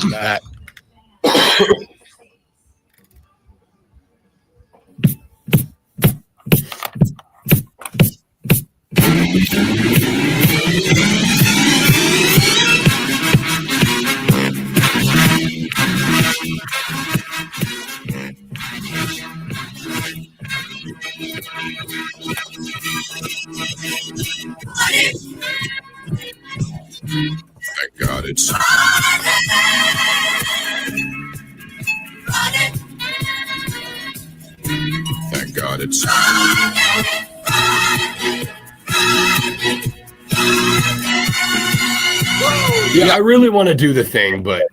Matt. Thank God it's. Thank God it's. Yeah, I really want to do the thing, but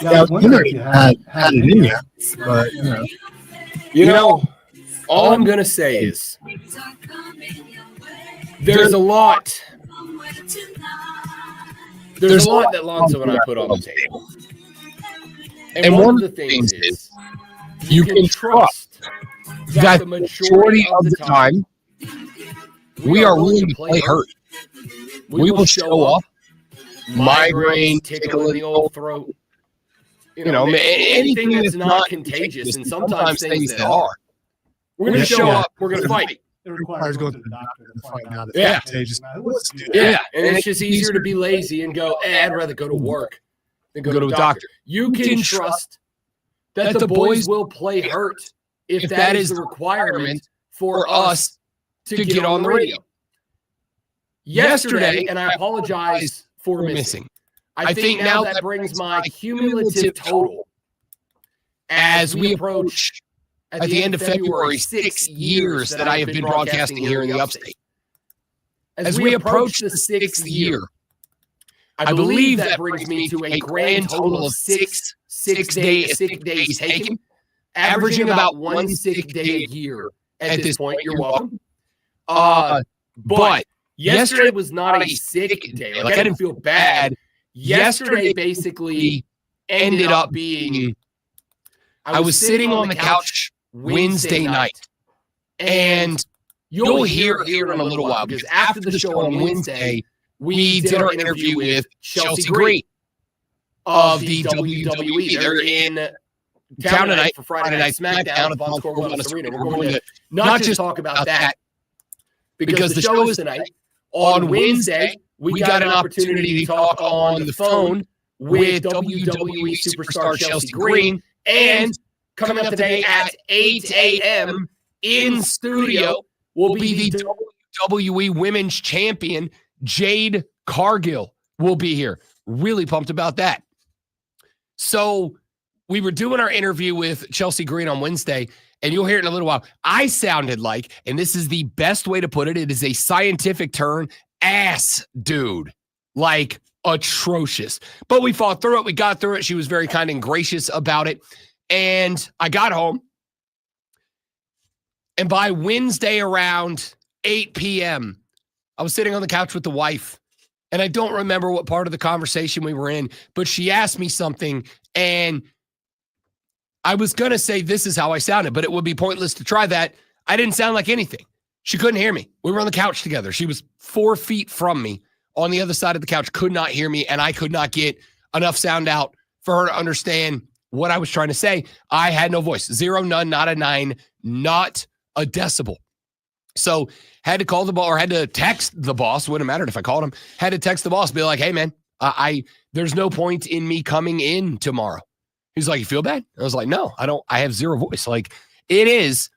yeah, I was wondering if you had it in you, but you know, all I'm gonna say is there's a lot. There's a lot that Lonzo and I put on the table, and one of the things is you can trust that the majority of the time we are willing to play hurt. We will show up, migraine, tickle in the old throat, you know, anything that's not contagious, and sometimes things that are. We're going to show up. We're going to fight. it requires going to the doctor to find out if it's contagious. Let's do that. Yeah, and it's just easier to be lazy and go, I'd rather go to work than go to a doctor. You can trust that the boys will play hurt if that is the requirement for us to get on the radio. Yesterday, and I apologize for missing, I think now that brings my cumulative total as we approach at the end of February 6 years that I have been broadcasting here in the upstate. As we approach the 6th year, I believe that brings me to a grand total of six days taken, averaging about one sick day a year at this point. You're welcome. But yesterday was not a sick day. Like, I didn't feel bad. Yesterday basically ended up being, I was sitting on the couch Wednesday night, and you'll hear here in a little while, because after the show on Wednesday, we did our interview with Chelsea Green of the WWE. They're in town tonight for Friday Night SmackDown at Von Score Wellness Arena. We're going to not just talk about that, because the show is tonight. On Wednesday, we got an opportunity to talk on the phone with WWE superstar Chelsea Green, and coming up today at 8 a.m. in studio will be the WWE Women's Champion, JADE CARGILL, will be here. Really pumped about that. So we were doing our interview with Chelsea Green on Wednesday, and you'll hear it in a little while. I sounded like, and this is the best way to put it, it is a scientific term, ass dude. Like, atrocious. But we fought through it. We got through it. She was very kind and gracious about it. And I got home, and by Wednesday around 8 p.m., I was sitting on the couch with the wife, and I don't remember what part of the conversation we were in, but she asked me something, and I was going to say this is how I sounded, but it would be pointless to try that. I didn't sound like anything. She couldn't hear me. We were on the couch together. She was 4 feet from me on the other side of the couch, could not hear me, and I could not get enough sound out for her to understand what I was trying to say. I had no voice. 0, none, not a 9, not a decibel. So had to call the boss, or had to text the boss. Wouldn't have mattered if I called him. Had to text the boss, be like, hey, man, there's no point in me coming in tomorrow. He's like, you feel bad? I was like, no, I don't. I have zero voice. Like, it is,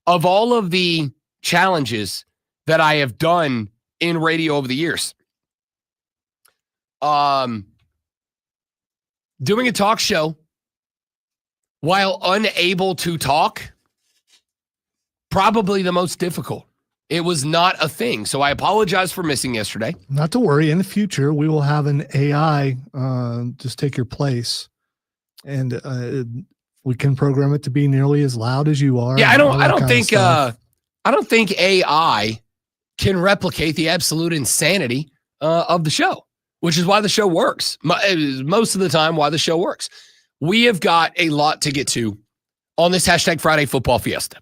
of all of the challenges that I have done in radio over the years, doing a talk show while unable to talk, probably the most difficult. It was not a thing. So I apologize for missing yesterday. Not to worry. In the future, we will have an AI just take your place, and we can program it to be nearly as loud as you are. Yeah, I don't think AI can replicate the absolute insanity of the show, which is why the show works. Most of the time, why the show works. We have got a lot to get to on this hashtag Friday Football Fiesta.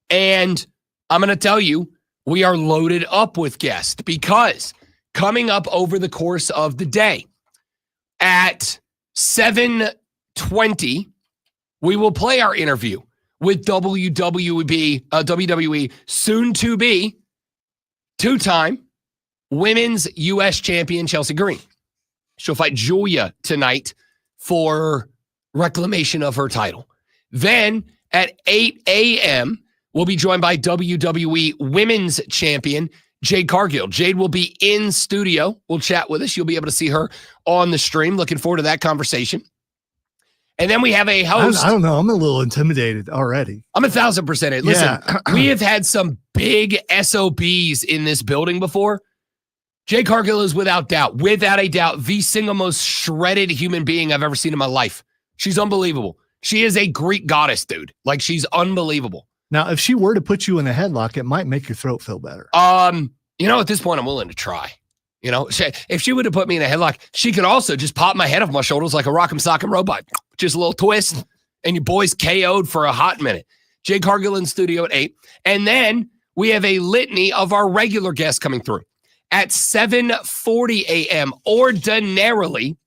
And I'm going to tell you, we are loaded up with guests, because coming up over the course of the day at 7:20, we will play our interview with WWE soon to be two-time women's U.S. champion Chelsea Green. She'll fight Julia tonight for reclamation of her title. Then at 8 a.m., we'll be joined by WWE women's champion JADE CARGILL. JADE will be in studio. We'll chat with us. You'll be able to see her on the stream. Looking forward to that conversation. And then we have a host. I don't know. I'm a little intimidated already. I'm 1,000%. Listen, we have had some big SOBs in this building before. JADE CARGILL is without a doubt, the single most shredded human being I've ever seen in my life. She's unbelievable. She is a Greek goddess, dude. Like, she's unbelievable. Now, if she were to put you in a headlock, it might make your throat feel better. At this point, I'm willing to try. If she would have put me in a headlock, she could also just pop my head off my shoulders like a rock'em sock'em robot. Just a little twist, and your boy's KO'd for a hot minute. JADE CARGILL in studio at 8. And then we have a litany of our regular guests coming through. At 7:40 a.m. ordinarily,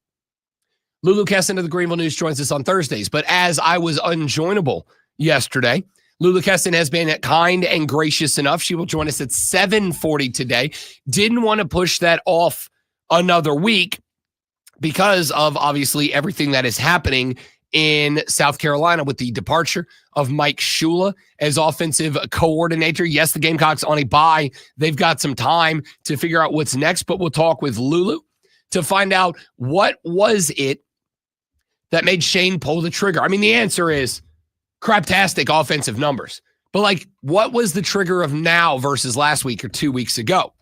Lulu Kesin of the Greenville News joins us on Thursdays. But as I was unjoinable yesterday, Lulu Kesin has been kind and gracious enough. She will join us at 7:40 today. Didn't want to push that off another week because of, obviously, everything that is happening in South Carolina with the departure of Mike Shula as offensive coordinator. Yes, the Gamecocks on a bye. They've got some time to figure out what's next, but we'll talk with Lulu to find out what was it that made Shane pull the trigger. I mean, the answer is craptastic offensive numbers. But, what was the trigger of now versus last week or 2 weeks ago?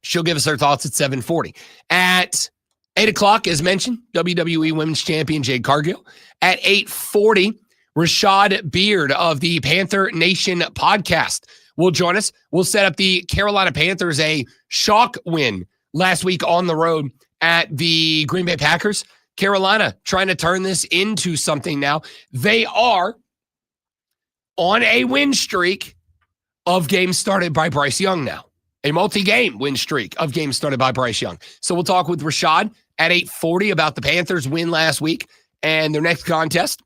She'll give us her thoughts at 7:40. At 8 o'clock, as mentioned, WWE Women's Champion JADE CARGILL. At 8:40, Rashad Beard of the Panther Nation podcast will join us. We'll set up the Carolina Panthers a shock win last week on the road at the Green Bay Packers. Carolina trying to turn this into something now. They are on a win streak of games started by Bryce Young now. A multi-game win streak of games started by Bryce Young. So we'll talk with Rashad at 8:40 about the Panthers' win last week and their next contest.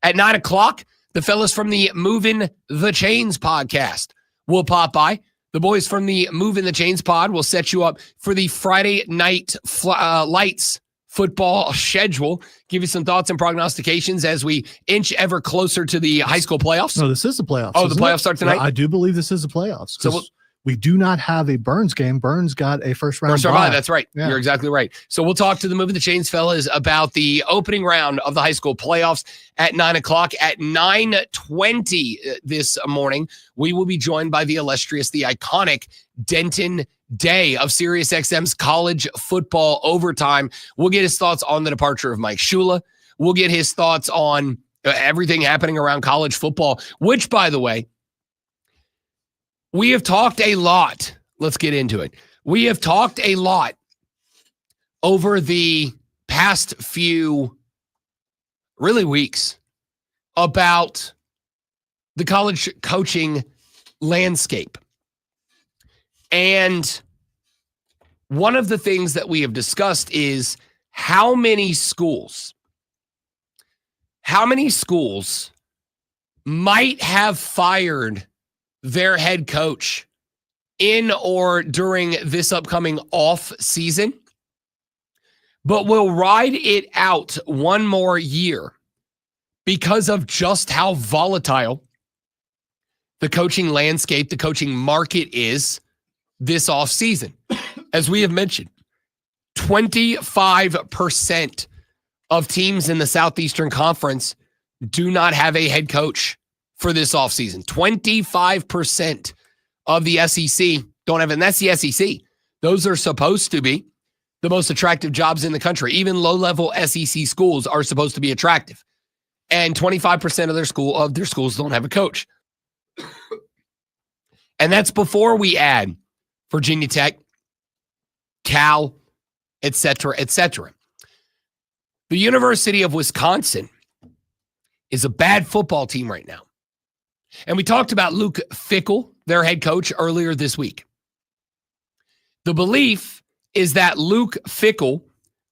At 9 o'clock, the fellas from the Movin the Chains podcast will pop by. The boys from the Movin the Chains pod will set you up for the Friday night lights football schedule. Give you some thoughts and prognostications as we inch ever closer to the high school playoffs. No, this is the playoffs. Oh, the playoffs start tonight? Yeah, I do believe this is the playoffs. So we do not have a Burns game. Burns got a first round bye. That's right. Yeah. You're exactly right. So we'll talk to the Movin the Chains fellas about the opening round of the high school playoffs at 9 o'clock. At 9:20 this morning, we will be joined by the illustrious, the iconic Denton Day of SiriusXM's college football overtime. We'll get his thoughts on the departure of Mike Shula. We'll get his thoughts on everything happening around college football, which, by the way, we have talked a lot. Let's get into it. We have talked a lot over the past few weeks about the college coaching landscape. And one of the things that we have discussed is how many schools might have fired their head coach in or during this upcoming off season, but will ride it out one more year because of just how volatile the coaching landscape, the coaching market is this off season. As we have mentioned, 25% of teams in the Southeastern Conference do not have a head coach for this offseason. 25% of the SEC don't have it, and that's the SEC. Those are supposed to be the most attractive jobs in the country. Even low-level SEC schools are supposed to be attractive. And 25% of their schools don't have a coach. And that's before we add Virginia Tech, Cal, et cetera, et cetera. The University of Wisconsin is a bad football team right now. And we talked about Luke Fickell, their head coach, earlier this week. The belief is that Luke Fickell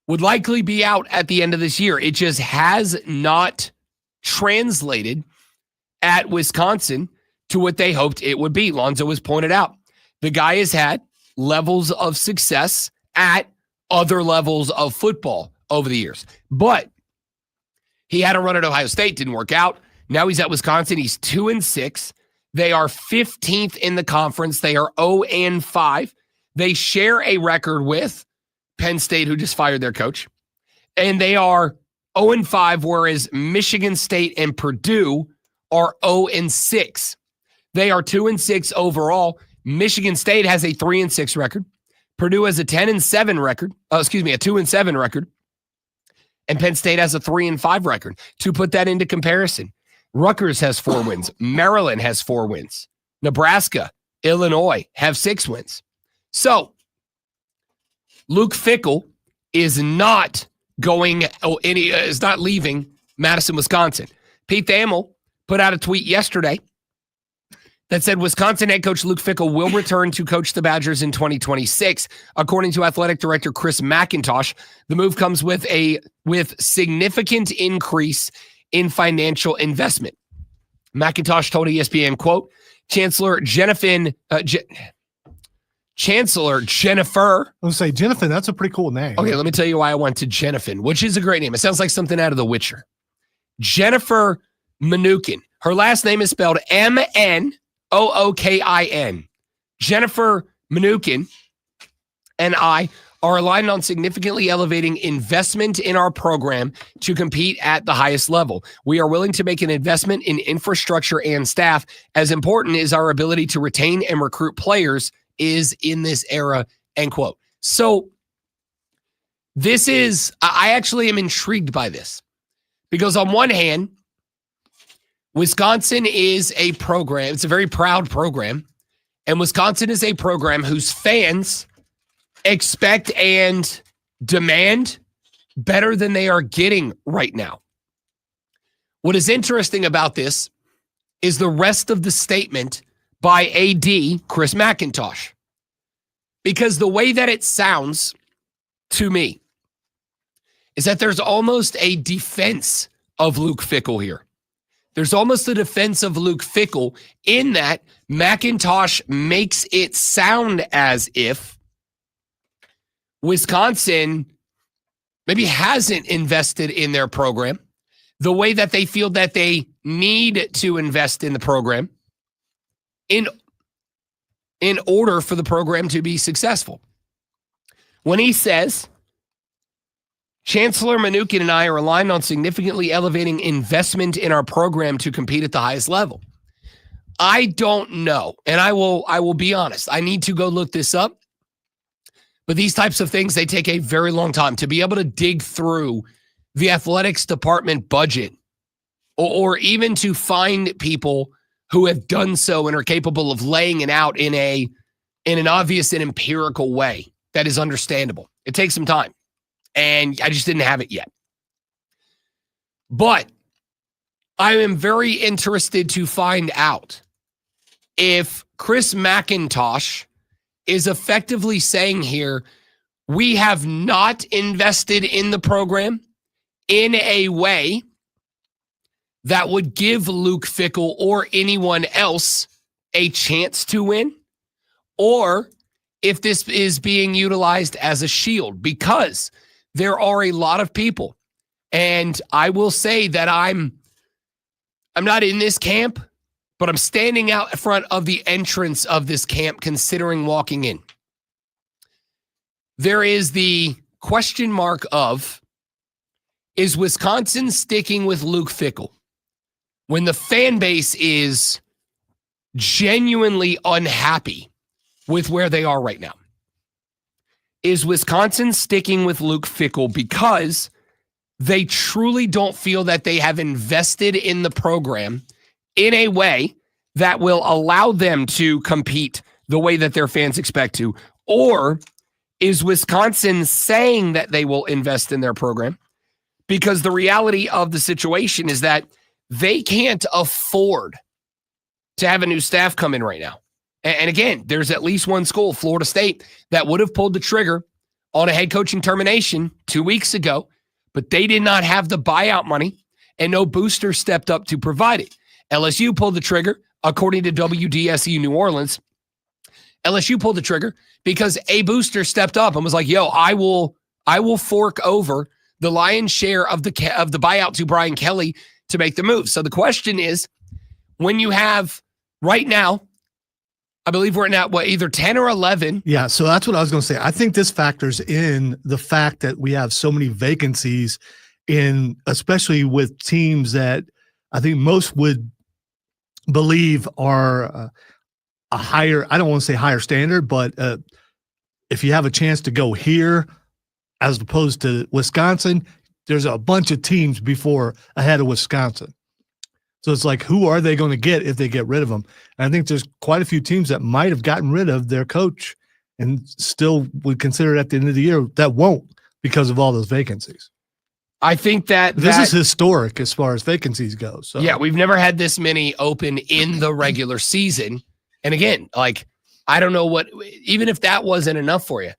would likely be out at the end of this year. It just has not translated at Wisconsin to what they hoped it would be. Lonzo has pointed out the guy has had levels of success at other levels of football over the years. But he had a run at Ohio State, didn't work out. Now he's at Wisconsin. He's 2-6. They are 15th in the conference. They are 0-5. They share a record with Penn State, who just fired their coach. And they are 0-5, whereas Michigan State and Purdue are 0-6. They are 2-6 overall. Michigan State has a 3-6 record. Purdue has a 10-7 record. A 2-7 record. And Penn State has a 3-5 record. To put that into comparison, Rutgers has 4 wins. Maryland has 4 wins. Nebraska, Illinois have 6 wins. So Luke Fickell is not leaving Madison, Wisconsin. Pete Thamel put out a tweet yesterday that said Wisconsin head coach Luke Fickell will return to coach the Badgers in 2026. According to athletic director Chris McIntosh, the move comes with significant increase in financial investment. McIntosh told ESPN, quote, Chancellor Jennifer. I was say Jennifer, that's a pretty cool name. Okay, let me tell you why I went to Jennifer, which is a great name. It sounds like something out of The Witcher. Jennifer Mnuchin. Her last name is spelled Mnookin. Jennifer Mnuchin and I are aligned on significantly elevating investment in our program to compete at the highest level. We are willing to make an investment in infrastructure and staff. As important as our ability to retain and recruit players is in this era, end quote. So I actually am intrigued by this because on one hand, Wisconsin is a program. It's a very proud program. And Wisconsin is a program whose fans expect and demand better than they are getting right now. What is interesting about this is the rest of the statement by AD Chris McIntosh. Because the way that it sounds to me is that there's almost a defense of Luke Fickell here. There's almost a defense of Luke Fickell in that McIntosh makes it sound as if Wisconsin maybe hasn't invested in their program the way that they feel that they need to invest in the program in order for the program to be successful. When he says, Chancellor Mnuchin and I are aligned on significantly elevating investment in our program to compete at the highest level. I don't know, and I will be honest. I need to go look this up. But these types of things, they take a very long time to be able to dig through the athletics department budget or even to find people who have done so and are capable of laying it out in an obvious and empirical way that is understandable. It takes some time. And I just didn't have it yet. But I am very interested to find out if Chris McIntosh is effectively saying here, we have not invested in the program in a way that would give Luke Fickell or anyone else a chance to win, or if this is being utilized as a shield, because there are a lot of people, and I will say that I'm not in this camp, but I'm standing out in front of the entrance of this camp considering walking in. There is the question mark of, is Wisconsin sticking with Luke Fickell when the fan base is genuinely unhappy with where they are right now? Is Wisconsin sticking with Luke Fickell because they truly don't feel that they have invested in the program in a way that will allow them to compete the way that their fans expect to? Or is Wisconsin saying that they will invest in their program because the reality of the situation is that they can't afford to have a new staff come in right now? And again, there's at least one school, Florida State, that would have pulled the trigger on a head coaching termination 2 weeks ago, but they did not have the buyout money, and no booster stepped up to provide it. LSU pulled the trigger, according to WDSU New Orleans. LSU pulled the trigger because a booster stepped up and was like, yo, I will fork over the lion's share of the buyout to Brian Kelly to make the move. So the question is, when you have right now, I believe we're at either 10 or 11. Yeah, so that's what I was going to say. I think this factors in the fact that we have so many vacancies especially with teams that I think most would believe are a higher, I don't want to say higher standard, but if you have a chance to go here as opposed to Wisconsin, there's a bunch of teams ahead of Wisconsin. So it's like, who are they going to get if they get rid of them? And I think there's quite a few teams that might have gotten rid of their coach and still would consider it at the end of the year that won't because of all those vacancies. I think that this is historic as far as vacancies go. So yeah, we've never had this many open in the regular season. And again, like, I don't know even if that wasn't enough for you,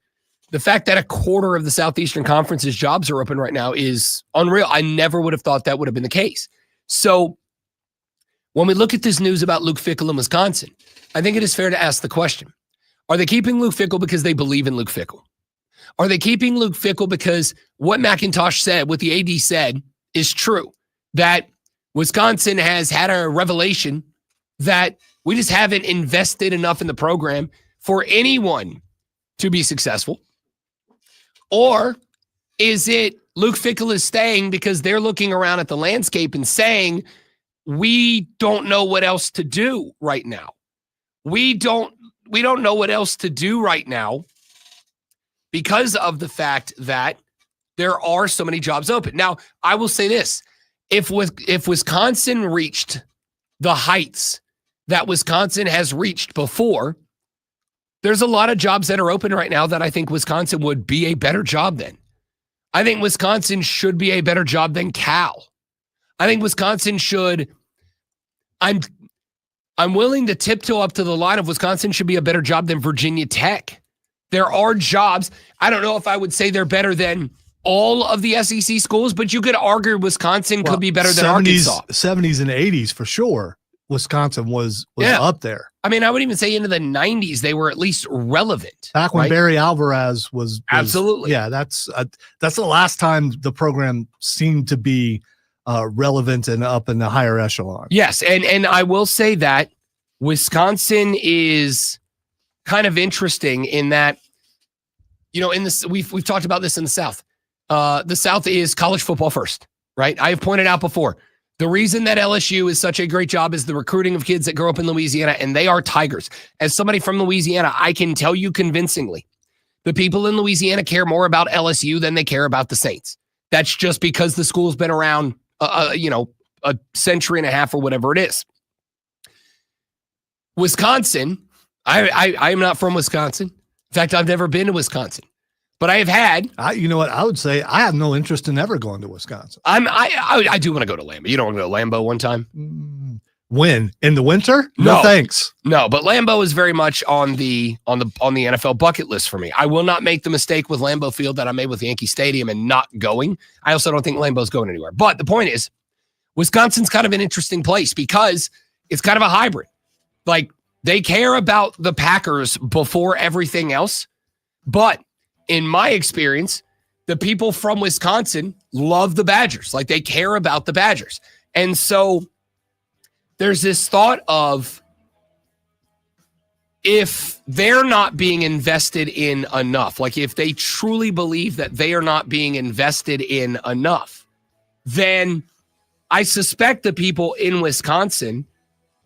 the fact that a quarter of the Southeastern Conference's jobs are open right now is unreal. I never would have thought that would have been the case. So when we look at this news about Luke Fickell in Wisconsin, I think it is fair to ask the question, are they keeping Luke Fickell because they believe in Luke Fickell? Are they keeping Luke Fickell because what McIntosh said, what the AD said, is true, that Wisconsin has had a revelation that we just haven't invested enough in the program for anyone to be successful? Or is it Luke Fickell is staying because they're looking around at the landscape and saying, we don't know what else to do right now. We don't know what else to do right now because of the fact that there are so many jobs open. Now, I will say this. If Wisconsin reached the heights that Wisconsin has reached before, there's a lot of jobs that are open right now that I think Wisconsin would be a better job than. I think Wisconsin should be a better job than Cal. I think Wisconsin should. I'm willing to tiptoe up to the line of Wisconsin should be a better job than Virginia Tech. There are jobs. I don't know if I would say they're better than all of the SEC schools, but you could argue Wisconsin could be better than Arkansas. 70s and 80s for sure. Wisconsin was up there. I mean, I would even say into the 90s, they were at least relevant. Back when Barry Alvarez was absolutely. Yeah, that's the last time the program seemed to be relevant and up in the higher echelon. Yes, and I will say that Wisconsin is kind of interesting in that, you know, in this we've talked about this in the South. The South is college football first, right? I have pointed out before. The reason that LSU is such a great job is the recruiting of kids that grow up in Louisiana, and they are Tigers. As somebody from Louisiana, I can tell you convincingly, the people in Louisiana care more about LSU than they care about the Saints. That's just because the school's been around, a century and a half or whatever it is. Wisconsin, I am not from Wisconsin. In fact, I've never been to Wisconsin. But I have had. You know what? I would say I have no interest in ever going to Wisconsin. I do want to go to Lambeau. You don't want to go to Lambeau one time? When? In the winter? No thanks. No, but Lambeau is very much on the NFL bucket list for me. I will not make the mistake with Lambeau Field that I made with Yankee Stadium and not going. I also don't think Lambeau's going anywhere. But the point is, Wisconsin's kind of an interesting place because it's kind of a hybrid. Like, they care about the Packers before everything else, but in my experience, the people from Wisconsin love the Badgers. Like, they care about the Badgers. And so there's this thought of, if they're not being invested in enough, like if they truly believe that they are not being invested in enough, then I suspect the people in Wisconsin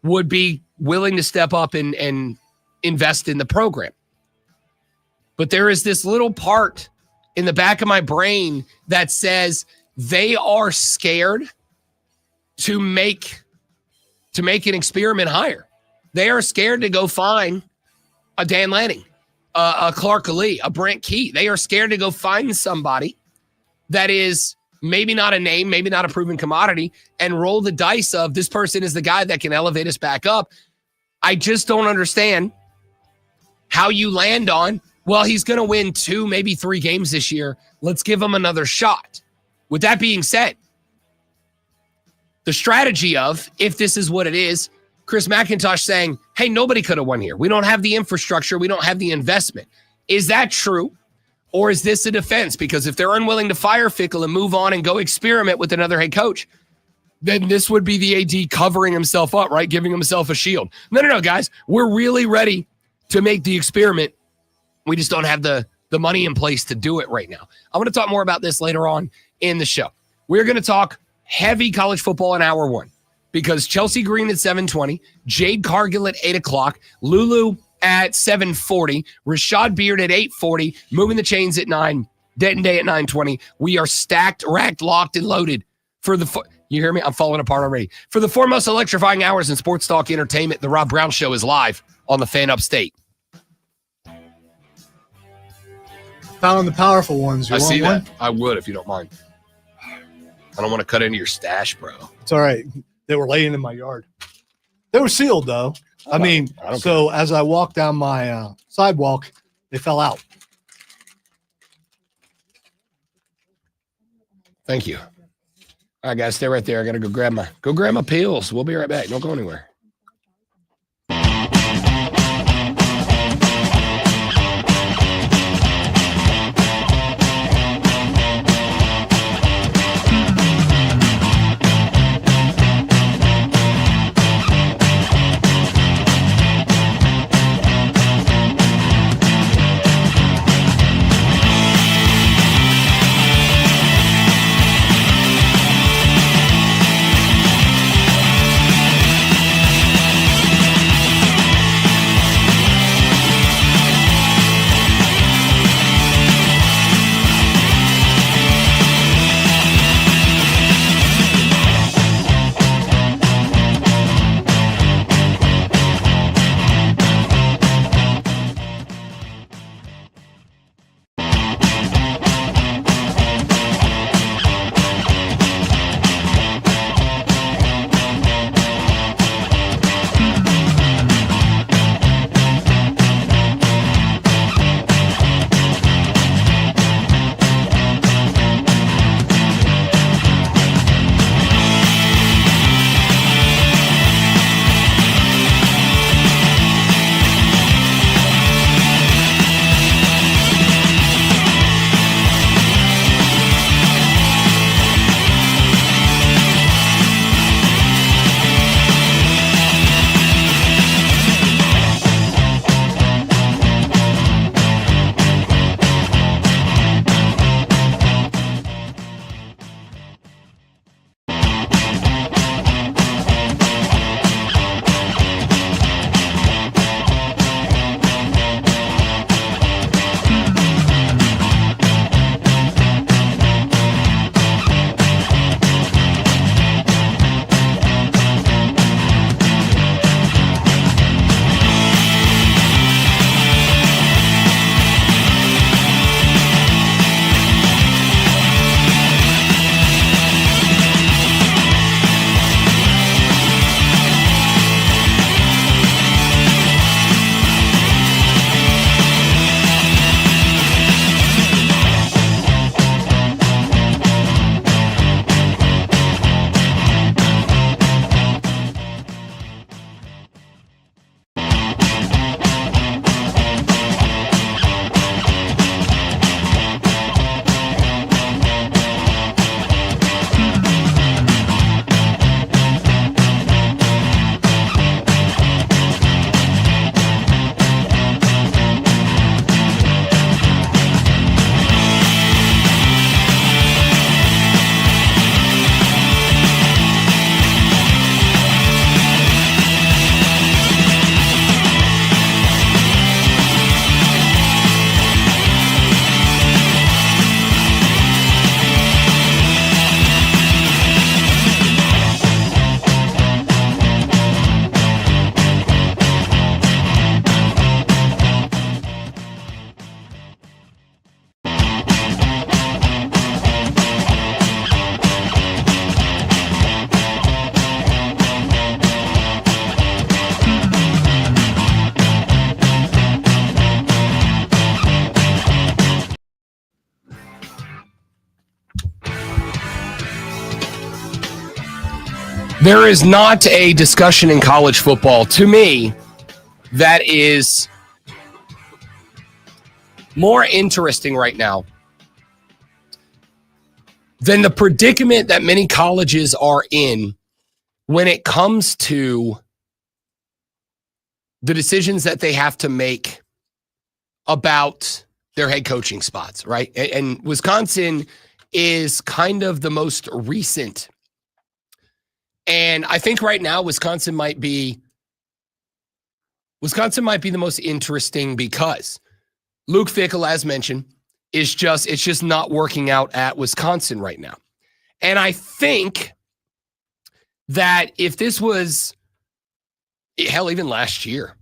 would be willing to step up and invest in the program. But there is this little part in the back of my brain that says they are scared to make an experiment hire. They are scared to go find a Dan Lanning, a Clark Lee, a Brent Key. They are scared to go find somebody that is maybe not a name, maybe not a proven commodity, and roll the dice of this person is the guy that can elevate us back up. I just don't understand how you land on well, he's going to win 2, maybe 3 games this year. Let's give him another shot. With that being said, the strategy of, if this is what it is, Chris McIntosh saying, hey, nobody could have won here. We don't have the infrastructure. We don't have the investment. Is that true? Or is this a defense? Because if they're unwilling to fire Fickle and move on and go experiment with another head coach, then this would be the AD covering himself up, right? Giving himself a shield. No, guys. We're really ready to make the experiment. We just don't have the money in place to do it right now. I'm going to talk more about this later on in the show. We're going to talk heavy college football in hour 1 because Chelsea Green at 7:20, JADE CARGILL at 8 o'clock, Lulu at 7:40, Rashad Beard at 8:40, Movin the Chains at 9, Denton Day at 9:20. We are stacked, racked, locked, and loaded for the you hear me? I'm falling apart already. For the foremost electrifying hours in sports talk entertainment, the Rob Brown Show is live on the Fan Upstate. Found the powerful ones. You I want see one? that. I would if you don't mind. I don't want to cut into your stash, bro. It's all right. They were laying in my yard. They were sealed, though. I mean, so as I walked down my sidewalk, they fell out. Thank you. All right, guys, stay right there. I got to go grab my pills. We'll be right back. Don't go anywhere. There is not a discussion in college football, to me, that is more interesting right now than the predicament that many colleges are in when it comes to the decisions that they have to make about their head coaching spots, right? And Wisconsin is kind of the most recent. And I think right now Wisconsin might be the most interesting because Luke Fickell, as mentioned, it's just not working out at Wisconsin right now. And I think that if this was, hell, even last year,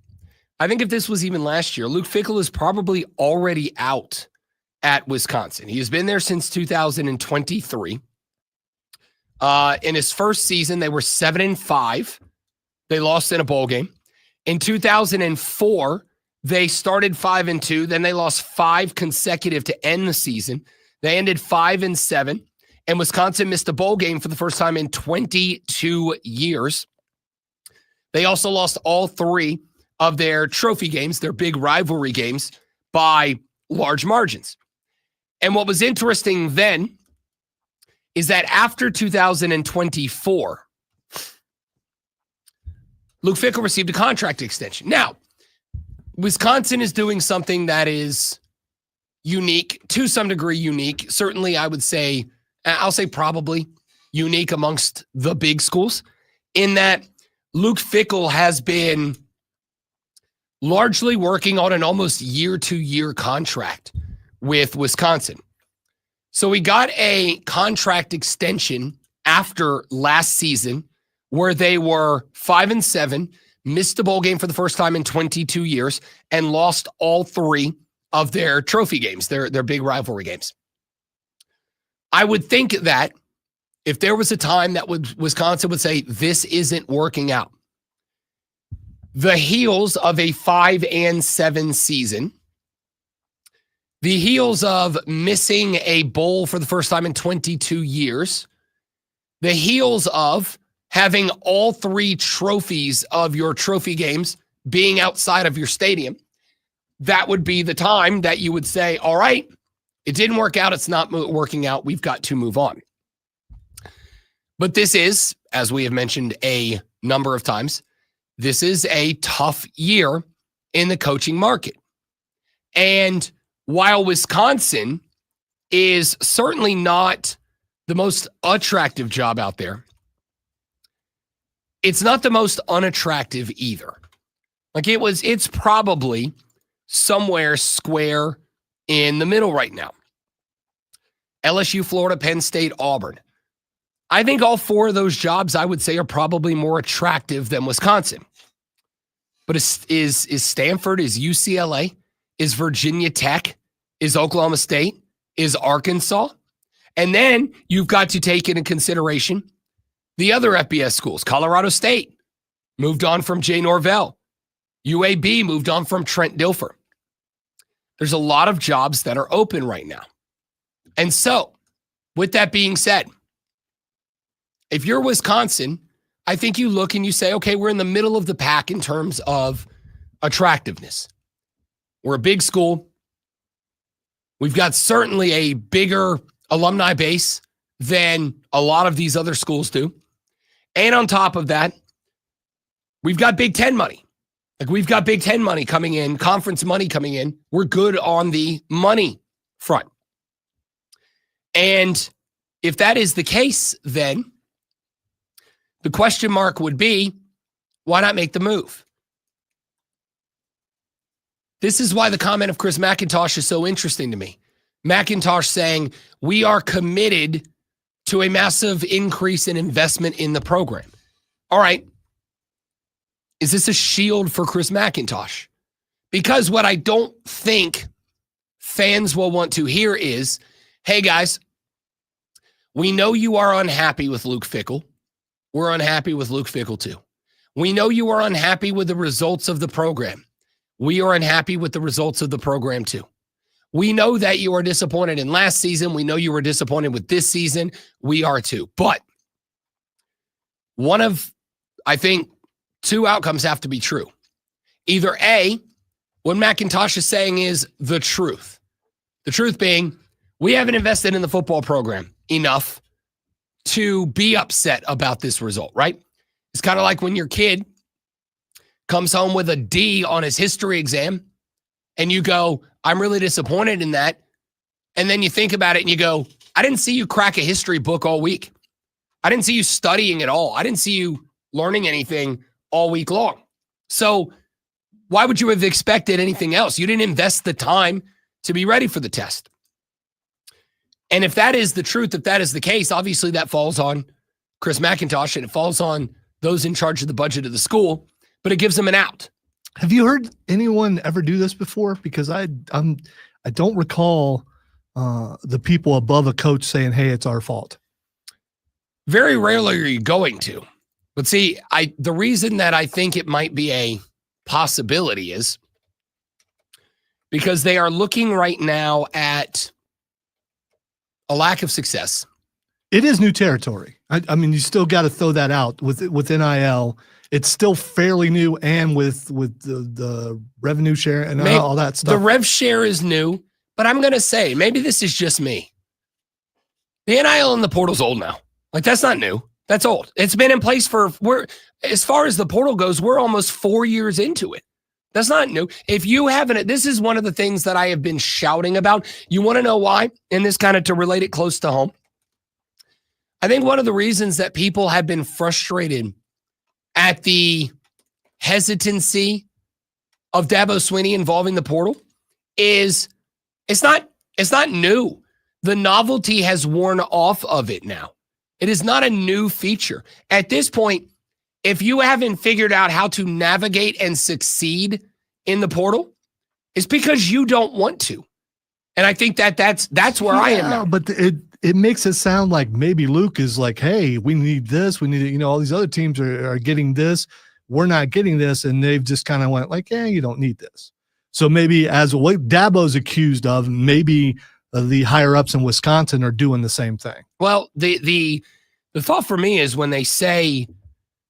Luke Fickell is probably already out at Wisconsin. He has been there since 2023. In his first season, they were 7-5. They lost in a bowl game. In 2004, they started 5-2. Then they lost 5 consecutive to end the season. They ended 5-7. And Wisconsin missed a bowl game for the first time in 22 years. They also lost all 3 of their trophy games, their big rivalry games, by large margins. And what was interesting then is that after 2024, Luke Fickell received a contract extension. Now, Wisconsin is doing something that is unique, to some degree unique. Certainly, I'll say probably unique amongst the big schools, in that Luke Fickell has been largely working on an almost year-to-year contract with Wisconsin. So he got a contract extension after last season where they were 5-7, missed a bowl game for the first time in 22 years, and lost all 3 of their trophy games, their big rivalry games. I would think that if there was a time that Wisconsin would say, this isn't working out, the heels of a 5-7 season, the heels of missing a bowl for the first time in 22 years, the heels of having all 3 trophies of your trophy games being outside of your stadium, that would be the time that you would say, all right, it didn't work out. It's not working out. We've got to move on. But this is, as we have mentioned a number of times, this is a tough year in the coaching market. And while Wisconsin is certainly not the most attractive job out there, it's not the most unattractive either. It's probably somewhere square in the middle right now. LSU, Florida, Penn State, Auburn. I think all 4 of those jobs, I would say, are probably more attractive than Wisconsin. But is Stanford, is UCLA, is Virginia Tech, is Oklahoma State, is Arkansas? And then you've got to take into consideration the other FBS schools. Colorado State moved on from Jay Norvell. UAB moved on from Trent Dilfer. There's a lot of jobs that are open right now. And so, with that being said, if you're Wisconsin, I think you look and you say, okay, we're in the middle of the pack in terms of attractiveness. We're a big school. We've got certainly a bigger alumni base than a lot of these other schools do. And on top of that, we've got Big Ten money. We've got Big Ten money coming in, conference money coming in. We're good on the money front. And if that is the case, then the question mark would be, why not make the move? This is why the comment of Chris McIntosh is so interesting to me. McIntosh saying, we are committed to a massive increase in investment in the program. All right. Is this a shield for Chris McIntosh? Because what I don't think fans will want to hear is, hey guys, we know you are unhappy with Luke Fickell. We're unhappy with Luke Fickell too. We know you are unhappy with the results of the program. We are unhappy with the results of the program too. We know that you are disappointed in last season. We know you were disappointed with this season. We are too. But I think, two outcomes have to be true. Either A, what McIntosh is saying is the truth. The truth being, we haven't invested in the football program enough to be upset about this result, right? It's kind of like when your kid comes home with a D on his history exam and you go, I'm really disappointed in that. And then you think about it and you go, I didn't see you crack a history book all week. I didn't see you studying at all. I didn't see you learning anything all week long. So why would you have expected anything else? You didn't invest the time to be ready for the test. And if that is the truth, if that is the case, obviously that falls on Chris McIntosh and it falls on those in charge of the budget of the school, but it gives them an out. Have you heard anyone ever do this before? Because I don't recall the people above a coach saying, hey, it's our fault. Very rarely are you going to. But see, the reason that I think it might be a possibility is because they are looking right now at a lack of success. It is new territory. I mean, you still got to throw that out with NIL. It's still fairly new, and with the revenue share and all that stuff. The rev share is new, but I'm going to say, maybe this is just me. The NIL and the portal's old now. Like, that's not new. That's old. It's been in place as far as the portal goes, we're almost 4 years into it. That's not new. If you haven't, this is one of the things that I have been shouting about. You want to know why? And this kind of to relate it close to home. I think one of the reasons that people have been frustrated at the hesitancy of Dabo Swinney involving the portal is it's not new. The novelty has worn off of it now. It is not a new feature. At this point, if you haven't figured out how to navigate and succeed in the portal, it's because you don't want to. And I think that's where I am now. But it makes it sound like maybe Luke is like, hey, we need this. We need, all these other teams are getting this. We're not getting this. And they've just kind of went like, you don't need this. So maybe as what Dabo's accused of, maybe the higher ups in Wisconsin are doing the same thing. Well, the thought for me is when they say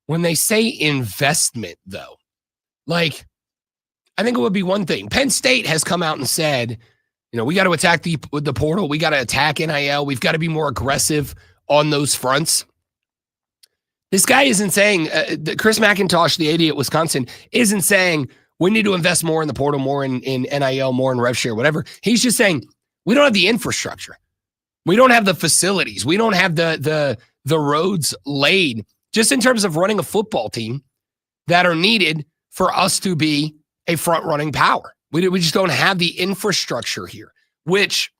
investment, though, like, I think it would be one thing. Penn State has come out and said, we got to attack the portal. We got to attack NIL. We've got to be more aggressive on those fronts. This guy isn't saying, Chris McIntosh, the AD at Wisconsin, isn't saying we need to invest more in the portal, more in NIL, more in rev share, whatever. He's just saying we don't have the infrastructure. We don't have the facilities. We don't have the roads laid just in terms of running a football team that are needed for us to be a front-running power. We just don't have the infrastructure here, which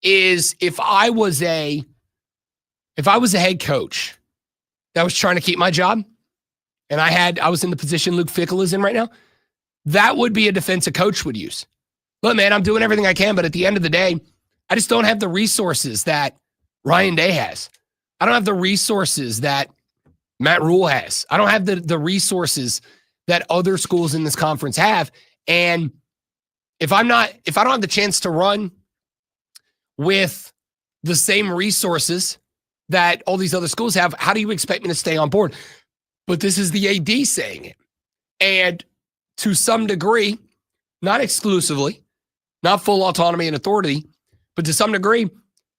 is if I was a head coach that was trying to keep my job and I was in the position Luke Fickell is in right now, that would be a defense a coach would use. Look, man, I'm doing everything I can, but at the end of the day, I just don't have the resources that Ryan Day has. I don't have the resources that Matt Rule has. I don't have the resources that other schools in this conference have. And if I don't have the chance to run with the same resources that all these other schools have, how do you expect me to stay on board? But this is the AD saying it. And to some degree, not exclusively, not full autonomy and authority, but to some degree,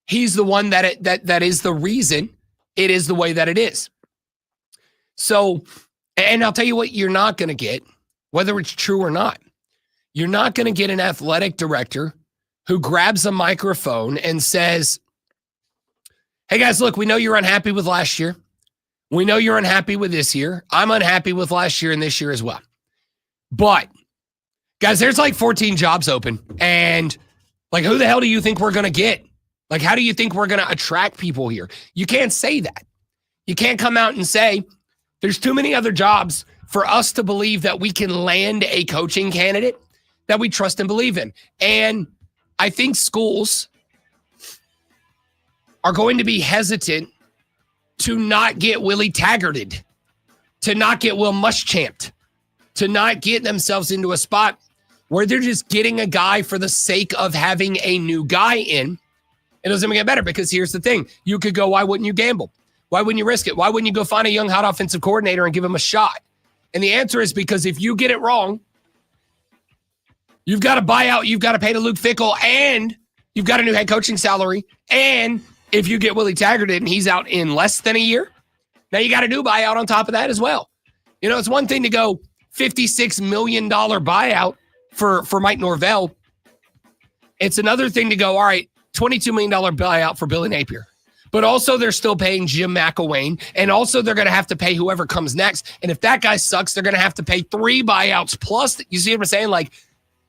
he's the one that is the reason it is the way that it is. So, and I'll tell you what you're not going to get, whether it's true or not. You're not going to get an athletic director who grabs a microphone and says, hey guys, look, we know you're unhappy with last year. We know you're unhappy with this year. I'm unhappy with last year and this year as well. But guys, there's like 14 jobs open. And like, who the hell do you think we're going to get? Like, how do you think we're going to attract people here? You can't say that. You can't come out and say, there's too many other jobs for us to believe that we can land a coaching candidate that we trust and believe in. And I think schools are going to be hesitant to not get Willie Taggarted, to not get Will Muschamped, to not get themselves into a spot where they're just getting a guy for the sake of having a new guy in. It doesn't get better because here's the thing. You could go, why wouldn't you gamble? Why wouldn't you risk it? Why wouldn't you go find a young, hot offensive coordinator and give him a shot? And the answer is because if you get it wrong, you've got to buy out, you've got to pay to Luke Fickell, and you've got a new head coaching salary. And if you get Willie Taggart and he's out in less than a year, now you got a new buyout on top of that as well. You know, it's one thing to go $56 million buyout for Mike Norvell. It's another thing to go, all right, $22 million buyout for Billy Napier. But also they're still paying Jim McElwain, and also they're going to have to pay whoever comes next. And if that guy sucks, they're going to have to pay 3 buyouts plus. You see what I'm saying? Like,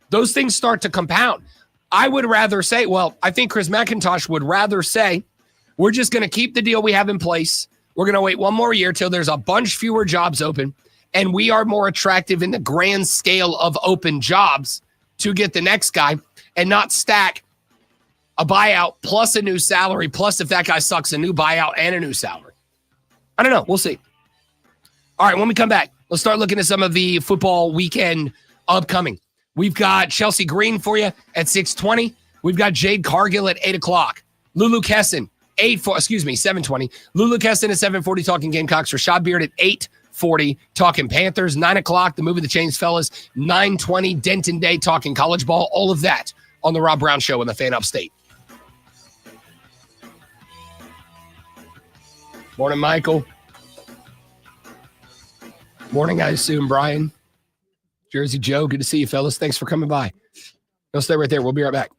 those things start to compound. I would rather say, well, I think Chris McIntosh would rather say, we're just going to keep the deal we have in place. We're going to wait one more year till there's a bunch fewer jobs open, and we are more attractive in the grand scale of open jobs to get the next guy and not stack a buyout plus a new salary, plus if that guy sucks, a new buyout and a new salary. I don't know. We'll see. All right, when we come back, let's start looking at some of the football weekend upcoming. We've got Chelsea Green for you at 6:20. We've got Jade Cargill at 8 o'clock. Lulu Kesin, 7:20. Lulu Kesin at 7:40 talking Gamecocks. Rashad Beard at 8:40 talking Panthers. 9 o'clock, the Movin the Chains fellas. 9:20, Denton Day talking college ball. All of that on the Rob Brown Show in the Fan Upstate. Morning, Michael. Morning, I assume, Brian. Jersey Joe, good to see you, fellas. Thanks for coming by. Don't stay right there. We'll be right back.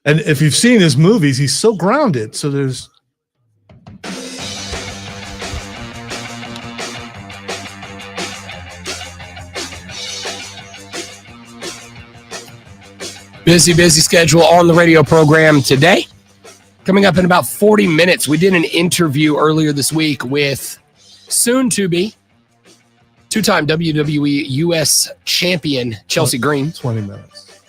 And if you've seen his movies, he's so grounded. So there's. Busy schedule on the radio program today. Coming up in about 40 minutes, we did an interview earlier this week with soon-to-be two-time WWE U.S. champion Chelsea Green. 20 minutes.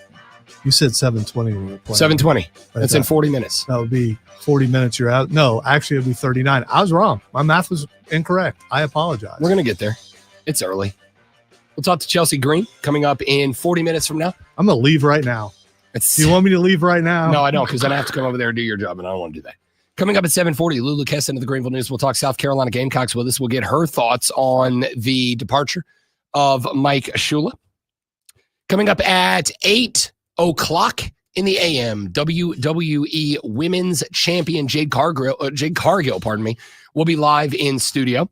You said 7:20 when we were playing. 7:20. That's in 40 minutes. That would be 40 minutes you're out. No, actually, it would be 39. I was wrong. My math was incorrect. I apologize. We're going to get there. It's early. We'll talk to Chelsea Green coming up in 40 minutes from now. I'm going to leave right now. Do you want me to leave right now? No, I don't, because then I have to come over there and do your job, and I don't want to do that. Coming up at 7:40, Lulu Kesin of the Greenville News. We'll talk South Carolina Gamecocks with us. We'll get her thoughts on the departure of Mike Shula. Coming up at 8 o'clock in the a.m., WWE Women's Champion Jade Cargill, will be live in studio.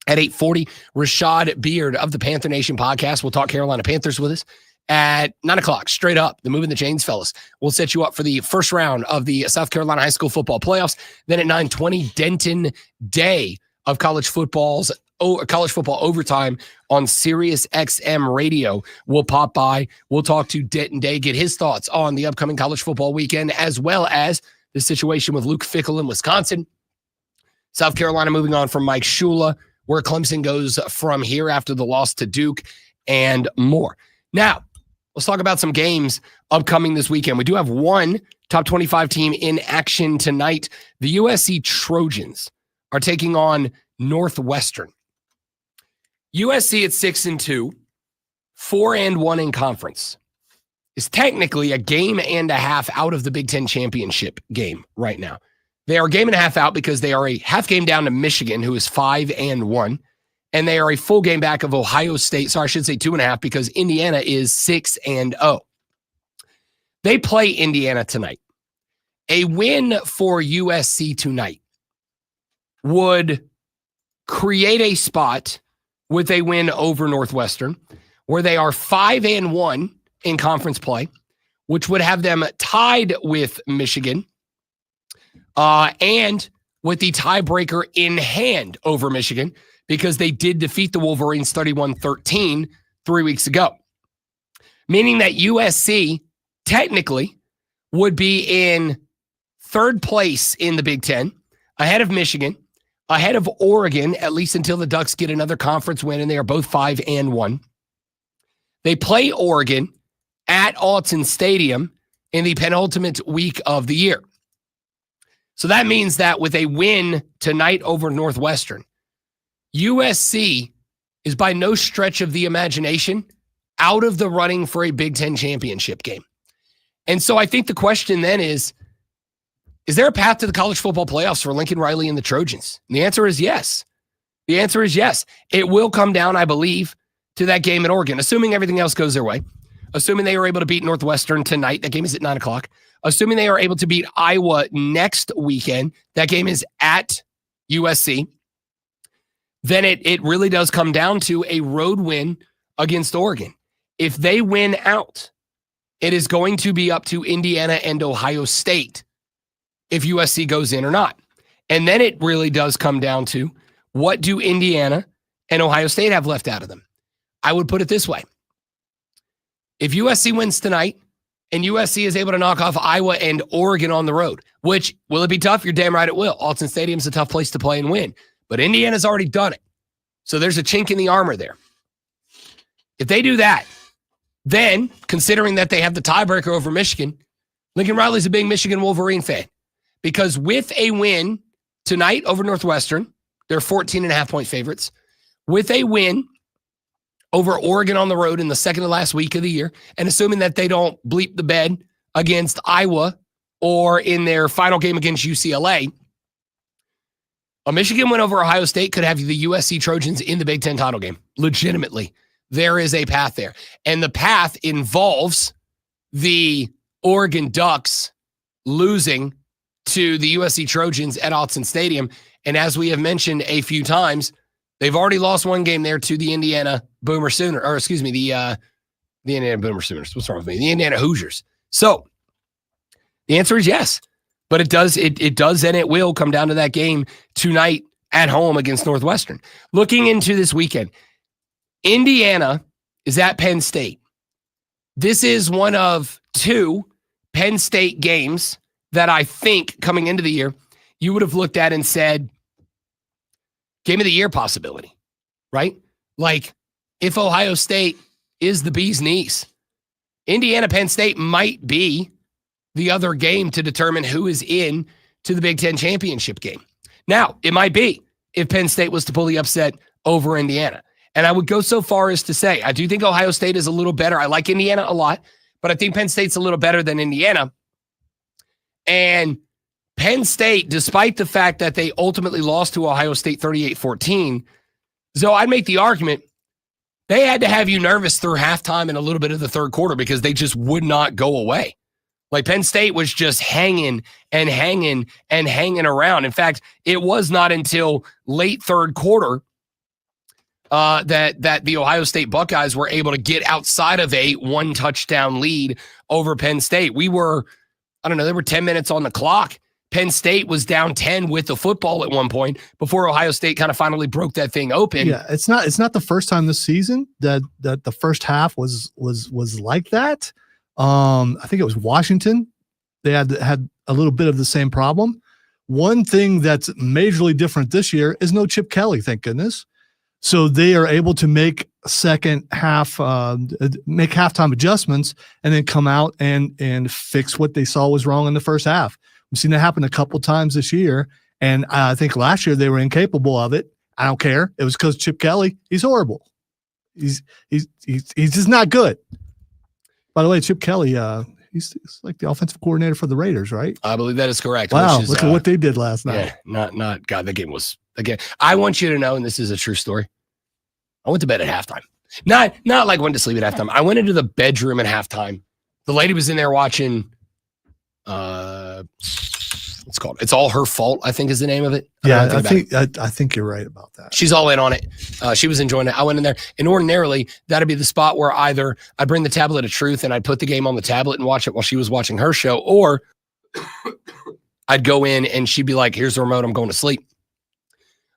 At 8:40, Rashad Beard of the Panther Nation podcast will talk Carolina Panthers with us. At 9 o'clock, straight up, the Movin the Chains fellas will set you up for the first round of the South Carolina High School football playoffs. Then at 9:20, Denton Day of college football overtime on Sirius XM radio will pop by. We'll talk to Denton Day, get his thoughts on the upcoming college football weekend, as well as the situation with Luke Fickell in Wisconsin. South Carolina moving on from Mike Shula, where Clemson goes from here after the loss to Duke, and more. Now, let's talk about some games upcoming this weekend. We do have one top 25 team in action tonight. The USC Trojans are taking on Northwestern. USC at 6-2, 4-1 in conference, is technically a game and a half out of the Big Ten championship game right now. They are a game and a half out because they are a half game down to Michigan, who is 5-1. And they are a full game back of Ohio State. Sorry, I should say 2.5 because Indiana is 6-0. They play Indiana tonight. A win for USC tonight would create a spot with a win over Northwestern, where they are 5-1 in conference play, which would have them tied with Michigan and with the tiebreaker in hand over Michigan, because they did defeat the Wolverines 31-13 3 weeks ago. Meaning that USC technically would be in third place in the Big Ten, ahead of Michigan, ahead of Oregon, at least until the Ducks get another conference win, and they are both 5-1. They play Oregon at Autzen Stadium in the penultimate week of the year. So that means that with a win tonight over Northwestern, USC is by no stretch of the imagination out of the running for a Big Ten championship game. And so I think the question then is there a path to the college football playoffs for Lincoln Riley and the Trojans? And the answer is yes. The answer is yes. It will come down, I believe, to that game at Oregon, assuming everything else goes their way, assuming they are able to beat Northwestern tonight. That game is at 9 o'clock. Assuming they are able to beat Iowa next weekend. That game is at USC. Then it really does come down to a road win against Oregon. If they win out, it is going to be up to Indiana and Ohio State if USC goes in or not. And then it really does come down to, what do Indiana and Ohio State have left out of them? I would put it this way. If USC wins tonight and USC is able to knock off Iowa and Oregon on the road, which, will it be tough? You're damn right it will. Autzen Stadium is a tough place to play and win. But Indiana's already done it. So there's a chink in the armor there. If they do that, then, considering that they have the tiebreaker over Michigan, Lincoln Riley's a big Michigan Wolverine fan. Because with a win tonight over Northwestern, they're 14.5-point favorites. With a win over Oregon on the road in the second to last week of the year, and assuming that they don't bleep the bed against Iowa or in their final game against UCLA, a Michigan win over Ohio State could have the USC Trojans in the Big Ten title game. Legitimately. There is a path there. And the path involves the Oregon Ducks losing to the USC Trojans at Autzen Stadium. And as we have mentioned a few times, they've already lost one game there to the Indiana Boomer Sooners, or excuse me, the Indiana Boomer Sooners. What's wrong with me? The Indiana Hoosiers. So The answer is yes. But it does and it will come down to that game tonight at home against Northwestern. Looking into this weekend, Indiana is at Penn State. This is one of 2 Penn State games that I think coming into the year, you would have looked at and said, game of the year possibility, right? Like if Ohio State is the bee's knees, Indiana Penn State might be the other game to determine who is in to the Big Ten championship game. Now, it might be if Penn State was to pull the upset over Indiana. And I would go so far as to say, I do think Ohio State is a little better. I like Indiana a lot, but I think Penn State's a little better than Indiana. And Penn State, despite the fact that they ultimately lost to Ohio State 38-14, so I'd make the argument they had to have you nervous through halftime and a little bit of the third quarter because they just would not go away. Like Penn State was just hanging around. In fact, it was not until late third quarter that the Ohio State Buckeyes were able to get outside of a 1-touchdown lead over Penn State. There were 10 minutes on the clock. Penn State was down 10 with the football at one point before Ohio State kind of finally broke that thing open. Yeah, it's not the first time this season that the first half was like that. I think it was Washington. They had a little bit of the same problem. One thing that's majorly different this year is no Chip Kelly, thank goodness. So they are able to make second half, make halftime adjustments and then come out and fix what they saw was wrong in the first half. We've seen that happen a couple times this year. And I think last year they were incapable of it. I don't care. It was because Chip Kelly, he's horrible. He's just not good. By the way, Chip Kelly, he's like the offensive coordinator for the Raiders, right? I believe that is correct. Wow, look at what they did last night. Yeah, not God, that game was again. I want you to know, and this is a true story. I went to bed at halftime. Not like went to sleep at halftime. I went into the bedroom at halftime. The lady was in there watching what's it called? It's All Her Fault, I think is the name of it. Yeah, I think you're right about that. She's all in on it. She was enjoying it. I went in there, and ordinarily that'd be the spot where either I'd bring the tablet of truth and I'd put the game on the tablet and watch it while she was watching her show, or I'd go in and she'd be like, "Here's the remote. I'm going to sleep."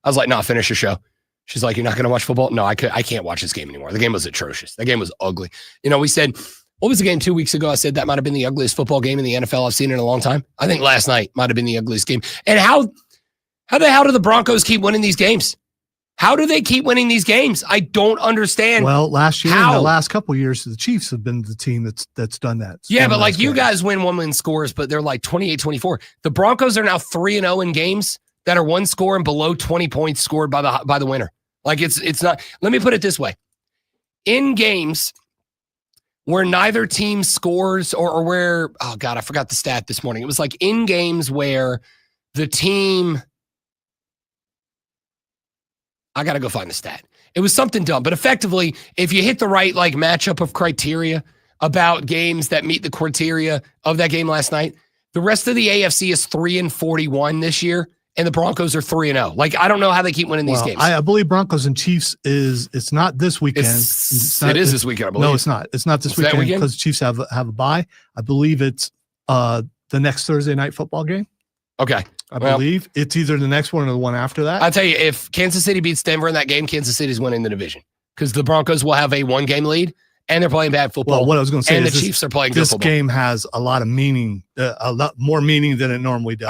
I was like, "No, finish your show." She's like, "You're not going to watch football?" No, I can't watch this game anymore. The game was atrocious. The game was ugly. We said, what was the game 2 weeks ago? I said that might have been the ugliest football game in the NFL I've seen in a long time. I think last night might have been the ugliest game. And how the hell do the Broncos keep winning these games? How do they keep winning these games? I don't understand. Well, last year and the last couple of years, the Chiefs have been the team that's done that. Yeah, but like you guys win one-win scores, but they're like 28-24. The Broncos are now 3-0 in games that are one score and below 20 points scored by the winner. Like it's not. Let me put it this way: in games where neither team scores, or where, oh God, I forgot the stat this morning. It was like in games where the team, I got to go find the stat. It was something dumb, but effectively, if you hit the right like matchup of criteria about games that meet the criteria of that game last night, the rest of the AFC is 3-41 this year, and the Broncos are 3-0. Like, I don't know how they keep winning these games. I believe Broncos and Chiefs it's not this weekend. It is this weekend, I believe. No, it's not. It's not this weekend because the Chiefs have a bye. I believe it's the next Thursday night football game. Okay. I believe it's either the next one or the one after that. I'll tell you, if Kansas City beats Denver in that game, Kansas City's winning the division because the Broncos will have a 1-game lead and they're playing bad football. Well, what I was going to say is the Chiefs are playing good football. This game has a lot of meaning, a lot more meaning than it normally does.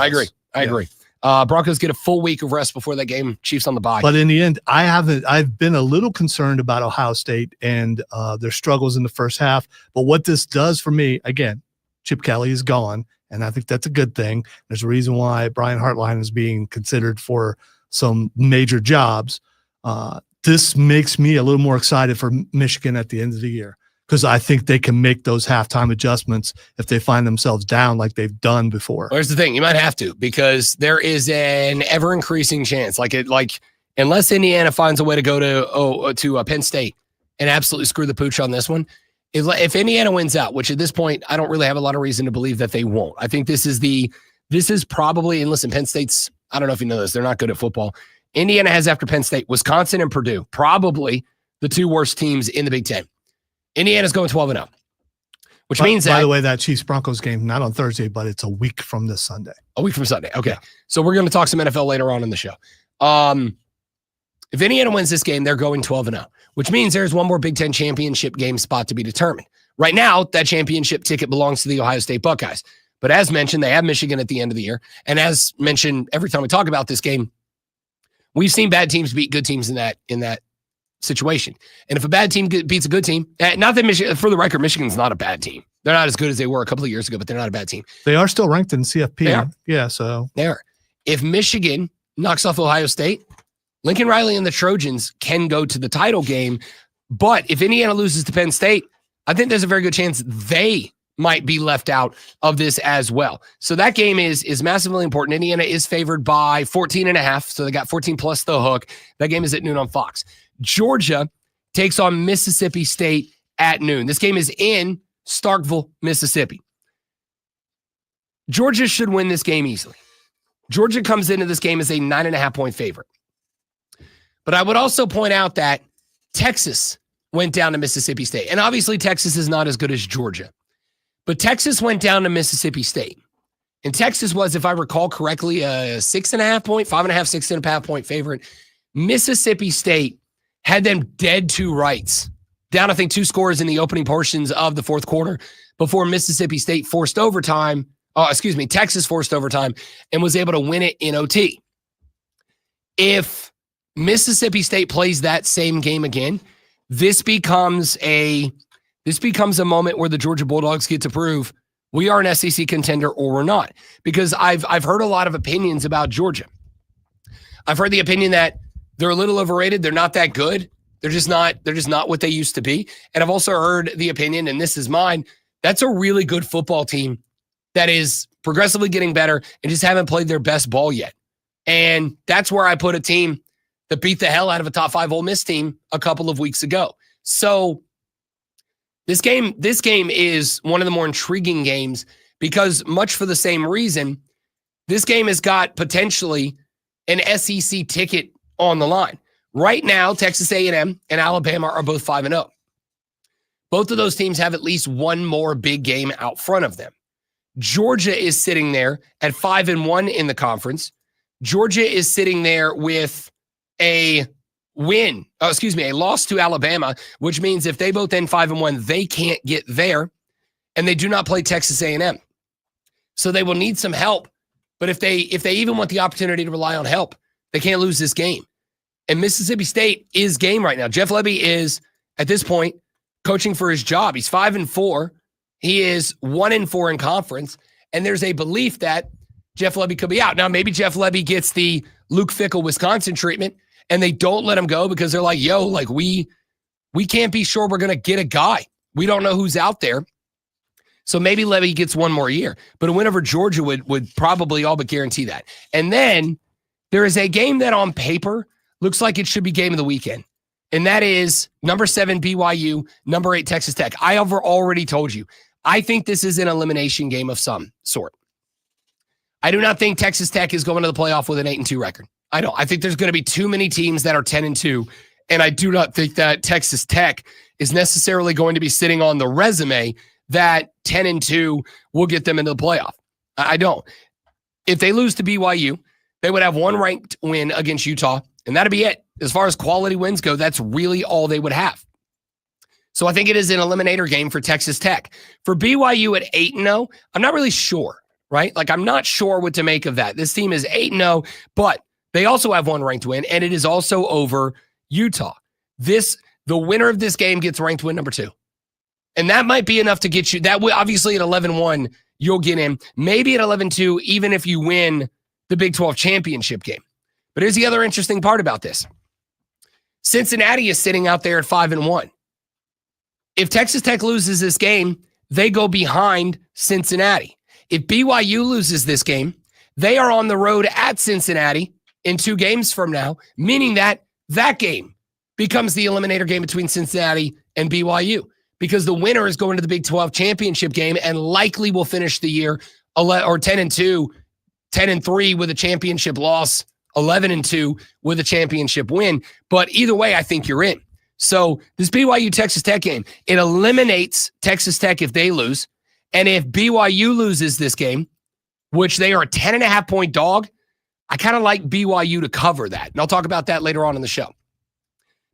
I agree. Broncos get a full week of rest before that game. Chiefs on the bye. But in the end, I've been a little concerned about Ohio State and their struggles in the first half. But what this does for me, again, Chip Kelly is gone, and I think that's a good thing. There's a reason why Brian Hartline is being considered for some major jobs. This makes me a little more excited for Michigan at the end of the year, because I think they can make those halftime adjustments if they find themselves down like they've done before. Well, here's the thing. You might have to, because there is an ever-increasing chance. Unless Indiana finds a way to go to Penn State and absolutely screw the pooch on this one, if Indiana wins out, which at this point, I don't really have a lot of reason to believe that they won't. I think this is probably, and listen, Penn State's, I don't know if you know this, they're not good at football. Indiana has, after Penn State, Wisconsin and Purdue, probably the 2 worst teams in the Big Ten. Indiana's going 12-0. which means that, by the way, that Chiefs-Broncos game, not on Thursday, but it's a week from this Sunday. A week from Sunday. Okay. Yeah. So we're going to talk some NFL later on in the show. If Indiana wins this game, they're going 12-0, which means there's one more Big Ten championship game spot to be determined. Right now, that championship ticket belongs to the Ohio State Buckeyes. But as mentioned, they have Michigan at the end of the year. And as mentioned, every time we talk about this game, we've seen bad teams beat good teams in that situation. And if a bad team beats a good team, not that Michigan, for the record, Michigan's not a bad team. They're not as good as they were a couple of years ago, but they're not a bad team. They are still ranked in CFP. They are. Yeah, so. They are. If Michigan knocks off Ohio State, Lincoln Riley and the Trojans can go to the title game. But if Indiana loses to Penn State, I think there's a very good chance they might be left out of this as well. So that game is massively important. Indiana is favored by 14.5. So they got 14 plus the hook. That game is at noon on Fox. Georgia takes on Mississippi State at noon. This game is in Starkville, Mississippi. Georgia should win this game easily. Georgia comes into this game as a 9.5-point favorite. But I would also point out that Texas went down to Mississippi State. And obviously Texas is not as good as Georgia. But Texas went down to Mississippi State. And Texas was, if I recall correctly, a 6.5-point, 5.5, 6.5-point favorite. Mississippi State had them dead to rights. Down, I think, 2 scores in the opening portions of the fourth quarter before Mississippi State forced overtime. Texas forced overtime and was able to win it in OT. If Mississippi State plays that same game again, this becomes a moment where the Georgia Bulldogs get to prove we are an SEC contender or we're not. Because I've heard a lot of opinions about Georgia. I've heard the opinion that they're a little overrated. They're not that good. They're just not what they used to be. And I've also heard the opinion, and this is mine, that's a really good football team that is progressively getting better and just haven't played their best ball yet. And that's where I put a team that beat the hell out of a top 5 Ole Miss team a couple of weeks ago. So this game is one of the more intriguing games because much for the same reason, this game has got potentially an SEC ticket on the line. Right now, Texas A&M and Alabama are both 5-0. Both of those teams have at least one more big game out front of them. Georgia is sitting there at 5-1 in the conference. Georgia is sitting there with a loss to Alabama, which means if they both end 5-1, they can't get there, and they do not play Texas A&M. So they will need some help. But if they even want the opportunity to rely on help, they can't lose this game. And Mississippi State is game right now. Jeff Lebby is, at this point, coaching for his job. He's 5-4. He is 1-4 in conference. And there's a belief that Jeff Lebby could be out. Now, maybe Jeff Lebby gets the Luke Fickell Wisconsin treatment, and they don't let him go because they're like, we can't be sure we're going to get a guy. We don't know who's out there. So maybe Lebby gets one more year. But a win over Georgia would probably all but guarantee that. And then there is a game that on paper looks like it should be game of the weekend. And that is number 7 BYU, number 8 Texas Tech. I have already told you, I think this is an elimination game of some sort. I do not think Texas Tech is going to the playoff with an 8-2 record. I don't. I think there's going to be too many teams that are 10-2, and I do not think that Texas Tech is necessarily going to be sitting on the resume that 10-2 will get them into the playoff. I don't. If they lose to BYU, they would have one ranked win against Utah, and that'd be it. As far as quality wins go, that's really all they would have. So I think it is an eliminator game for Texas Tech. For BYU at 8-0, I'm not really sure, right? Like, I'm not sure what to make of that. This team is 8-0, but they also have one ranked win, and it is also over Utah. The winner of this game gets ranked win number 2. And that might be enough to get you. That will obviously at 11-1, you'll get in. Maybe at 11-2, even if you win the Big 12 championship game. But here's the other interesting part about this. Cincinnati is sitting out there at 5-1. If Texas Tech loses this game, they go behind Cincinnati. If BYU loses this game, they are on the road at Cincinnati in 2 games from now, meaning that game becomes the eliminator game between Cincinnati and BYU, because the winner is going to the Big 12 championship game and likely will finish the year 10-2, 10-3 with a championship loss, 11-2 with a championship win. But either way, I think you're in. So this BYU Texas Tech game, it eliminates Texas Tech if they lose. And if BYU loses this game, which they are a 10.5 point dog, I kind of like BYU to cover that. And I'll talk about that later on in the show.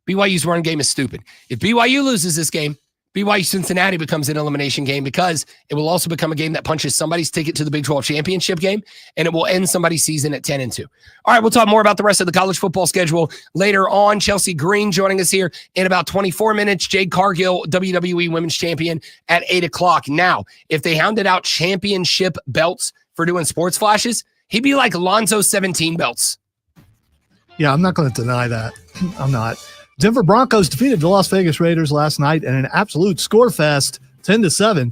BYU's run game is stupid. If BYU loses this game, BYU Cincinnati becomes an elimination game because it will also become a game that punches somebody's ticket to the Big 12 championship game, and it will end somebody's season at 10-2. All right, we'll talk more about the rest of the college football schedule later on. Chelsea Green joining us here in about 24 minutes. Jade Cargill, WWE Women's Champion at 8 o'clock. Now, if they hounded out championship belts for doing sports flashes, he'd be like Lonzo 17 belts. Yeah, I'm not going to deny that. I'm not. Denver Broncos defeated the Las Vegas Raiders last night in an absolute score fest, 10-7.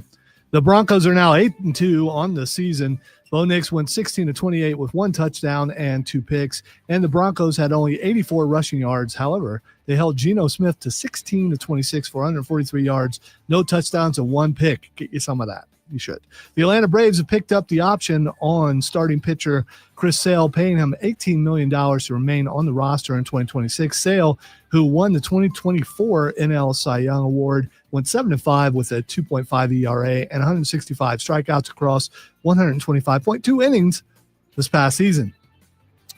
The Broncos are now 8-2 on the season. Bo Nix went 16-28 with 1 touchdown and 2 picks, and the Broncos had only 84 rushing yards. However, they held Geno Smith to 16-26 for 143 yards, no touchdowns, and 1 pick. Get you some of that. You should. The Atlanta Braves have picked up the option on starting pitcher Chris Sale, paying him $18 million to remain on the roster in 2026. Sale, who won the 2024 NL Cy Young Award, went 7-5 with a 2.5 ERA and 165 strikeouts across 125.2 innings this past season.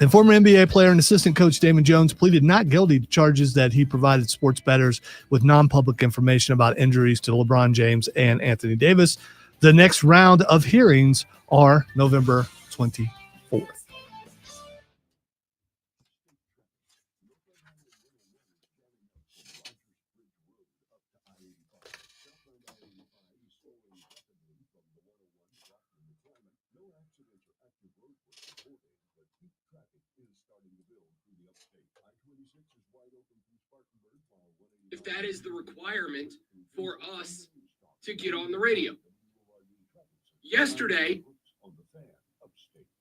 And former NBA player and assistant coach Damon Jones pleaded not guilty to charges that he provided sports bettors with non-public information about injuries to LeBron James and Anthony Davis. The next round of hearings are November 24th. If that is the requirement for us to get on the radio. Yesterday.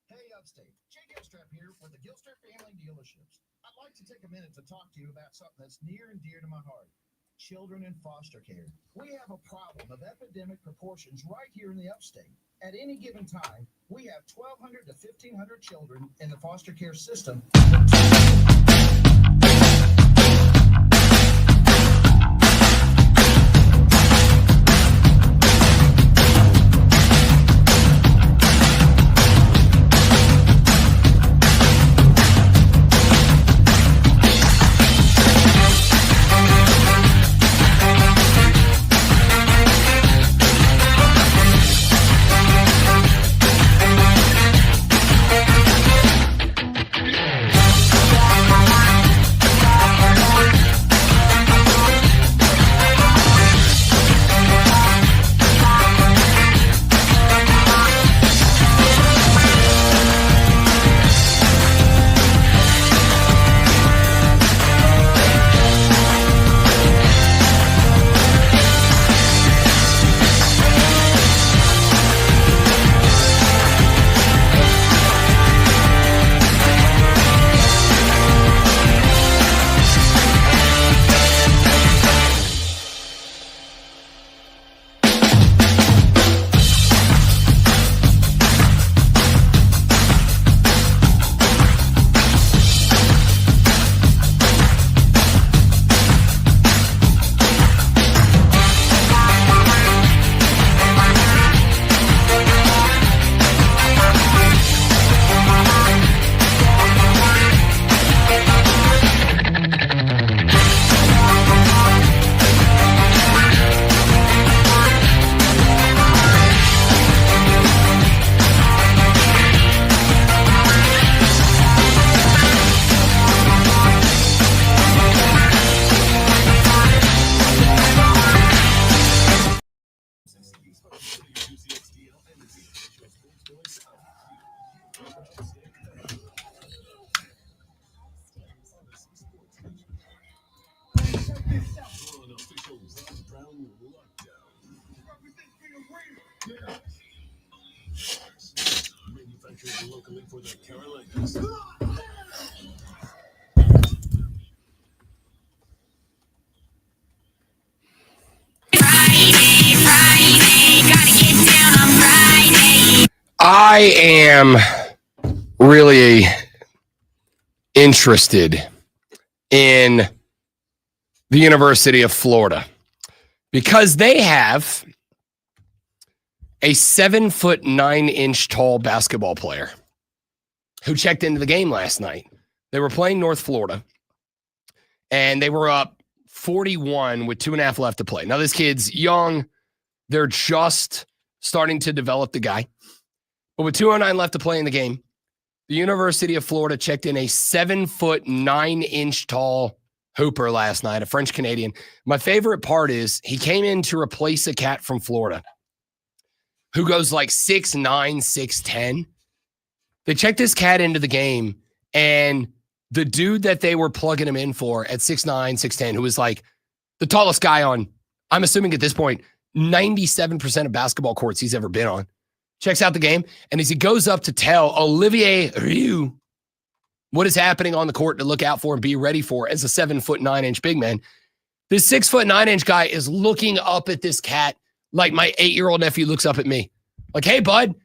Hey, Upstate. Jay Gilstrap here for the Gilstrap Family Dealerships. I'd like to take a minute to talk to you about something that's near and dear to my heart. Children in foster care. We have a problem of epidemic proportions right here in the Upstate. At any given time, we have 1,200 to 1,500 children in the foster care system. Manufactured locally for the Carolinas. I am really interested in the University of Florida, because they have a 7'9" tall basketball player who checked into the game last night. They were playing North Florida, and they were up 41 with 2.5 left to play. Now, this kid's young. They're just starting to develop the guy. But with 2:09 left to play in the game, the University of Florida checked in a 7'9" tall hooper last night, a French Canadian. My favorite part is he came in to replace a cat from Florida who goes like 6'9", 6'10". They checked this cat into the game, and the dude that they were plugging him in for at 6'9", 6'10", who was like the tallest guy on, I'm assuming at this point, 97% of basketball courts he's ever been on, checks out the game, and as he goes up to tell Olivier Rioux what is happening on the court to look out for and be ready for as a 7'9" big man, this 6'9" guy is looking up at this cat like my 8-year-old nephew looks up at me. Like, hey, bud,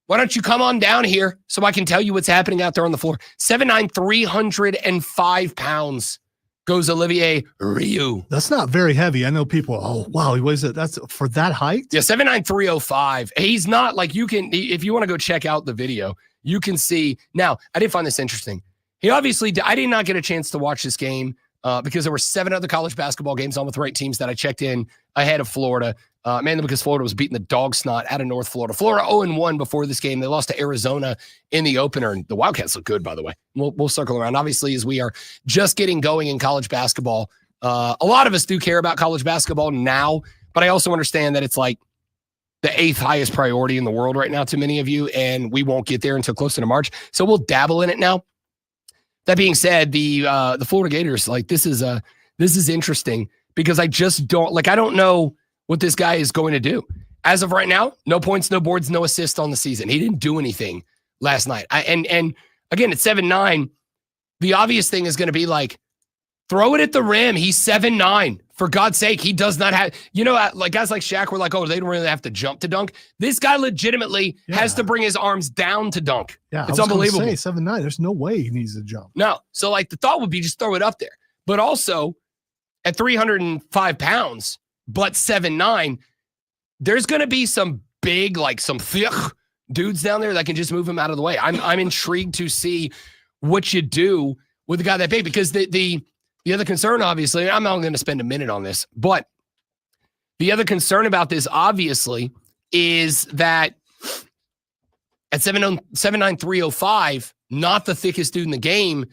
why don't you come on down here so I can tell you what's happening out there on the floor? 7'9", 305 pounds goes Olivier Rioux. That's not very heavy. I know people, oh, wow, what is it? That's for that height? Yeah, 7'9", 305. He's not like, you can, if you want to go check out the video, you can see. Now, I did find this interesting. He obviously, I did not get a chance to watch this game because there were 7 other college basketball games on with the right teams that I checked in ahead of Florida. Mainly because Florida was beating the dog snot out of North Florida. Florida 0-1 before this game. They lost to Arizona in the opener. And the Wildcats look good, by the way. We'll circle around. Obviously, as we are just getting going in college basketball, a lot of us do care about college basketball now, but I also understand that it's like the 8th highest priority in the world right now to many of you, and we won't get there until closer to March. So we'll dabble in it now. That being said, the Florida Gators, like this is interesting because I just don't I don't know what this guy is going to do. As of right now, no points, no boards, no assists on the season. He didn't do anything last night. And again, at 7'9", the obvious thing is going to be like, throw it at the rim. He's 7'9". For God's sake, he does not have, like guys like Shaq were like, oh, they don't really have to jump to dunk. This guy legitimately has to bring his arms down to dunk. Yeah, it's unbelievable. 7'9", there's no way he needs to jump. No. So like the thought would be just throw it up there. But also at 305 pounds, but 7'9", there's going to be some big, like some thick dudes down there that can just move him out of the way. I'm intrigued to see what you do with a guy that big, because the other concern, obviously, I'm not going to spend a minute on this, but the other concern about this, obviously, is that at 7'9", 305, not the thickest dude in the game,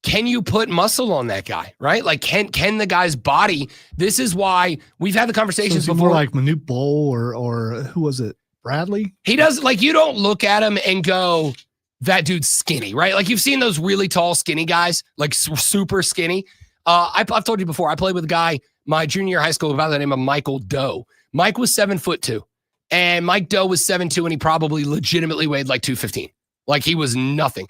can you put muscle on that guy, right? Like, can the guy's body? This is why we've had the conversations before. More like Manute Bol or who was it? Bradley? He does, like, you don't look at him and go, that dude's skinny, right? Like, you've seen those really tall, skinny guys, like super skinny. I've told you before, I played with a guy my junior year of high school by the name of Michael Doe. Mike was 7'2", and Mike Doe was 7'2", and he probably legitimately weighed like 215. Like, he was nothing.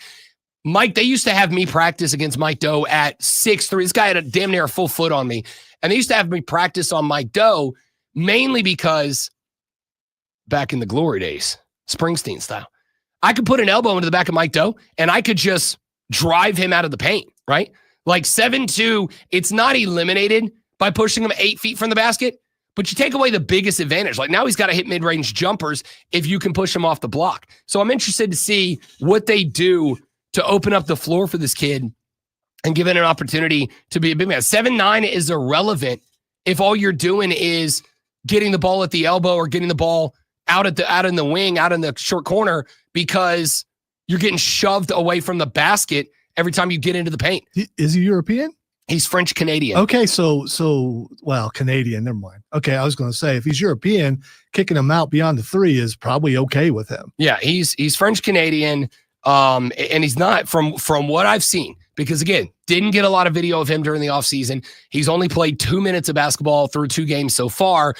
Mike, they used to have me practice against Mike Doe at 6'3". This guy had a damn near a full foot on me. And they used to have me practice on Mike Doe, mainly because back in the glory days, Springsteen style, I could put an elbow into the back of Mike Doe and I could just drive him out of the paint, right? Like 7'2", it's not eliminated by pushing him 8 feet from the basket, but you take away the biggest advantage. Like, now he's got to hit mid-range jumpers if you can push him off the block. So I'm interested to see what they do to open up the floor for this kid and give it an opportunity to be a big man. 7'9" is irrelevant if all you're doing is getting the ball at the elbow or getting the ball out in the wing, out in the short corner, because you're getting shoved away from the basket every time you get into the paint. Is he European? He's French Canadian. Okay, so well, Canadian, never mind. Okay, I was going to say, if he's European, kicking him out beyond the 3 is probably okay with him. Yeah, he's French Canadian, and he's not, from what I've seen, because again, didn't get a lot of video of him during the offseason. He's only played 2 minutes of basketball through 2 games so far.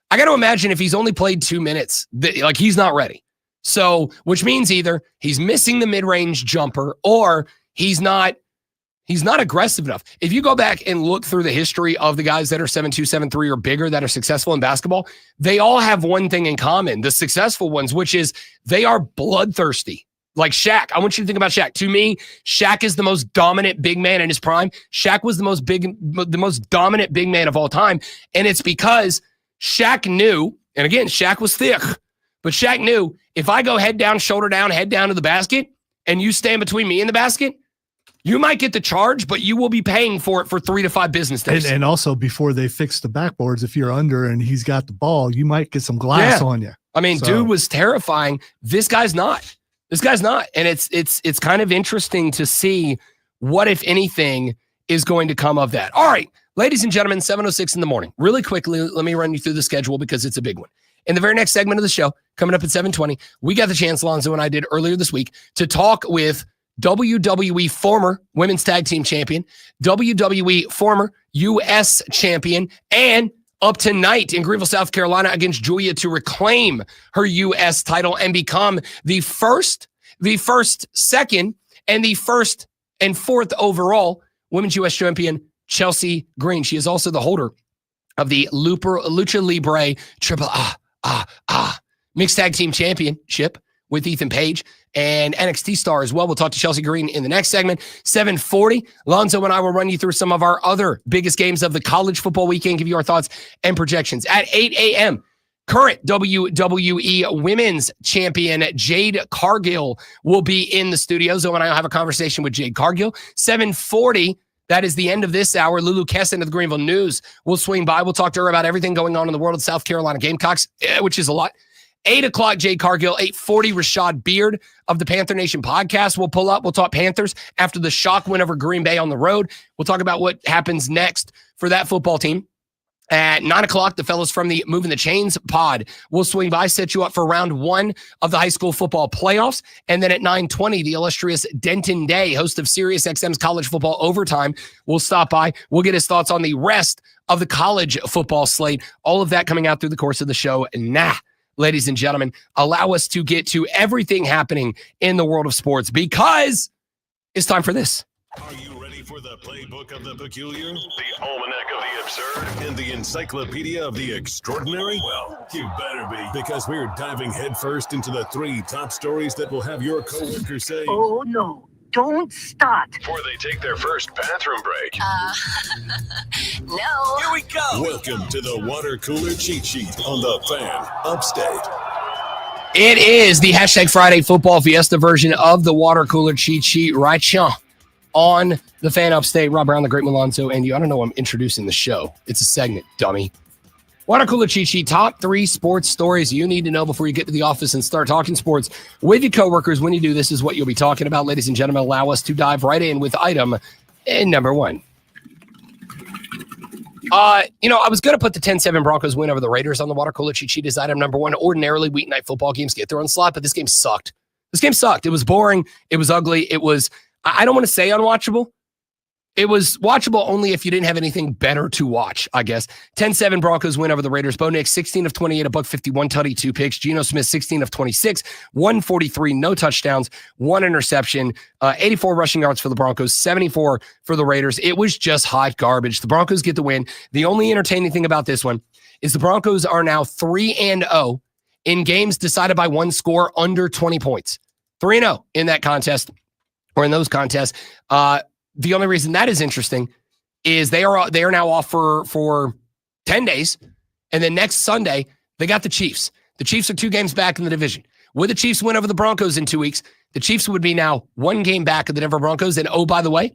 I got to imagine if he's only played 2 minutes, like, he's not ready. So, which means either he's missing the mid-range jumper or he's not aggressive enough. If you go back and look through the history of the guys that are 7'2", 7'3", or bigger that are successful in basketball, they all have one thing in common, the successful ones, which is they are bloodthirsty. Like Shaq, I want you to think about Shaq. To me, Shaq is the most dominant big man in his prime. Shaq was the most dominant big man of all time. And it's because Shaq knew, and again, Shaq was thick, but Shaq knew if I go head down to the basket, and you stand between me and the basket, you might get the charge, but you will be paying for it for 3 to 5 business days. And also, before they fix the backboards, if you're under and he's got the ball, you might get some glass on you. I mean, dude was terrifying. This guy's not. And it's kind of interesting to see what, if anything, is going to come of that. All right, ladies and gentlemen, 7:06 in the morning. Really quickly, let me run you through the schedule because it's a big one. In the very next segment of the show, coming up at 7:20, we got the chance, Lonzo and I did earlier this week, to talk with WWE former women's tag team champion, WWE former U.S. champion, and up tonight in Greenville, South Carolina against Julia to reclaim her U.S. title and become the first, second, and the first and fourth overall women's U.S. champion, Chelsea Green. She is also the holder of the Lucha Libre Triple Mixed Tag Team Championship with Ethan Page and NXT star as well. We'll talk to Chelsea Green in the next segment. 7:40, Lonzo and I will run you through some of our other biggest games of the college football weekend, give you our thoughts and projections. At 8 a.m., current WWE Women's Champion Jade Cargill will be in the studio. Zoe and I will have a conversation with Jade Cargill. 7:40, that is the end of this hour. Lulu Kesin of the Greenville News will swing by. We'll talk to her about everything going on in the world of South Carolina Gamecocks, which is a lot. 8 o'clock, Jade Cargill. 8:40, Rashad Beard of the Panther Nation podcast will pull up. We'll talk Panthers after the shock win over Green Bay on the road. We'll talk about what happens next for that football team. At 9 o'clock, the fellows from the Movin the Chains pod will swing by, set you up for round 1 of the high school football playoffs. And then at 9:20, the illustrious Denton Day, host of Sirius XM's College Football Overtime, will stop by. We'll get his thoughts on the rest of the college football slate. All of that coming out through the course of the show. Ladies and gentlemen, allow us to get to everything happening in the world of sports because it's time for this. Are you ready for the playbook of the peculiar, the almanac of the absurd, and the encyclopedia of the extraordinary? Well, you better be, because we're diving headfirst into the 3 top stories that will have your coworkers say, "Oh no, don't start," before they take their first bathroom break. No. Here we go. Welcome to the water cooler cheat sheet on the Fan Upstate. It is the #Friday Football Fiesta version of the water cooler cheat sheet right here on the Fan Upstate. Rob Brown, the Great Milonzo, and you. I don't know, I'm introducing the show. It's a segment, dummy. Water cooler cheat sheet, top 3 sports stories you need to know before you get to the office and start talking sports with your coworkers. When you do, this is what you'll be talking about. Ladies and gentlemen, allow us to dive right in with item number 1. I was going to put the 10-7 Broncos win over the Raiders on the water cooler cheat sheet as item number 1. Ordinarily, weeknight football games get their own slot, but this game sucked. It was boring. It was ugly. It was, I don't want to say unwatchable. It was watchable only if you didn't have anything better to watch, I guess. 10-7 Broncos win over the Raiders. Bo Nix, 16 of 28, a $151 tutty, 2 picks. Geno Smith, 16 of 26, 143, no touchdowns, 1 interception, 84 rushing yards for the Broncos, 74 for the Raiders. It was just hot garbage. The Broncos get the win. The only entertaining thing about this one is the Broncos are now 3-0 in games decided by 1 score under 20 points. 3-0 in that contest, or in those contests. The only reason that is interesting is they are now off for 10 days. And then next Sunday, they got the Chiefs. The Chiefs are 2 games back in the division. Would the Chiefs win over the Broncos in 2 weeks? The Chiefs would be now 1 game back of the Denver Broncos. And oh, by the way,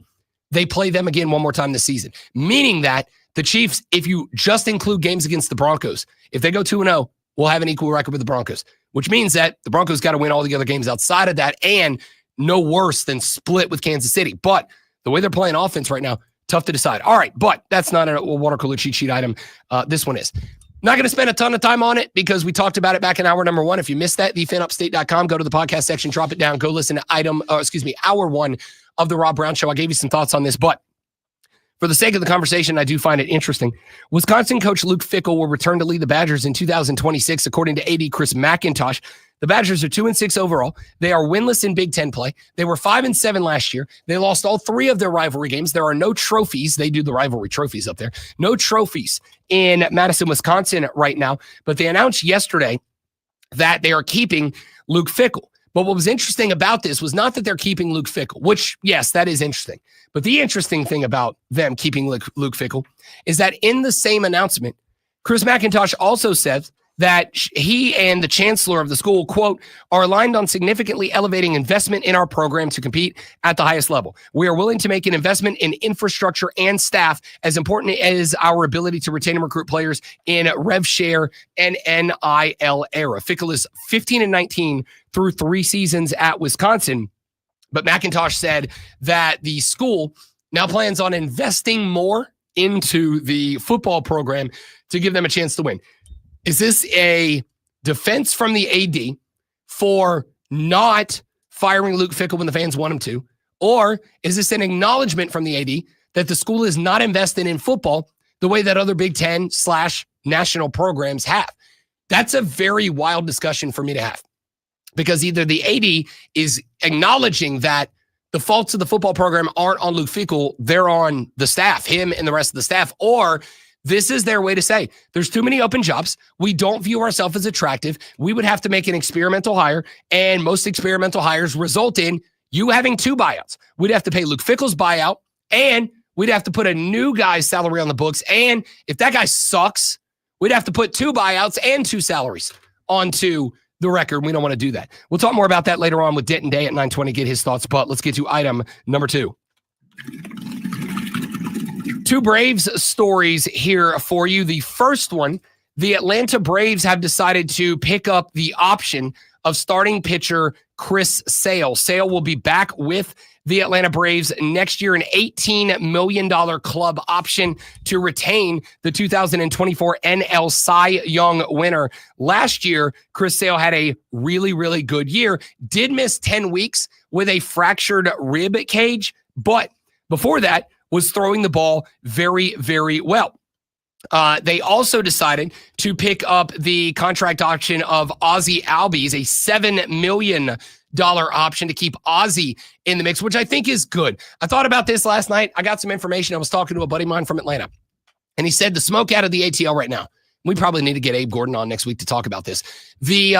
they play them again one more time this season. Meaning that the Chiefs, if you just include games against the Broncos, if they go 2-0, will have an equal record with the Broncos, which means that the Broncos got to win all the other games outside of that and no worse than split with Kansas City. But the way they're playing offense right now, tough to decide. All right, but that's not a water cooler cheat sheet item. This one is. Not going to spend a ton of time on it because we talked about it back in hour number 1. If you missed that, thefanupstate.com, go to the podcast section, drop it down, go listen to hour 1 of the Rob Brown Show. I gave you some thoughts on this, but for the sake of the conversation, I do find it interesting. Wisconsin coach Luke Fickell will return to lead the Badgers in 2026, according to AD Chris McIntosh. The Badgers are 2-6 overall. They are winless in Big Ten play. They were 5-7 last year. They lost all 3 of their rivalry games. There are no trophies. They do the rivalry trophies up there. No trophies in Madison, Wisconsin right now. But they announced yesterday that they are keeping Luke Fickell. But what was interesting about this was not that they're keeping Luke Fickell, which, yes, that is interesting. But the interesting thing about them keeping Luke Fickell is that in the same announcement, Chris McIntosh also said that he and the chancellor of the school, quote, are aligned on significantly elevating investment in our program to compete at the highest level. We are willing to make an investment in infrastructure and staff as important as our ability to retain and recruit players in rev share and NIL era. Fickell is 15-19 through 3 seasons at Wisconsin. But McIntosh said that the school now plans on investing more into the football program to give them a chance to win. Is this a defense from the AD for not firing Luke Fickell when the fans want him to? Or is this an acknowledgement from the AD that the school is not investing in football the way that other Big Ten/national programs have? That's a very wild discussion for me to have, because either the AD is acknowledging that the faults of the football program aren't on Luke Fickell, they're on the staff, him and the rest of the staff, or this is their way to say, there's too many open jobs. We don't view ourselves as attractive. We would have to make an experimental hire, and most experimental hires result in you having 2 buyouts. We'd have to pay Luke Fickell's buyout, and we'd have to put a new guy's salary on the books. And if that guy sucks, we'd have to put 2 buyouts and 2 salaries onto the record. We don't want to do that. We'll talk more about that later on with Denton Day at 9:20, get his thoughts. But let's get to item number 2. 2 Braves stories here for you. The first one, the Atlanta Braves have decided to pick up the option of starting pitcher Chris Sale. Sale will be back with the Atlanta Braves next year, an $18 million club option to retain the 2024 NL Cy Young winner. Last year, Chris Sale had a really, really good year, did miss 10 weeks with a fractured rib cage, but before that, was throwing the ball very, very well. They also decided to pick up the contract option of Ozzie Albies, a $7 million option to keep Ozzie in the mix, which I think is good. I thought about this last night. I got some information. I was talking to a buddy of mine from Atlanta, and he said the smoke out of the ATL right now. We probably need to get Abe Gordon on next week to talk about this. The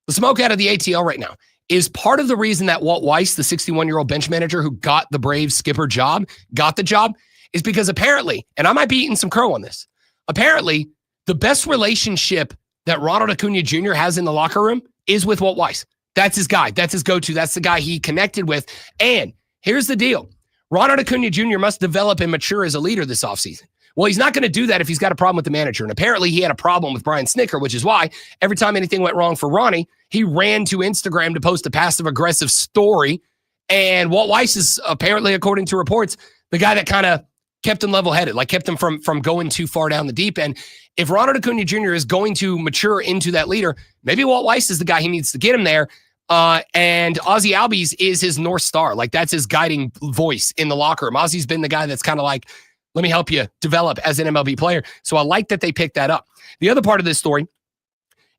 smoke out of the ATL right now is part of the reason that Walt Weiss, the 61-year-old bench manager who got the Braves skipper job, got the job, is because apparently, and I might be eating some crow on this, apparently the best relationship that Ronald Acuna Jr. has in the locker room is with Walt Weiss. That's his guy. That's his go-to. That's the guy he connected with. And here's the deal. Ronald Acuna Jr. must develop and mature as a leader this offseason. Well, he's not going to do that if he's got a problem with the manager. And apparently he had a problem with Brian Snicker, which is why every time anything went wrong for Ronnie, he ran to Instagram to post a passive-aggressive story. And Walt Weiss is apparently, according to reports, the guy that kind of kept him level-headed, like kept him from going too far down the deep end. If Ronald Acuna Jr. is going to mature into that leader, maybe Walt Weiss is the guy he needs to get him there. And Ozzie Albies is his North Star. Like, that's his guiding voice in the locker room. Ozzie's been the guy that's kind of like, let me help you develop as an MLB player. So I like that they picked that up. The other part of this story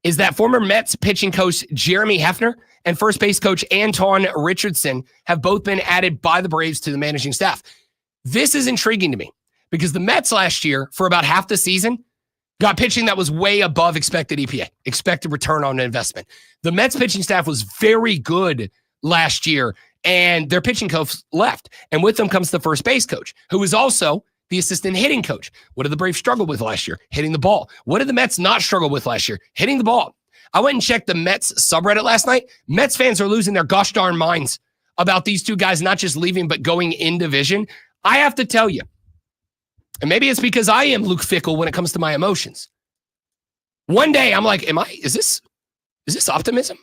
is that former Mets pitching coach Jeremy Hefner and first base coach Anton Richardson have both been added by the Braves to the managing staff. This is intriguing to me because the Mets last year, for about half the season, got pitching that was way above expected EPA, expected return on investment. The Mets pitching staff was very good last year, and their pitching coach left. And with them comes the first base coach, who is also the assistant hitting coach. What did the Braves struggle with last year? Hitting the ball. What did the Mets not struggle with last year? Hitting the ball. I went and checked the Mets subreddit last night. Mets fans are losing their gosh darn minds about these two guys not just leaving, but going in division. I have to tell you, and maybe it's because I am Luke Fickell when it comes to my emotions. One day I'm like, is this optimism?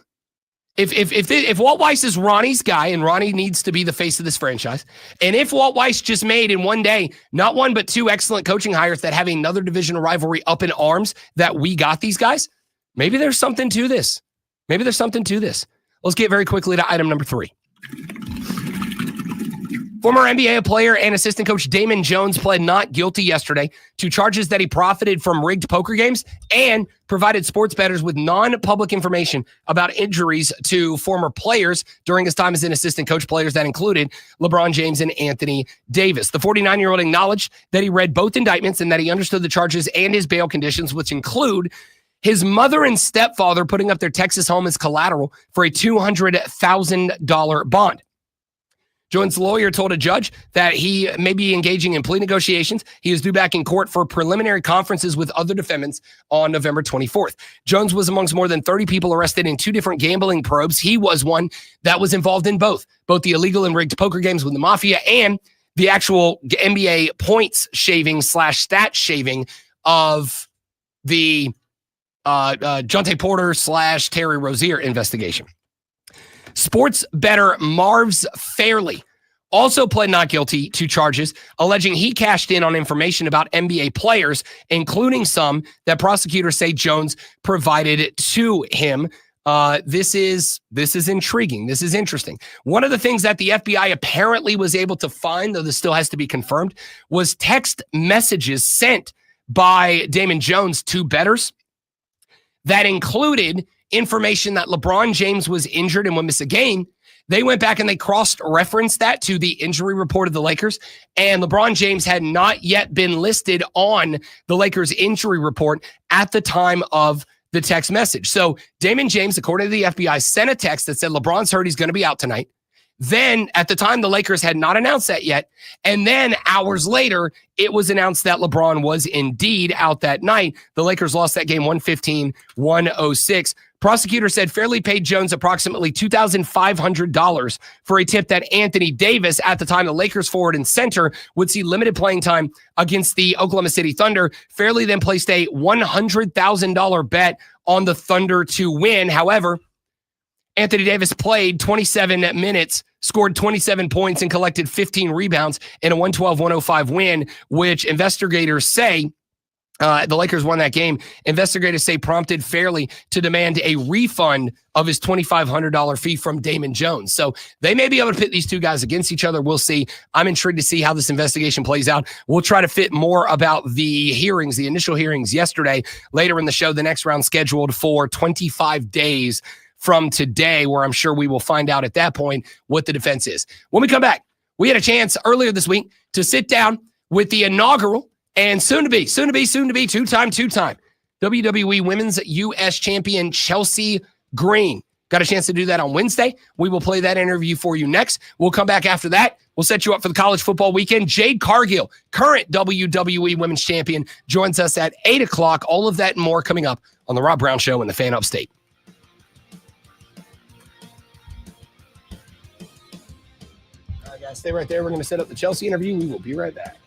If Walt Weiss is Ronnie's guy and Ronnie needs to be the face of this franchise, and if Walt Weiss just made in one day, not one, but 2 excellent coaching hires that have another divisional rivalry up in arms that we got these guys, maybe there's something to this. Let's get very quickly to item number 3. Former NBA player and assistant coach Damon Jones pled not guilty yesterday to charges that he profited from rigged poker games and provided sports bettors with non-public information about injuries to former players during his time as an assistant coach. Players that included LeBron James and Anthony Davis. The 49-year-old acknowledged that he read both indictments and that he understood the charges and his bail conditions, which include his mother and stepfather putting up their Texas home as collateral for a $200,000 bond. Jones' lawyer told a judge that he may be engaging in plea negotiations. He is due back in court for preliminary conferences with other defendants on November 24th. Jones was amongst more than 30 people arrested in 2 different gambling probes. He was one that was involved in both the illegal and rigged poker games with the Mafia and the actual NBA points shaving / stat shaving of the Jonte Porter / Terry Rozier investigation. Sports bettor Marv's Fairley also pled not guilty to charges alleging he cashed in on information about NBA players, including some that prosecutors say Jones provided to him. This is intriguing. This is interesting. One of the things that the FBI apparently was able to find, though this still has to be confirmed, was text messages sent by Damon Jones to bettors that included information that LeBron James was injured and would miss a game. They went back and they cross-referenced that to the injury report of the Lakers, and LeBron James had not yet been listed on the Lakers injury report at the time of the text message. So Damon James, according to the FBI, sent a text that said LeBron's hurt, he's going to be out tonight. Then at the time, the Lakers had not announced that yet. And then hours later, it was announced that LeBron was indeed out that night. The Lakers lost that game 115-106. Prosecutors said Fairley paid Jones approximately $2,500 for a tip that Anthony Davis, at the time the Lakers forward and center, would see limited playing time against the Oklahoma City Thunder. Fairley then placed a $100,000 bet on the Thunder to win. However, Anthony Davis played 27 minutes, scored 27 points, and collected 15 rebounds in a 112-105 win, which investigators say the Lakers won that game. Investigators say prompted Fairley to demand a refund of his $2,500 fee from Damon Jones. So they may be able to pit these two guys against each other. We'll see. I'm intrigued to see how this investigation plays out. We'll try to fit more about the hearings, the initial hearings yesterday, later in the show, the next round scheduled for 25 days from today, where I'm sure we will find out at that point what the defense is. When we come back, we had a chance earlier this week to sit down with the inaugural and soon to be two-time WWE Women's U.S. Champion Chelsea Green. Got a chance to do that on Wednesday. We will play that interview for you next. We'll come back after that. We'll set you up for the college football weekend. Jade Cargill, current WWE Women's Champion, joins us at 8 o'clock. All of that and more coming up on The Rob Brown Show and the Fan Upstate. All right, guys, stay right there. We're going to set up the Chelsea interview. We will be right back.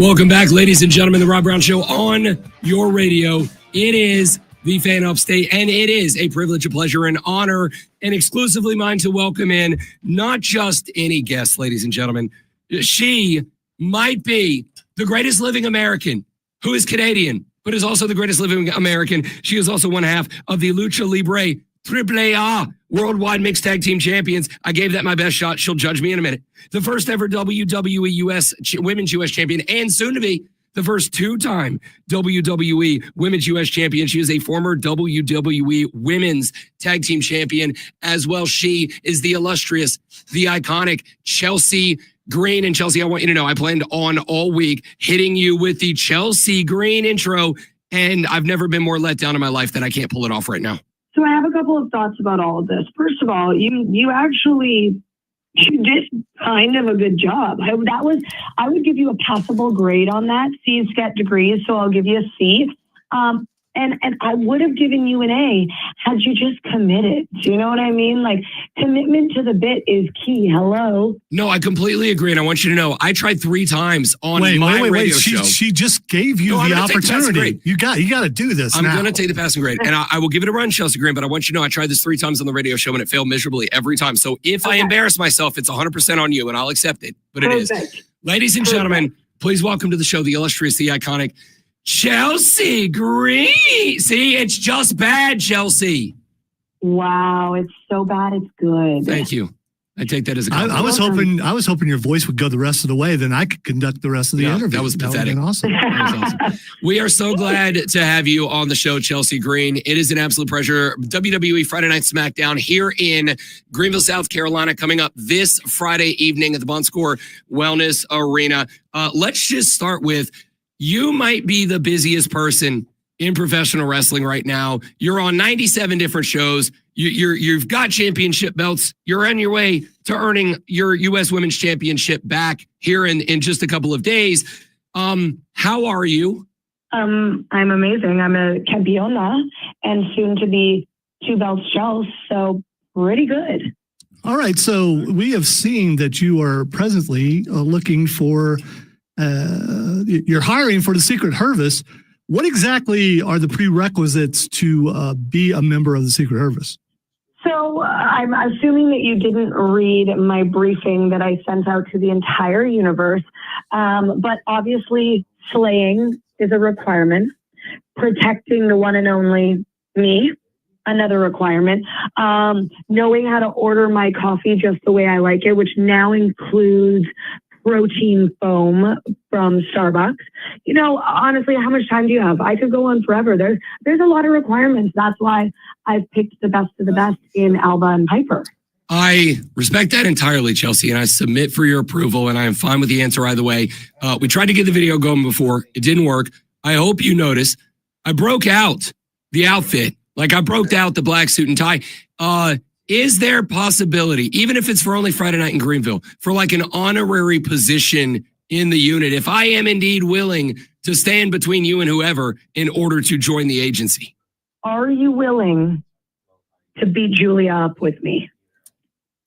Welcome back, ladies and gentlemen, the Rob Brown Show on your radio. It is the Fan Upstate, and it is a privilege, a pleasure, and honor, and exclusively mine to welcome in not just any guest, ladies and gentlemen. She might be the greatest living American who is Canadian, but is also the greatest living American. She is also one half of the Lucha Libre AAA Worldwide Mixed Tag Team Champions. I gave that my best shot. She'll judge me in a minute. The first ever WWE Women's US Champion, and soon to be the first two-time WWE Women's US Champion. She is a former WWE Women's Tag Team Champion as well. She is the illustrious, the iconic Chelsea Green. And Chelsea, I want you to know, I planned on all week hitting you with the Chelsea Green intro, and I've never been more let down in my life that I can't pull it off right now. So I have a couple of thoughts about all of this. First of all, you actually did kind of a good job. I would give you a passable grade on that. C's get degrees, so I'll give you a C. And I would have given you an A had you just committed. Do you know what I mean? Like, commitment to the bit is key. Hello? No, I completely agree. And I want you to know, I tried 3 times on my radio show. She just gave you the opportunity. You got to do this. I'm going to take the passing grade. And I will give it a run, Chelsea Green, but I want you to know I tried this 3 times on the radio show and it failed miserably every time. So if I embarrass myself, it's 100% on you and I'll accept it. But it is. Ladies and gentlemen, please welcome to the show the illustrious, the iconic Chelsea Green. See, it's just bad, Chelsea. Wow, it's so bad it's good. Thank you. I take that as a compliment. I was hoping your voice would go the rest of the way, then I could conduct the rest of the interview. That was pathetic. That awesome. That was awesome. We are so glad to have you on the show, Chelsea Green. It is an absolute pleasure. WWE Friday Night SmackDown here in Greenville, South Carolina, coming up this Friday evening at the Bon Score Wellness Arena. Let's just start with, you might be the busiest person in professional wrestling right now. You're on 97 different shows. You've got championship belts. You're on your way to earning your U.S. Women's Championship back here in just a couple of days. How are you? I'm amazing. I'm a campeona and soon to be 2 belts Chelsea, so pretty good. All right, so we have seen that you are presently looking for, you're hiring for the Secret Service. What exactly are the prerequisites to be a member of the Secret Service? So I'm assuming that you didn't read my briefing that I sent out to the entire universe, but obviously slaying is a requirement. Protecting the one and only me, another requirement. Knowing how to order my coffee just the way I like it, which now includes protein foam from Starbucks. You know, honestly, how much time do you have? I could go on forever. There's a lot of requirements. That's why I've picked the best of the best in Alba and Piper. I respect that entirely, Chelsea, and I submit for your approval, and I am fine with the answer either way. We tried to get the video going before. It didn't work. I hope you notice I broke out the outfit. Like, I broke out the black suit and tie. Is there possibility, even if it's for only Friday night in Greenville, for like an honorary position in the unit, if I am indeed willing to stand between you and whoever in order to join the agency? Are you willing to beat Julia up with me?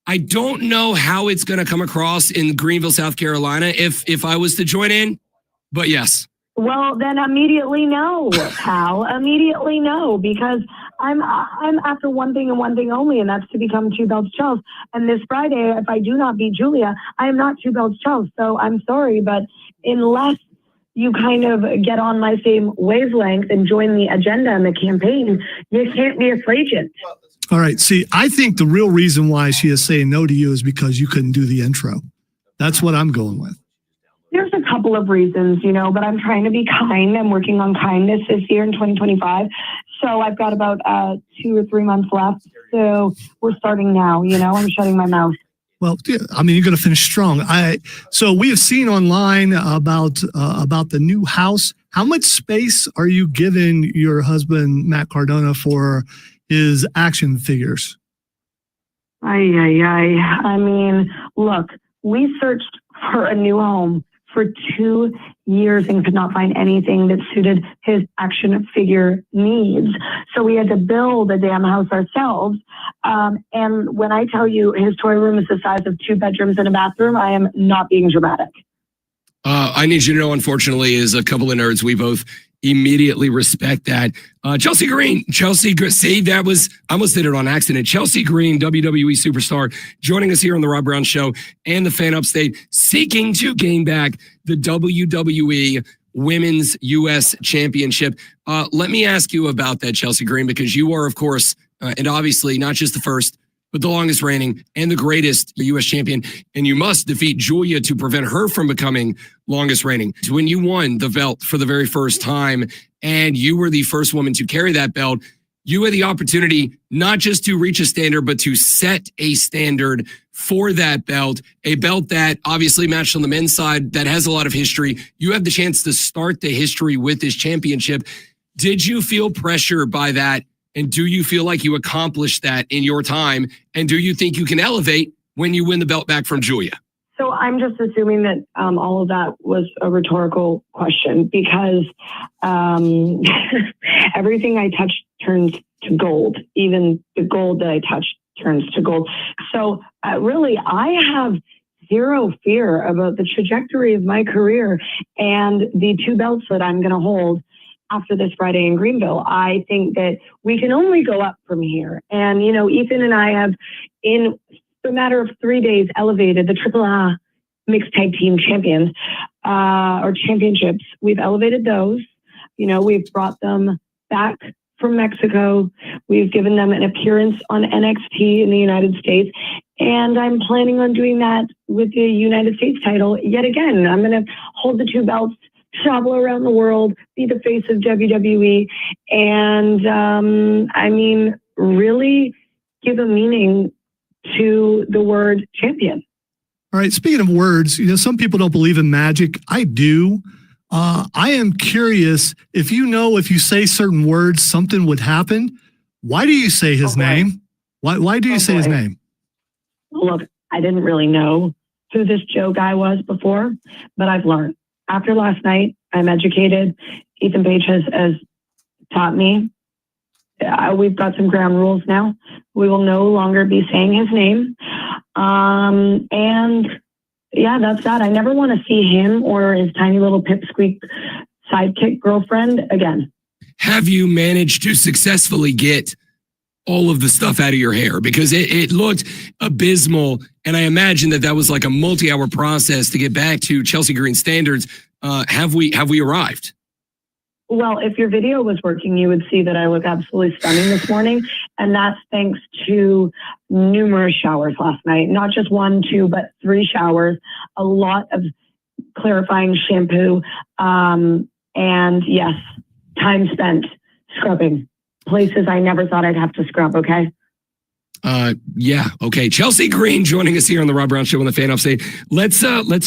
I don't know how it's going to come across in Greenville, South Carolina if I was to join in, but yes. Well, then immediately no, pal. Immediately no, because I'm after one thing and one thing only, and that's to become 2 belts Chelsea. And this Friday, if I do not beat Julia, I am not 2 belts Chelsea. So I'm sorry, but unless you kind of get on my same wavelength and join the agenda and the campaign, you can't be a agent. All right. See, I think the real reason why she is saying no to you is because you couldn't do the intro. That's what I'm going with. There's a couple of reasons, you know, but I'm trying to be kind. I'm working on kindness this year in 2025. So I've got about 2 or 3 months left. So we're starting now, you know, I'm shutting my mouth. Well, yeah, I mean, you're going to finish strong. So we have seen online about the new house. How much space are you giving your husband, Matt Cardona, for his action figures? I mean, look, we searched for a new home for 2 years and could not find anything that suited his action figure needs. So we had to build a damn house ourselves. And when I tell you his toy room is the size of 2 bedrooms and a bathroom, I am not being dramatic. I need you to know, unfortunately, as a couple of nerds, we both immediately respect that. Chelsea Green, see, that was, I almost did it on accident. Chelsea Green, WWE superstar, joining us here on the Rob Brown Show and the Fan Upstate, seeking to gain back the WWE Women's U.S. Championship. Let me ask you about that, Chelsea Green, because you are, of course, and obviously not just the first, but the longest reigning and the greatest U.S. champion, and you must defeat Julia to prevent her from becoming longest reigning. When you won the belt for the very first time, and you were the first woman to carry that belt, you had the opportunity not just to reach a standard, but to set a standard for that belt, a belt that obviously matched on the men's side, that has a lot of history. You have the chance to start the history with this championship. Did you feel pressure by that? And do you feel like you accomplished that in your time? And do you think you can elevate when you win the belt back from Julia? So I'm just assuming that all of that was a rhetorical question, because everything I touch turns to gold. Even the gold that I touch turns to gold. So really, I have zero fear about the trajectory of my career and the 2 belts that I'm going to hold after this Friday in Greenville. I think that we can only go up from here. And, you know, Ethan and I have, in a matter of 3 days, elevated the AAA mixed tag team champions, or championships. We've elevated those. You know, we've brought them back from Mexico. We've given them an appearance on NXT in the United States. And I'm planning on doing that with the United States title yet again. I'm going to hold the 2 belts, travel around the world, be the face of WWE, and I mean, really give a meaning to the word champion. All right. Speaking of words, you know, some people don't believe in magic. I do. I am curious if you say certain words, something would happen. Why do you say his name? Why do you say his name? Look, I didn't really know who this Joe guy was before, but I've learned. After last night, I'm educated. Ethan Page has taught me. We've got some ground rules now. We will no longer be saying his name. And yeah, that's that. I never want to see him or his tiny little pipsqueak sidekick girlfriend again. Have you managed to successfully get all of the stuff out of your hair? Because it looked abysmal, and I imagine that was like a multi-hour process to get back to Chelsea Green standards. Have we arrived? Well, if your video was working, you would see that I look absolutely stunning this morning, and that's thanks to numerous showers last night. Not just 1, 2, but 3 showers, a lot of clarifying shampoo, and yes, time spent scrubbing places I never thought I'd have to scrub, okay? Yeah, okay. Chelsea Green joining us here on the Rob Brown Show on the Fan Upstate. Let's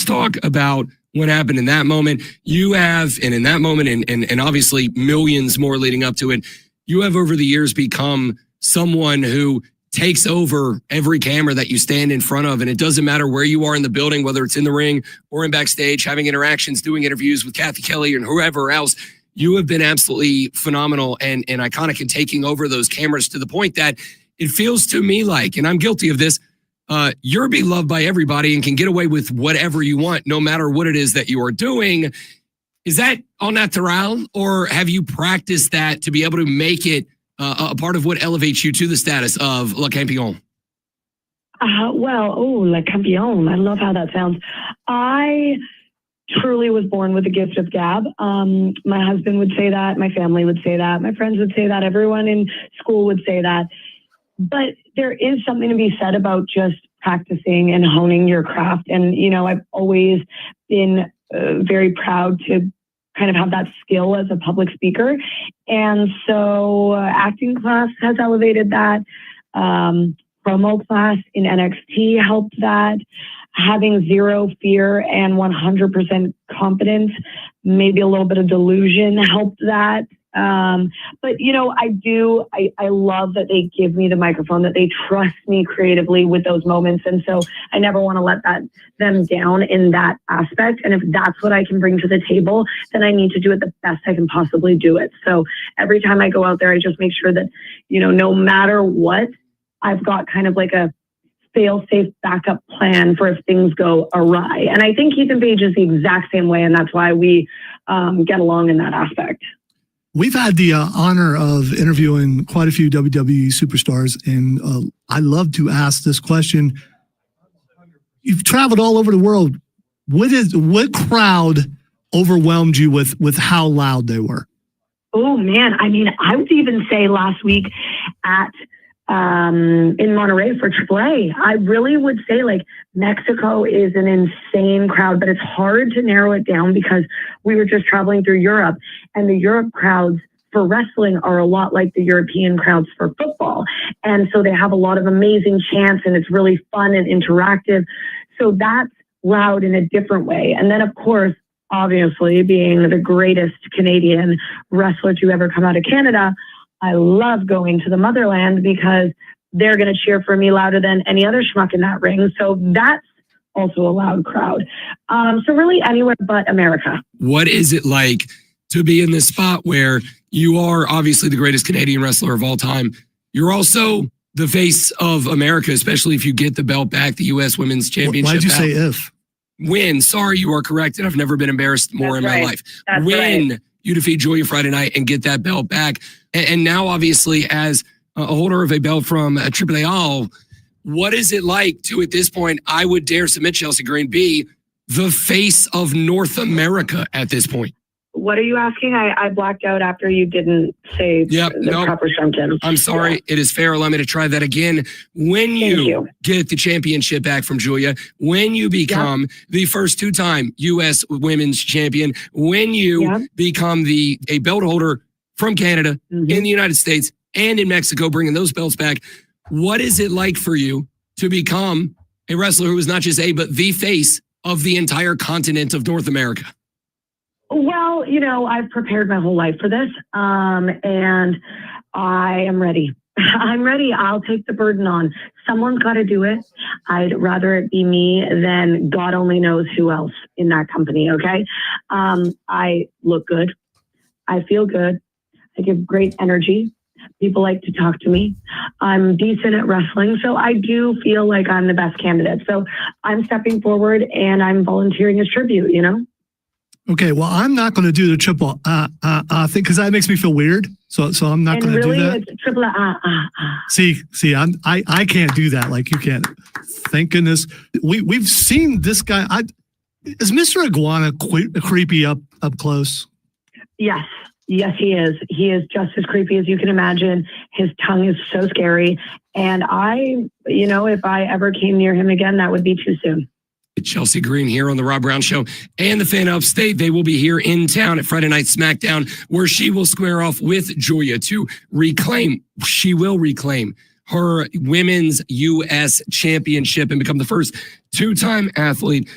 talk about what happened in that moment. You have, and in that moment, and obviously millions more leading up to it, you have over the years become someone who takes over every camera that you stand in front of, and it doesn't matter where you are in the building, whether it's in the ring or in backstage, having interactions, doing interviews with Kathy Kelly and whoever else. You have been absolutely phenomenal and iconic in taking over those cameras to the point that it feels to me like, and I'm guilty of this, you're beloved by everybody and can get away with whatever you want, no matter what it is that you are doing. Is that au natural, or have you practiced that to be able to make it a part of what elevates you to the status of Le Campion? Le Campion. I love how that sounds. I truly was born with the gift of gab. My husband would say that. My family would say that. My friends would say that. Everyone in school would say that. But there is something to be said about just practicing and honing your craft. And, you know, I've always been very proud to kind of have that skill as a public speaker. And so acting class has elevated that. Promo class in NXT helped that. Having zero fear and 100% confidence, maybe a little bit of delusion helped that. But, you know, I love that they give me the microphone, that they trust me creatively with those moments. And so I never want to let them down in that aspect. And if that's what I can bring to the table, then I need to do it the best I can possibly do it. So every time I go out there, I just make sure that, you know, no matter what, I've got kind of like a fail-safe backup plan for if things go awry. And I think Ethan Page is the exact same way, and that's why we get along in that aspect. We've had the honor of interviewing quite a few WWE superstars, and I love to ask this question. You've traveled all over the world. What crowd overwhelmed you with how loud they were? Oh man, I mean, I would even say last week at in Monterey for AAA, I really would say like Mexico is an insane crowd, but it's hard to narrow it down because we were just traveling through Europe, and the Europe crowds for wrestling are a lot like the European crowds for football. And so they have a lot of amazing chants, and it's really fun and interactive. So that's loud in a different way. And then of course, obviously being the greatest Canadian wrestler to ever come out of Canada, I love going to the motherland because they're going to cheer for me louder than any other schmuck in that ring. So that's also a loud crowd. So really anywhere but America. What is it like to be in this spot where you are obviously the greatest Canadian wrestler of all time? You're also the face of America, especially if you get the belt back, the U.S. Women's Championship. Why'd you say if? Win. Sorry, you are correct. And I've never been embarrassed more in my life. That's Win. right. You defeat Julia Friday night and get that belt back. And now, obviously, as a holder of a belt from AAA, what is it like to, at this point, I would dare submit, Chelsea Green, be the face of North America at this point? What are you asking? I blacked out after you didn't say the proper sentence. I'm sorry. Yeah. It is fair. Allow me to try that again. When you get the championship back from Julia, when you become the first two-time U.S. Women's Champion, when you become a belt holder from Canada in the United States and in Mexico, bringing those belts back, what is it like for you to become a wrestler who is not just but the face of the entire continent of North America? Well, you know, I've prepared my whole life for this, and I am ready. I'm ready. I'll take the burden on. Someone's got to do it. I'd rather it be me than God only knows who else in that company, okay? I look good. I feel good. I give great energy. People like to talk to me. I'm decent at wrestling, so I do feel like I'm the best candidate. So I'm stepping forward, and I'm volunteering as tribute, you know? Okay, well, I'm not going to do the triple thing because that makes me feel weird. So I'm not going to do that. It's triple See, I can't do that. Like you can't. Thank goodness we've seen this guy. Is Mr. Iguana creepy up close? Yes, he is. He is just as creepy as you can imagine. His tongue is so scary, and if I ever came near him again, that would be too soon. Chelsea Green here on the Rob Brown Show and the Fan Upstate. They will be here in town at Friday Night SmackDown, where she will square off with Julia to reclaim her Women's U.S. Championship and become the first two-time athlete.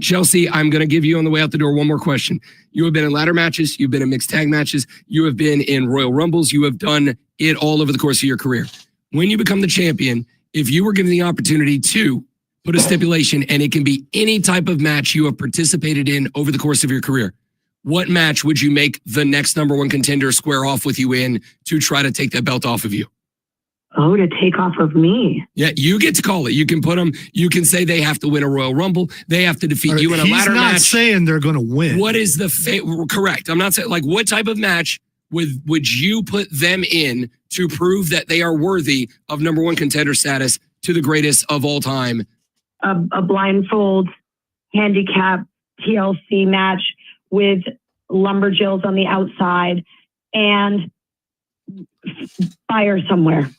Chelsea, I'm going to give you on the way out the door one more question. You have been in ladder matches. You've been in mixed tag matches. You have been in Royal Rumbles. You have done it all over the course of your career. When you become the champion, if you were given the opportunity to put a stipulation, and it can be any type of match you have participated in over the course of your career, what match would you make the next number one contender square off with you in to try to take that belt off of you? Oh, to take off of me. Yeah, you get to call it. You can put them, you can say they have to win a Royal Rumble. They have to defeat you in a ladder match. He's not saying they're going to win. What is correct? I'm not saying, like, what type of match would you put them in to prove that they are worthy of number one contender status to the greatest of all time? A blindfold handicap TLC match with lumberjills on the outside and fire somewhere.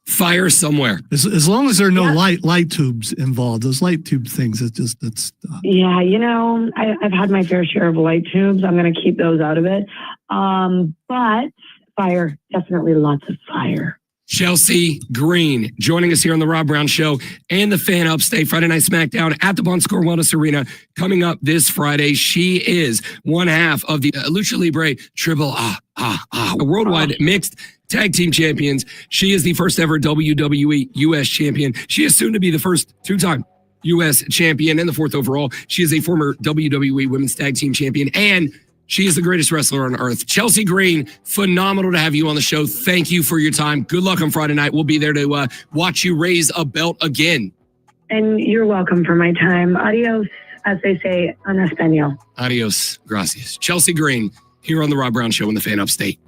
Fire somewhere. As long as there are no light tubes involved, those light tube things, it's yeah, I've had my fair share of light tubes. I'm going to keep those out of it. But fire, definitely lots of fire. Chelsea Green joining us here on the Rob Brown Show and the Fan Upstate Friday Night SmackDown at the Bon Score Wellness Arena coming up this Friday. She is one half of the Lucha Libre Triple Worldwide Mixed Tag Team Champions. She is the first ever WWE U.S. Champion. She is soon to be the first two-time U.S. Champion and the fourth overall. She is a former WWE Women's Tag Team Champion, and she is the greatest wrestler on earth. Chelsea Green, phenomenal to have you on the show. Thank you for your time. Good luck on Friday night. We'll be there to watch you raise a belt again. And you're welcome for my time. Adios, as they say en Espanol. Adios, gracias. Chelsea Green here on the Rob Brown Show in the Fan Upstate.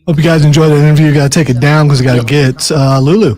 Hope you guys enjoyed the interview. You got to take it down because you got to get Lulu.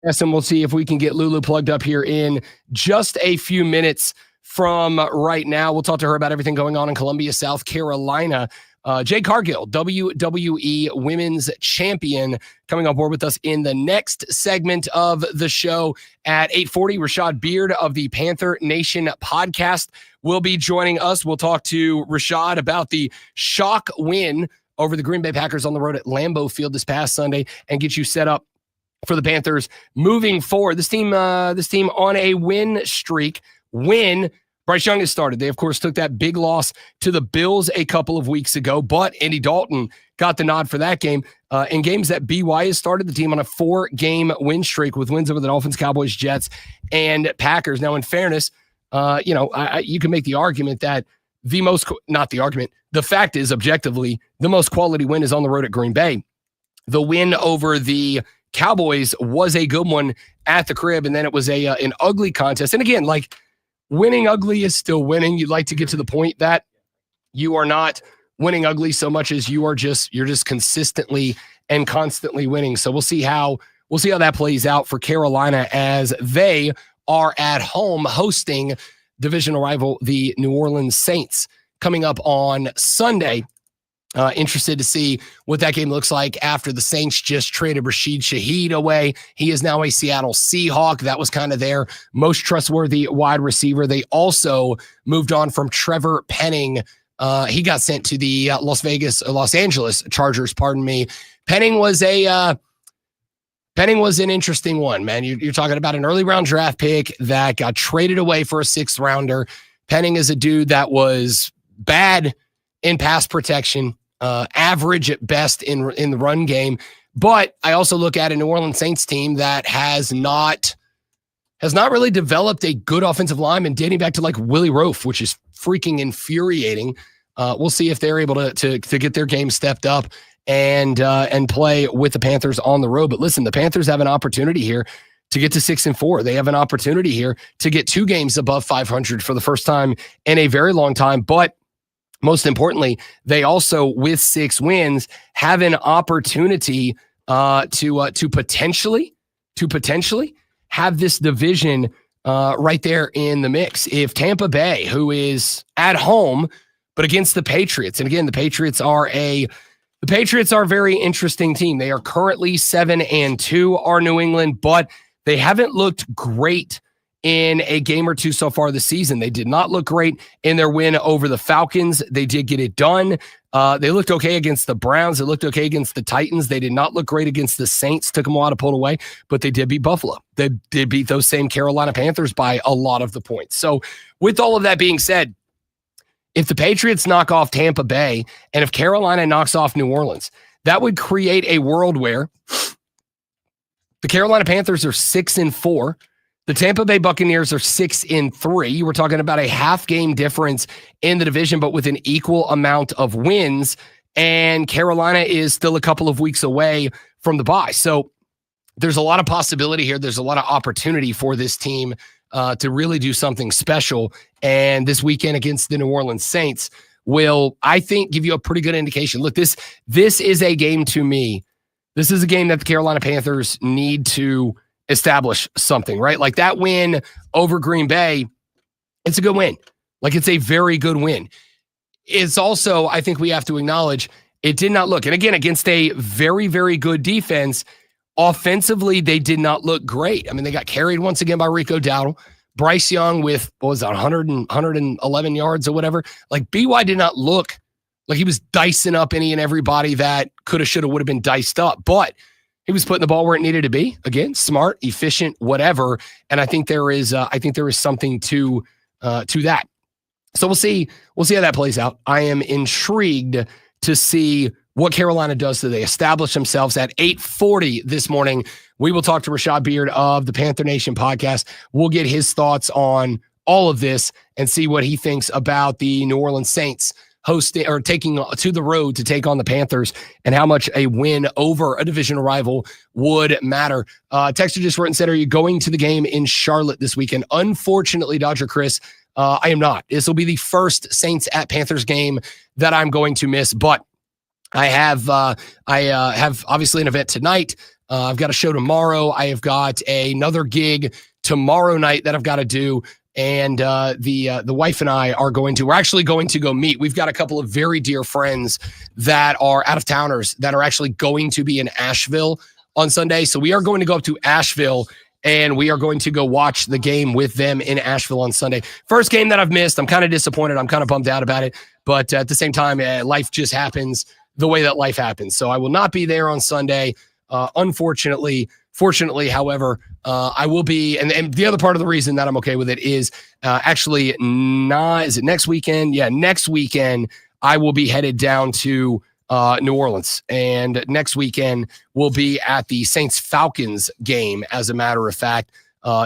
Yes, and we'll see if we can get Lulu plugged up here in just a few minutes from right now. We'll talk to her about everything going on in Columbia, South Carolina. Jade Cargill, WWE Women's Champion, coming on board with us in the next segment of the show at 8:40. Rashad Beard of the Panther Nation podcast will be joining us. We'll talk to Rashad about the shock win over the Green Bay Packers on the road at Lambeau Field this past Sunday and get you set up for the Panthers moving forward. This team on a win streak. Bryce Young has started. They, of course, took that big loss to the Bills a couple of weeks ago, but Andy Dalton got the nod for that game. In games that BY has started, the team on a 4-game win streak with wins over the Dolphins, Cowboys, Jets, and Packers. Now, in fairness, you can make the argument that the fact is, objectively, the most quality win is on the road at Green Bay. The win over the Cowboys was a good one at the crib, and then it was an ugly contest. And again, winning ugly is still winning. You'd like to get to the point that you are not winning ugly so much as you're just consistently and constantly winning. So we'll see how that plays out for Carolina as they are at home hosting divisional rival the New Orleans Saints coming up on Sunday. Interested to see what that game looks like after the Saints just traded Rashid Shaheed away. He is now a Seattle Seahawk. That was kind of their most trustworthy wide receiver. They also moved on from Trevor Penning. He got sent to the Los Angeles Chargers, pardon me. Penning was an interesting one, man. You're talking about an early round draft pick that got traded away for a 6th rounder. Penning is a dude that was bad in pass protection, average at best in the run game. But I also look at a New Orleans Saints team that has not really developed a good offensive lineman dating back to Willie Roaf, which is freaking infuriating. We'll see if they're able to get their game stepped up and play with the Panthers on the road. But listen, the Panthers have an opportunity here to get to 6-4. They have an opportunity here to get 2 games above 500 for the first time in a very long time. But most importantly, they also, with 6 wins, have an opportunity to potentially have this division right there in the mix. If Tampa Bay, who is at home but against the Patriots, and again, the Patriots are a very interesting team. They are currently 7-2, are New England, but they haven't looked great in a game or two so far this season. They did not look great in their win over the Falcons. They did get it done. They looked okay against the Browns. They looked okay against the Titans. They did not look great against the Saints. Took them a while to pull it away, but they did beat Buffalo. They did beat those same Carolina Panthers by a lot of the points. So with all of that being said, if the Patriots knock off Tampa Bay and if Carolina knocks off New Orleans, that would create a world where the Carolina Panthers are 6-4. The Tampa Bay Buccaneers are 6-3. We're talking about a half-game difference in the division, but with an equal amount of wins. And Carolina is still a couple of weeks away from the bye. So there's a lot of possibility here. There's a lot of opportunity for this team to really do something special. And this weekend against the New Orleans Saints will, I think, give you a pretty good indication. Look, this is a game to me. This is a game that the Carolina Panthers need to establish something, right? Like that win over Green Bay, it's a good win. It's a very good win. It's also, I think we have to acknowledge, it did not look, and again, against a very, very good defense, offensively, they did not look great. I mean, they got carried once again by Rico Dowdle. Bryce Young with, 111 yards or whatever. BY did not look like he was dicing up any and everybody that coulda, shoulda, would have been diced up, but he was putting the ball where it needed to be. Again, smart, efficient, whatever. And I think there is something to that. So we'll see how that plays out. I am intrigued to see what Carolina does. So they establish themselves at 8:40 this morning. We will talk to Rashad Beard of the Panther Nation podcast. We'll get his thoughts on all of this and see what he thinks about the New Orleans Saints hosting or taking to the road to take on the Panthers and how much a win over a divisional rival would matter. Texter just wrote and said, are you going to the game in Charlotte this weekend? Unfortunately, Dodger Chris, I am not. This will be the first Saints at Panthers game that I'm going to miss, but I have obviously an event tonight. I've got a show tomorrow. I have got another gig tomorrow night that I've got to do. And the wife and I we're actually going to go meet. We've got a couple of very dear friends that are out of towners that are actually going to be in Asheville on Sunday. So we are going to go up to Asheville and we are going to go watch the game with them in Asheville on Sunday. First game that I've missed. I'm kind of disappointed. I'm kind of bummed out about it. But at the same time, life just happens the way that life happens. So I will not be there on Sunday. Unfortunately. Fortunately, however, I will be, and the other part of the reason that I'm okay with it is actually is it next weekend? Yeah, next weekend I will be headed down to New Orleans, and next weekend we'll be at the Saints-Falcons game, as a matter of fact,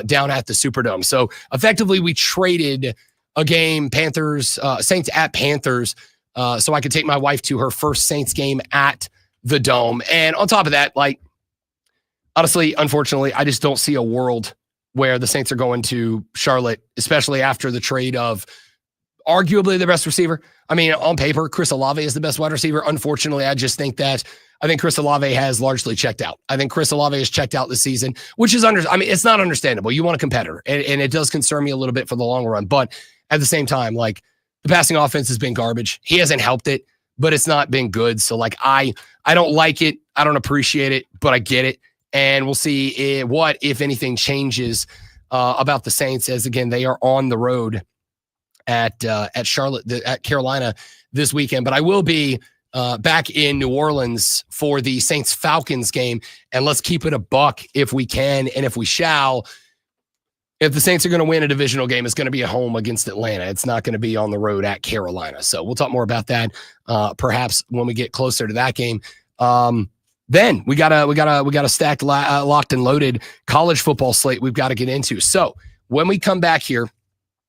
down at the Superdome. So effectively, we traded a game, Saints at Panthers, so I could take my wife to her first Saints game at the Dome. And on top of that, like, honestly, unfortunately, I just don't see a world where the Saints are going to Charlotte, especially after the trade of arguably the best receiver. I mean, on paper, Chris Olave is the best wide receiver. Unfortunately, I think Chris Olave has largely checked out. I think Chris Olave has checked out this season, which is it's not understandable. You want a competitor, and it does concern me a little bit for the long run. But at the same time, like, the passing offense has been garbage. He hasn't helped it, but it's not been good. So, like, I don't like it. I don't appreciate it, but I get it. And we'll see what, if anything, changes about the Saints, as, again, they are on the road at Charlotte, at Carolina this weekend. But I will be back in New Orleans for the Saints-Falcons game. And let's keep it a buck if we can and if we shall. If the Saints are going to win a divisional game, it's going to be at home against Atlanta. It's not going to be on the road at Carolina. So we'll talk more about that perhaps when we get closer to that game. Then we got a stacked, locked and loaded college football slate we've got to get into. So when we come back here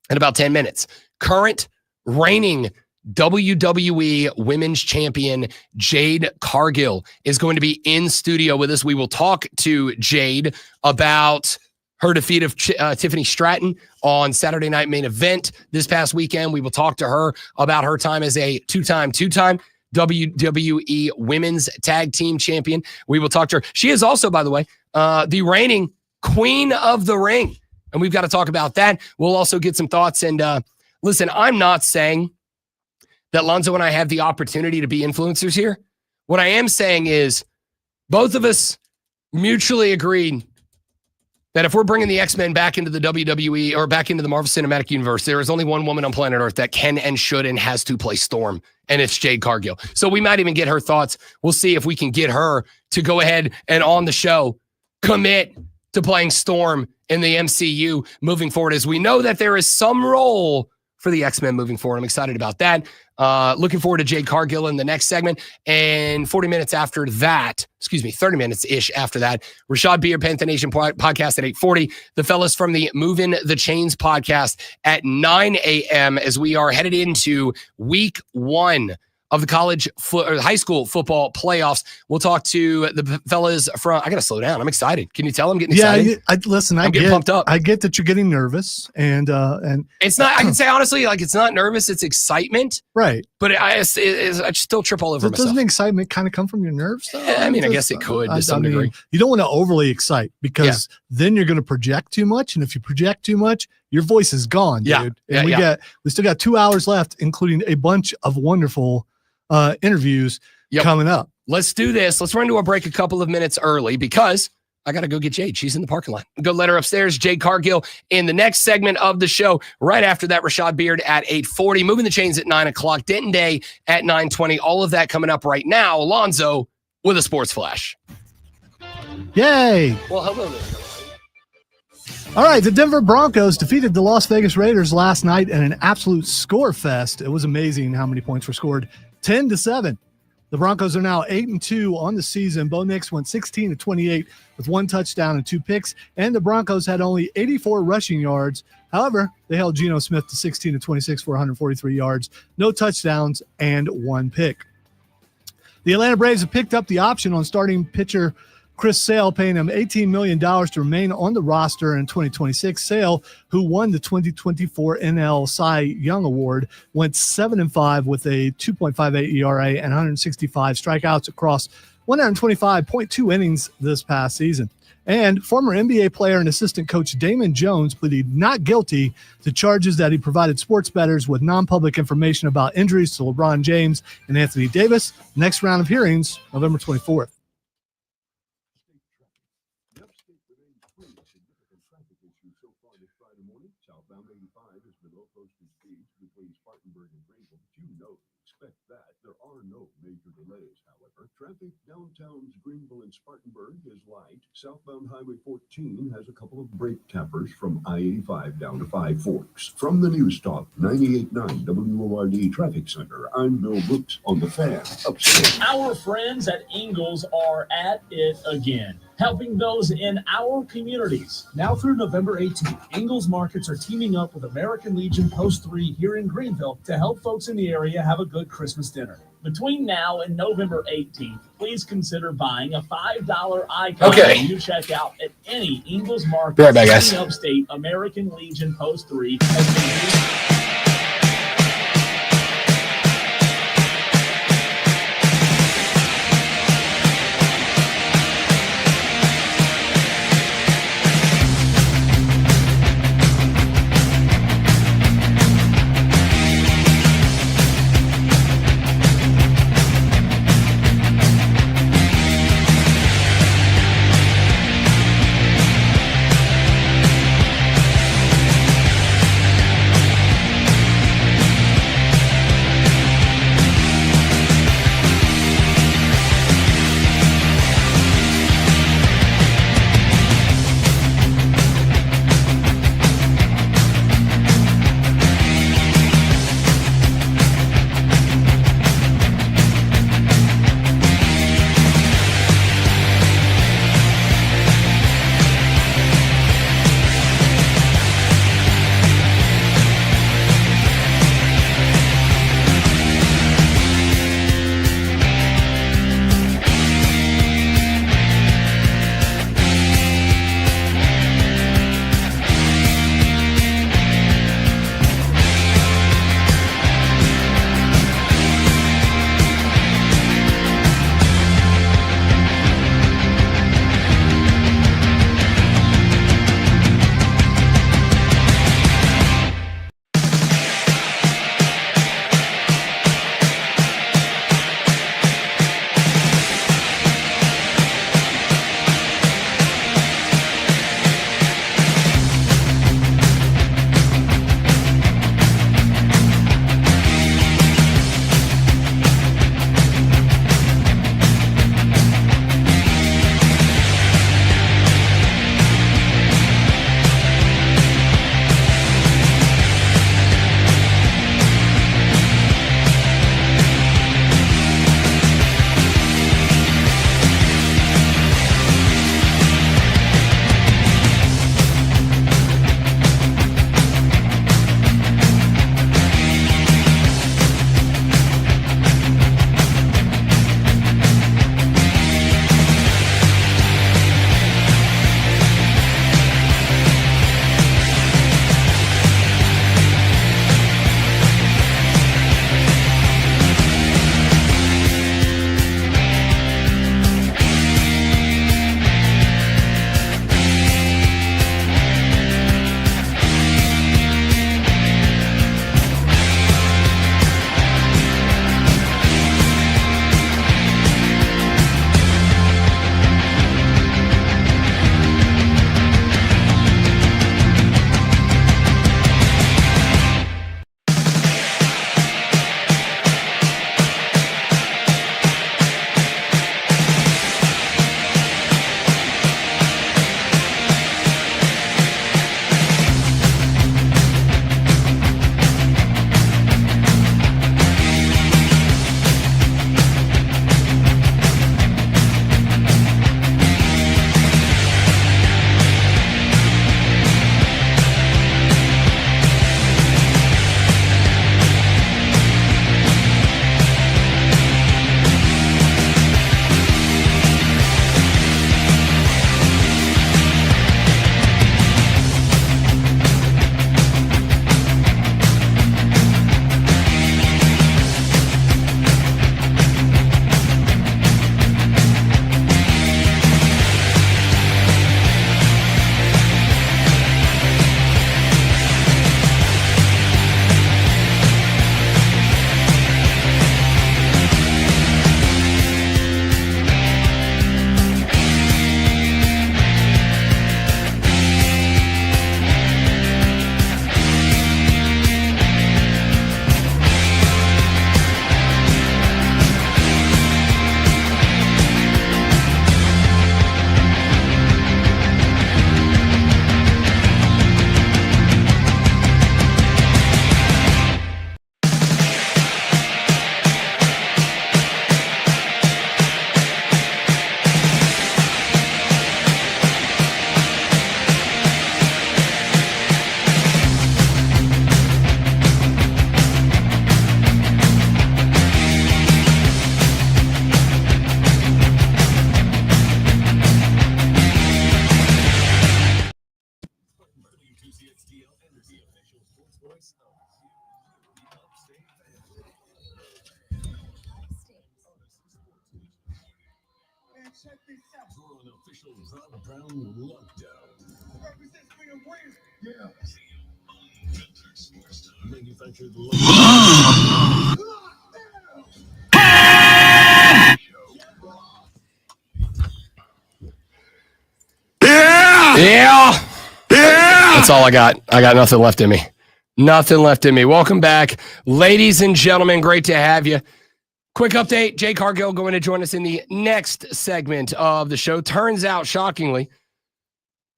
in about 10 minutes, current reigning WWE Women's Champion JADE CARGILL is going to be in studio with us. We will talk to JADE about her defeat of Tiffany Stratton on Saturday Night Main Event this past weekend. We will talk to her about her time as a two-time WWE Women's Tag Team Champion. We will talk to her. She is also, by the way, the reigning Queen of the Ring. And we've got to talk about that. We'll also get some thoughts. And listen, I'm not saying that Lonzo and I have the opportunity to be influencers here. What I am saying is both of us mutually agreed that if we're bringing the X-Men back into the WWE or back into the Marvel Cinematic Universe, there is only one woman on planet Earth that can and should and has to play Storm, and it's JADE CARGILL. So we might even get her thoughts. We'll see if we can get her to go ahead and on the show commit to playing Storm in the MCU moving forward, as we know that there is some role for the X-Men moving forward. I'm excited about that. Looking forward to JADE CARGILL in the next segment. And 30 minutes-ish after that, Rashad Beard, Penn Nation podcast at 8:40. The fellas from the Movin the Chains podcast at 9 a.m. as we are headed into week 1 of the high school football playoffs. We'll talk to the fellas from, I got to slow down. I'm excited. Can you tell I'm getting excited? Yeah, I'm getting pumped up. I get that you're getting nervous and it's not, I can say honestly, like, it's not nervous. It's excitement. Right. But I still trip all over myself. Doesn't excitement kind of come from your nerves though? Yeah, I mean, I guess it could to some degree. You don't want to overly excite because then you're going to project too much. And if you project too much, your voice is gone, dude. And we still got 2 hours left, including a bunch of wonderful interviews coming up. Let's do this. Let's run to a break a couple of minutes early because I got to go get Jade. She's in the parking lot. Go let her upstairs. JADE CARGILL in the next segment of the show. Right after that, Rashad Beard at 8:40. Moving the Chains at 9 o'clock. Denton Day at 9:20. All of that coming up right now. Alonzo with a sports flash. Yay. Well, hello there. All right, the Denver Broncos defeated the Las Vegas Raiders last night in an absolute score fest. It was amazing how many points were scored. 10-7. The Broncos are now 8-2 on the season. Bo Nix went 16-28 with 1 touchdown and 2 picks, and the Broncos had only 84 rushing yards. However, they held Geno Smith to 16-26 for 143 yards, no touchdowns, and 1 pick. The Atlanta Braves have picked up the option on starting pitcher Chris Sale, paying him $18 million to remain on the roster in 2026. Sale, who won the 2024 NL Cy Young Award, went 7-5 with a 2.58 ERA and 165 strikeouts across 125.2 innings this past season. And former NBA player and assistant coach Damon Jones pleaded not guilty to charges that he provided sports bettors with non-public information about injuries to LeBron James and Anthony Davis. Next round of hearings, November 24th. Southbound 85 is below posted speeds between Spartanburg and Greenville, but you know to expect that. There are no major delays, however. Traffic downtown's Greenville and Spartanburg is light. Southbound Highway 14 has a couple of brake tappers from I-85 down to Five Forks. From the News Talk 98.9 WORD Traffic Center, I'm Bill Brooks on the Fan Upstate. Our friends at Ingalls are at it again, helping those in our communities. Now through November 18th, Ingalls Markets are teaming up with American Legion Post 3 here in Greenville to help folks in the area have a good Christmas dinner. Between now and November 18th, please consider buying a $5 icon when you check out at any Ingalls Market. Be right back, guys. Upstate American Legion Post 3 has been For an official Rob Brown lockdown. Yeah. Manufactured Yeah. That's all I got. I got nothing left in me. Nothing left in me. Welcome back, ladies and gentlemen. Great to have you. Quick update. Jay Cargill going to join us in the next segment of the show. Turns out, shockingly,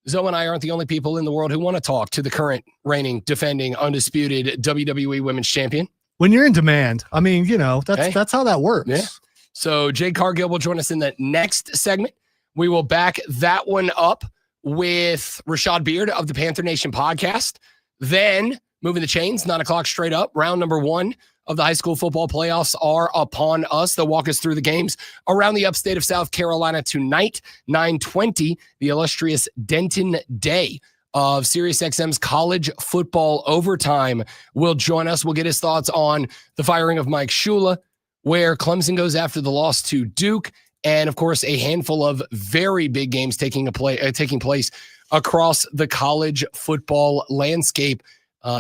Zoe and I aren't the only people in the world who want to talk to the current reigning, defending, undisputed WWE Women's Champion. When you're in demand, I mean, that's how that works. Yeah. So Jay Cargill will join us in the next segment. We will back that one up with Rashad Beard of the Panther Nation podcast. Then Movin the Chains, 9 o'clock straight up. Round number 1 of the high school football playoffs are upon us. They'll walk us through the games around the upstate of South Carolina tonight, 9:20, the illustrious Denton Day of SiriusXM's college football overtime will join us. We'll get his thoughts on the firing of Mike Shula, where Clemson goes after the loss to Duke, and of course a handful of very big games taking place across the college football landscape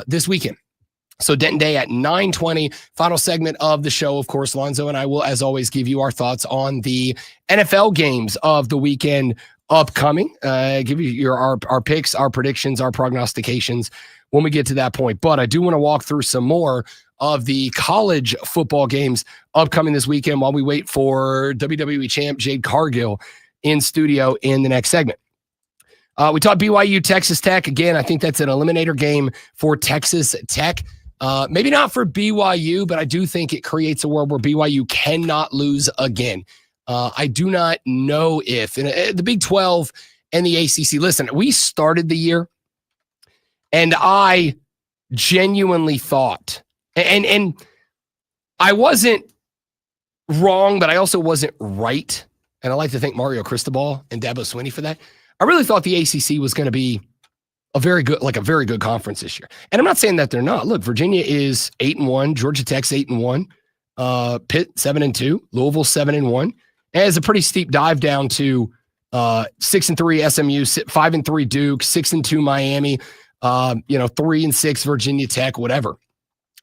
this weekend. So Denton Day at 9:20, final segment of the show. Of course, Lonzo and I will, as always, give you our thoughts on the NFL games of the weekend upcoming. Give you our picks, our predictions, our prognostications when we get to that point. But I do want to walk through some more of the college football games upcoming this weekend while we wait for WWE champ Jade Cargill in studio in the next segment. We talked BYU, Texas Tech. Again, I think that's an eliminator game for Texas Tech. Maybe not for BYU, but I do think it creates a world where BYU cannot lose again. I do not know if in the Big 12 and the ACC. Listen, we started the year, and I genuinely thought, and I wasn't wrong, but I also wasn't right. And I like to thank Mario Cristobal and Dabo Swinney for that. I really thought the ACC was going to be a very good conference this year. And I'm not saying that they're not. Look, Virginia is 8-1, Georgia Tech's 8-1, Pitt 7-2, Louisville 7-1. And it's a pretty steep dive down to 6-3 SMU, 5-3 Duke, 6-2 Miami, 3-6 Virginia Tech, whatever.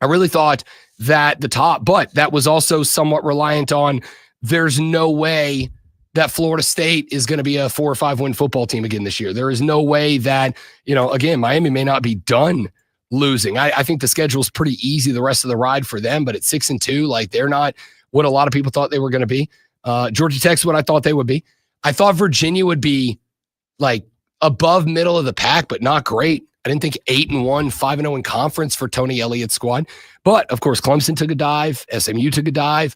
I really thought that the top, but that was also somewhat reliant on there's no way that Florida State is going to be a 4 or 5 win football team again this year. There is no way that, again, Miami may not be done losing. I think the schedule is pretty easy the rest of the ride for them, but at 6-2, like they're not what a lot of people thought they were going to be. Georgia Tech's what I thought they would be. I thought Virginia would be like above middle of the pack, but not great. I didn't think 8-1, 5-0 in conference for Tony Elliott's squad. But of course, Clemson took a dive. SMU took a dive.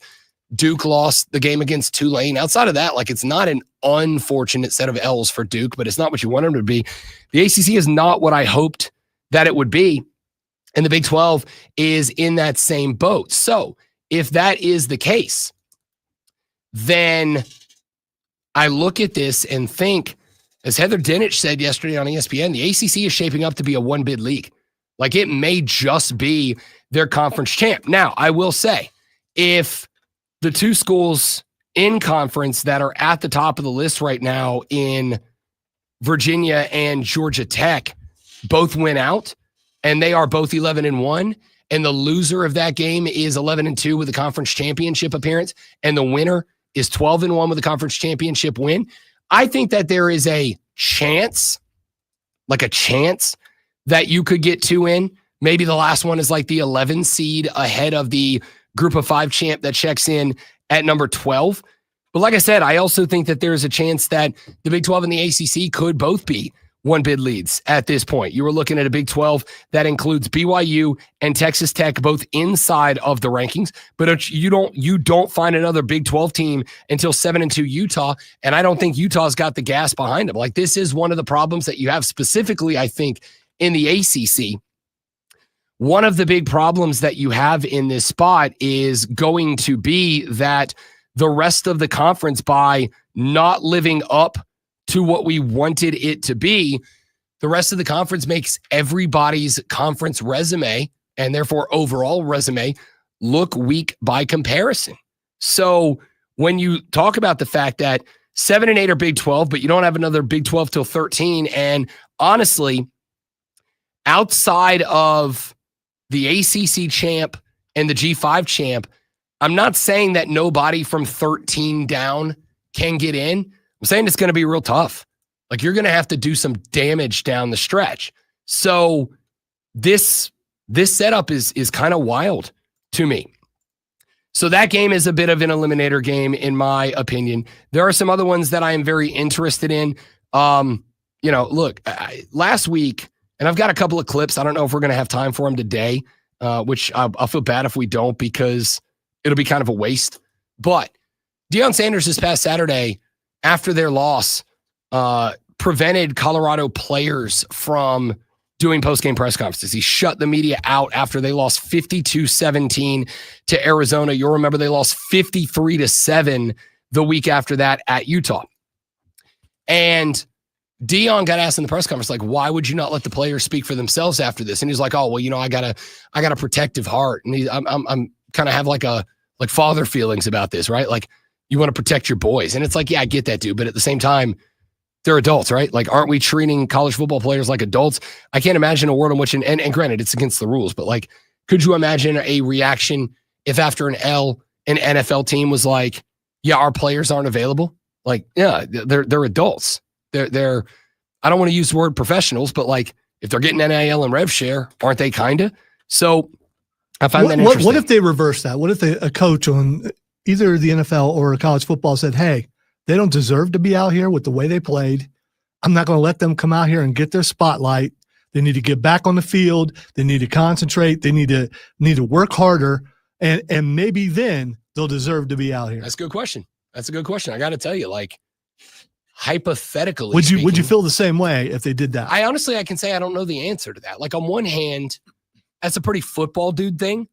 Duke lost the game against Tulane. Outside of that, like it's not an unfortunate set of L's for Duke, but it's not what you want them to be. The ACC is not what I hoped that it would be. And the Big 12 is in that same boat. So if that is the case, then I look at this and think, as Heather Dinich said yesterday on ESPN, the ACC is shaping up to be a one-bid league. Like it may just be their conference champ. Now, I will say, if the two schools in conference that are at the top of the list right now in Virginia and Georgia Tech both win out, and they are both 11-1, and the loser of that game is 11-2 with a conference championship appearance, and the winner is 12-1 with a conference championship win, I think that there is a chance that you could get 2 in. Maybe the last one is like the 11 seed ahead of the Group of 5 champ that checks in at number 12. But like I said, I also think that there's a chance that the Big 12 and the ACC could both be one-bid leads at this point. You were looking at a Big 12 that includes BYU and Texas Tech both inside of the rankings, but you don't find another Big 12 team until 7-2 Utah, and I don't think Utah's got the gas behind them. Like this is one of the problems that you have specifically, I think, in the ACC. One of the big problems that you have in this spot is going to be that the rest of the conference, by not living up to what we wanted it to be, the rest of the conference makes everybody's conference resume and therefore overall resume look weak by comparison. So when you talk about the fact that 7 and 8 are Big 12, but you don't have another Big 12 till 13. And honestly, outside of the ACC champ and the G5 champ, I'm not saying that nobody from 13 down can get in. I'm saying it's going to be real tough. Like, you're going to have to do some damage down the stretch. So this setup is kind of wild to me. So that game is a bit of an eliminator game, in my opinion. There are some other ones that I am very interested in. Look, last week, and I've got a couple of clips. I don't know if we're going to have time for them today, which I'll feel bad if we don't, because it'll be kind of a waste. But Deion Sanders this past Saturday, after their loss, prevented Colorado players from doing post-game press conferences. He shut the media out after they lost 52-17 to Arizona. You'll remember they lost 53-7 the week after that at Utah. And Deion got asked in the press conference, like, why would you not let the players speak for themselves after this? And he's like, oh, well, I got a protective heart. And I'm kind of have like father feelings about this, right? Like, you want to protect your boys. And it's like, yeah, I get that, dude. But at the same time, they're adults, right? Like, aren't we treating college football players like adults? I can't imagine a world in which, and granted, it's against the rules, but like, could you imagine a reaction if after an L, an NFL team was like, yeah, our players aren't available? Like, yeah, they're adults. They're I don't want to use the word professionals, but like, if they're getting NIL and rev share, aren't they kinda? So I find that interesting. What if they reverse that? What if a coach on either the NFL or college football said, hey, they don't deserve to be out here with the way they played. I'm not going to let them come out here and get their spotlight. They need to get back on the field. They need to concentrate. They need to work harder, and maybe then they'll deserve to be out here. That's a good question. I got to tell you, like, hypothetically, would you feel the same way if they did that? I can say I don't know the answer to that. Like, on one hand, that's a pretty football dude thing.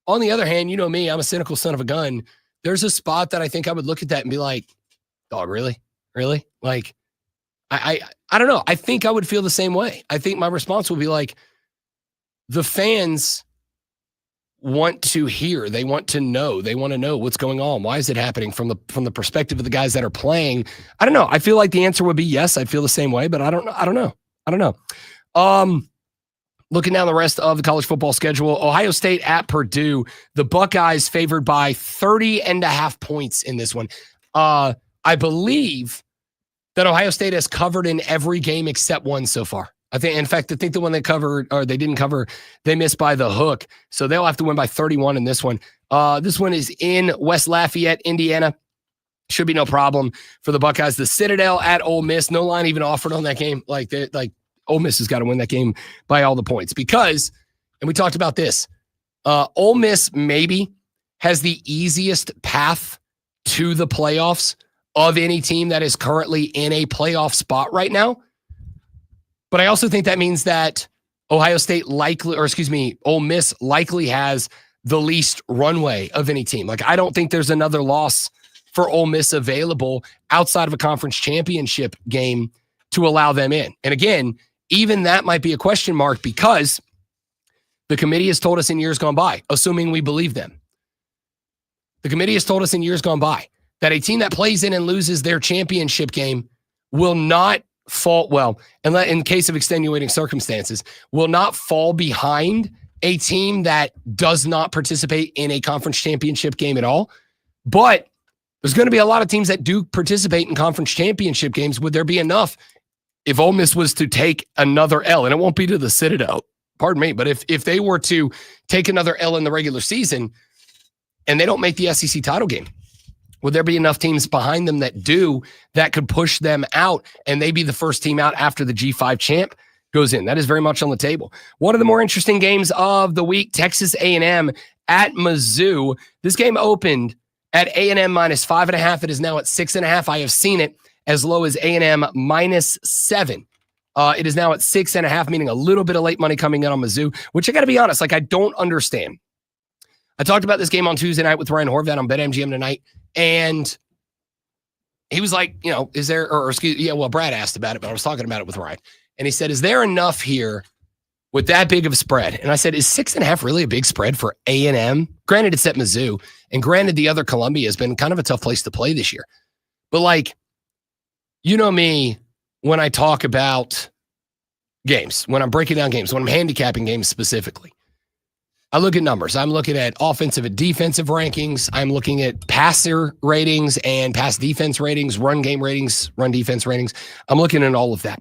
On the other hand, you know me, I'm a cynical son of a gun. There's a spot that I think I would look at that and be like, dog, really? Like, I don't know. I think I would feel the same way. I think my response would be like, the fans want to hear, they want to know what's going on. Why is it happening from the perspective of the guys that are playing? I don't know. I feel like the answer would be yes. I'd feel the same way, but I don't know. Looking down the rest of the college football schedule, Ohio State at Purdue, the Buckeyes favored by 30.5 points in this one. I believe that Ohio State has covered in every game except one so far. I think the one they covered, or they didn't cover, they missed by the hook. So they'll have to win by 31 in this one. This one is in West Lafayette, Indiana. Should be no problem for the Buckeyes. The Citadel at Ole Miss, no line even offered on that game. Like Ole Miss has got to win that game by all the points because, and we talked about this, Ole Miss maybe has the easiest path to the playoffs of any team that is currently in a playoff spot right now. But I also think that means that Ole Miss likely has the least runway of any team. Like, I don't think there's another loss for Ole Miss available outside of a conference championship game to allow them in. And again, even that might be a question mark because the committee has told us in years gone by, assuming we believe them. The committee has told us in years gone by that a team that plays in and loses their championship game will not fall, well, in case of extenuating circumstances, will not fall behind a team that does not participate in a conference championship game at all. But there's going to be a lot of teams that do participate in conference championship games. Would there be enough if Ole Miss was to take another L? And it won't be to the Citadel, pardon me, but if they were to take another L in the regular season and they don't make the SEC title game, would there be enough teams behind them that could push them out and they be the first team out after the G5 champ goes in? That is very much on the table. One of the more interesting games of the week, Texas A&M at Mizzou. This game opened at A&M -5.5. It is now at 6.5. I have seen it as low as A&M -7. It is now at 6.5, meaning a little bit of late money coming in on Mizzou, which I got to be honest, like, I don't understand. I talked about this game on Tuesday night with Ryan Horvath on BetMGM tonight, and he was like, Brad asked about it, but I was talking about it with Ryan. And he said, is there enough here with that big of a spread? And I said, is 6.5 really a big spread for A&M? Granted, it's at Mizzou, and granted, the other Columbia has been kind of a tough place to play this year. But like, you know me when I talk about games, when I'm breaking down games, when I'm handicapping games specifically. I look at numbers. I'm looking at offensive and defensive rankings. I'm looking at passer ratings and pass defense ratings, run game ratings, run defense ratings. I'm looking at all of that.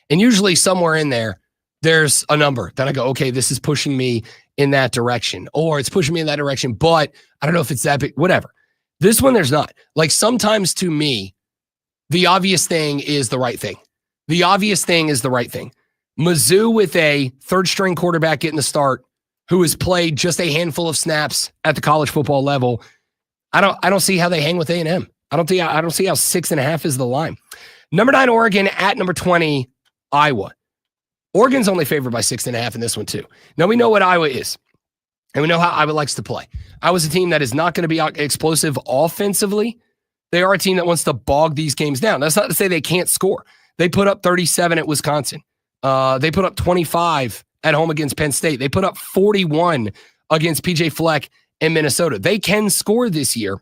And usually somewhere in there, there's a number that I go, okay, this is pushing me in that direction, or it's pushing me in that direction, but I don't know if it's that big, whatever. This one, there's not. Like sometimes to me, the obvious thing is the right thing. The obvious thing is the right thing. Mizzou with a third string quarterback getting the start, who has played just a handful of snaps at the college football level. I don't see how they hang with A&M. I don't see how 6.5 is the line. Number 9, Oregon at number 20, Iowa. Oregon's only favored by 6.5 in this one too. Now we know what Iowa is, and we know how Iowa likes to play. Iowa's a team that is not going to be explosive offensively. They are a team that wants to bog these games down. That's not to say they can't score. They put up 37 at Wisconsin. They put up 25 at home against Penn State. They put up 41 against PJ Fleck in Minnesota. They can score this year,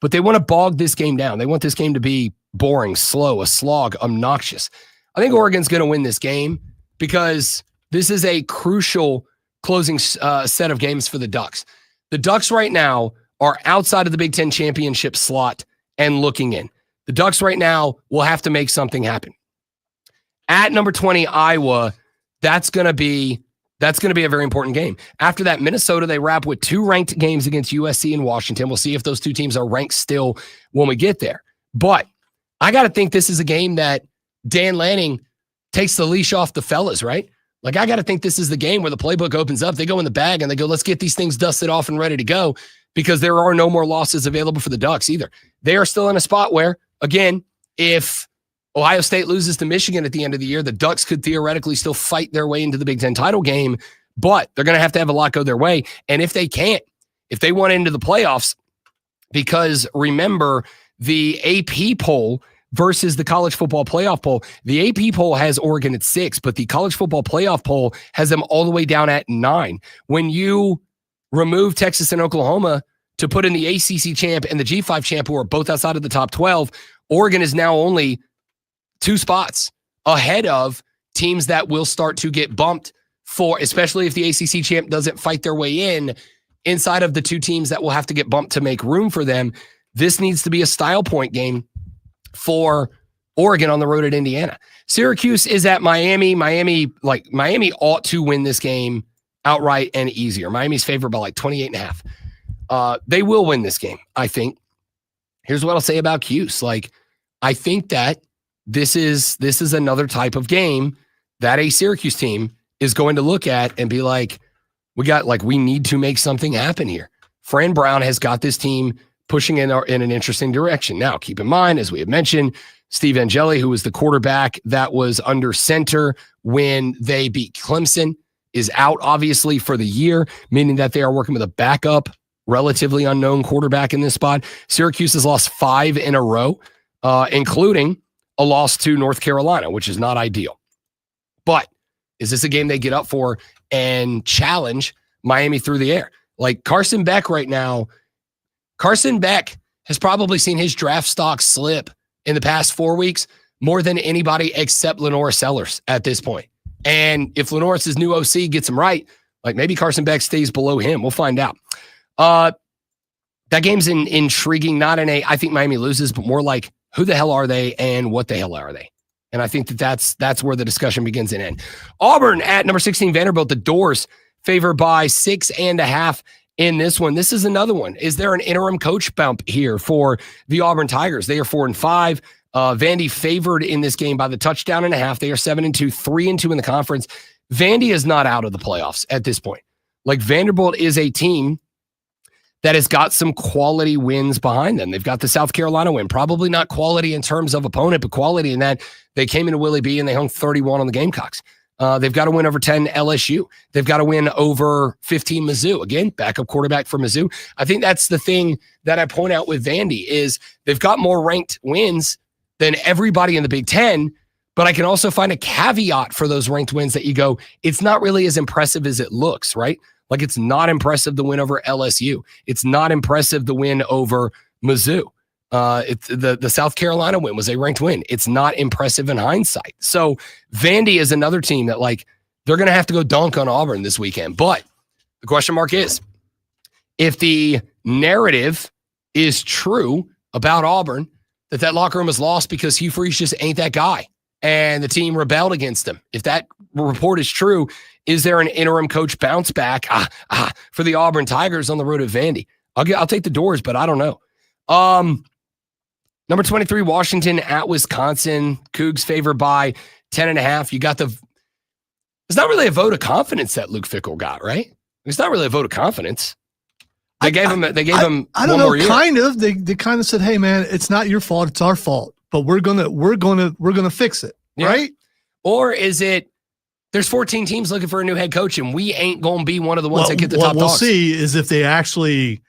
but they want to bog this game down. They want this game to be boring, slow, a slog, obnoxious. I think Oregon's going to win this game because this is a crucial closing set of games for the Ducks. The Ducks right now are outside of the Big Ten championship slot and looking in. The Ducks right now will have to make something happen. At number 20, Iowa, that's going to be a very important game. After that, Minnesota, they wrap with 2 ranked games against USC and Washington. We'll see if those 2 teams are ranked still when we get there. But I got to think this is a game that Dan Lanning takes the leash off the fellas, right? Like, I got to think this is the game where the playbook opens up. They go in the bag and they go, let's get these things dusted off and ready to go, because there are no more losses available for the Ducks either. They are still in a spot where, again, if Ohio State loses to Michigan at the end of the year, the Ducks could theoretically still fight their way into the Big Ten title game, but they're going to have a lot go their way. And if they can't, if they want into the playoffs, because remember, the AP poll versus the college football playoff poll, the AP poll has Oregon at 6, but the college football playoff poll has them all the way down at 9. When you remove Texas and Oklahoma to put in the ACC champ and the G5 champ, who are both outside of the top 12, Oregon is now only 2 spots ahead of teams that will start to get bumped for, especially if the ACC champ doesn't fight their way in, inside of the 2 teams that will have to get bumped to make room for them. This needs to be a style point game for Oregon on the road at Indiana. Syracuse is at Miami. Miami ought to win this game outright and easier. Miami's favored by 28.5. They will win this game, I think. Here's what I'll say about Cuse. I think that this is another type of game that a Syracuse team is going to look at and be like, we need to make something happen here. Fran Brown has got this team pushing in an interesting direction. Now, keep in mind, as we have mentioned, Steve Angeli, who was the quarterback that was under center when they beat Clemson, is out, obviously, for the year, meaning that they are working with a backup, relatively unknown quarterback in this spot. Syracuse has lost 5 in a row, including a loss to North Carolina, which is not ideal. But is this a game they get up for and challenge Miami through the air? Carson Beck right now, Carson Beck has probably seen his draft stock slip in the past 4 weeks more than anybody except Lenore Sellers at this point. And if Lenore's new OC gets him right, maybe Carson Beck stays below him. We'll find out. That game's intriguing, not in I think Miami loses, but more who the hell are they and what the hell are they? And I think that's where the discussion begins and ends. Auburn at number 16, Vanderbilt, the Doors favored by 6.5 in this one. This is another one. Is there an interim coach bump here for the Auburn Tigers? They are 4-5. Vandy favored in this game by the touchdown and a half. They are 7-2, 3-2 in the conference. Vandy is not out of the playoffs at this point. Vanderbilt is a team that has got some quality wins behind them. They've got the South Carolina win, probably not quality in terms of opponent, but quality in that they came into Willie B and they hung 31 on the Gamecocks. They've got to win over 10 LSU. They've got to win over 15 Mizzou. Again, backup quarterback for Mizzou. I think that's the thing that I point out with Vandy is they've got more ranked wins than everybody in the Big Ten, but I can also find a caveat for those ranked wins that you go, it's not really as impressive as it looks, right? It's not impressive the win over LSU. It's not impressive the win over Mizzou. The South Carolina win was a ranked win. It's not impressive in hindsight. So Vandy is another team that they're going to have to go dunk on Auburn this weekend. But the question mark is, if the narrative is true about Auburn, that locker room was lost because Hugh Freeze just ain't that guy, and the team rebelled against him. If that report is true, is there an interim coach bounce back for the Auburn Tigers on the road at Vandy? I'll take the doors, but I don't know. Number 23, Washington at Wisconsin. Cougs favored by 10.5. You got it's not really a vote of confidence that Luke Fickell got, right? It's not really a vote of confidence. They gave him I don't know, kind of. They kind of said, "Hey man, it's not your fault, it's our fault, but we're going to fix it." Yeah. Right? Or is it there's 14 teams looking for a new head coach and we ain't going to be one of the ones that get the top dogs? What we'll see is if they actually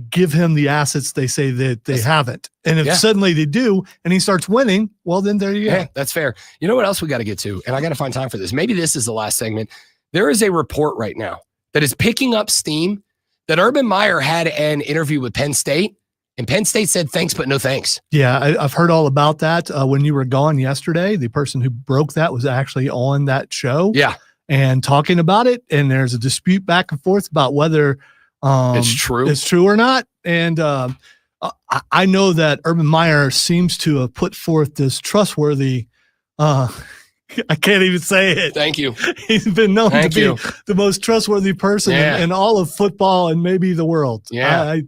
give him the assets they say that they haven't. And if suddenly they do and he starts winning, well, then there you go. Yeah, that's fair. You know what else we got to get to? And I got to find time for this. Maybe this is the last segment. There is a report right now that is picking up steam that Urban Meyer had an interview with Penn State, and Penn State said thanks, but no thanks. Yeah, I've heard all about that. When you were gone yesterday, the person who broke that was actually on that show. Yeah. And talking about it, and there's a dispute back and forth about whether it's true or not. And I know that Urban Meyer seems to have put forth this trustworthy I can't even say it. Thank you. He's been known to be the most trustworthy person in all of football and maybe the world. Yeah.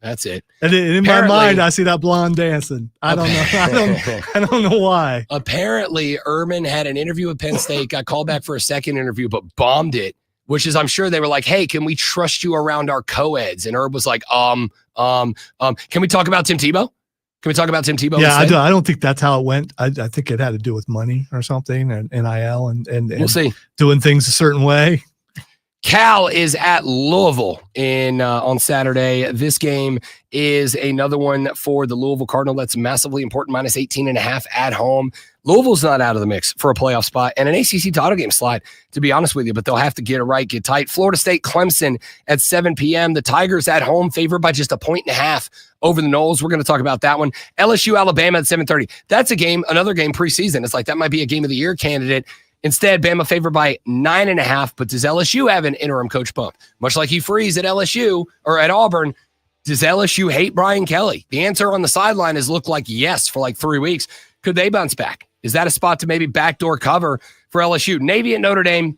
That's it. And in my mind, I see that blonde dancing. I don't know. I don't know why. Apparently, Urban had an interview with Penn State, got called back for a second interview, but bombed it, which is, I'm sure they were like, hey, can we trust you around our co-eds? And Urban was like, can we talk about Tim Tebow? Can we talk about Tim Tebow? Yeah, I don't think that's how it went. I think it had to do with money or something, and NIL and we'll see, doing things a certain way. Cal is at Louisville on Saturday. This game is another one for the Louisville Cardinal. That's massively important, minus 18.5 at home. Louisville's not out of the mix for a playoff spot and an ACC title game slide, to be honest with you, but they'll have to get it right, get tight. Florida State, Clemson at 7 p.m. The Tigers at home, favored by just 1.5 over the Noles. We're going to talk about that one. LSU, Alabama at 7:30. That's another game preseason. It's like that might be a game of the year candidate. Instead, Bama favored by 9.5. But does LSU have an interim coach bump? Much like Hugh Freeze at LSU or at Auburn, does LSU hate Brian Kelly? The answer on the sideline has looked like yes for like 3 weeks. Could they bounce back? Is that a spot to maybe backdoor cover for LSU? Navy at Notre Dame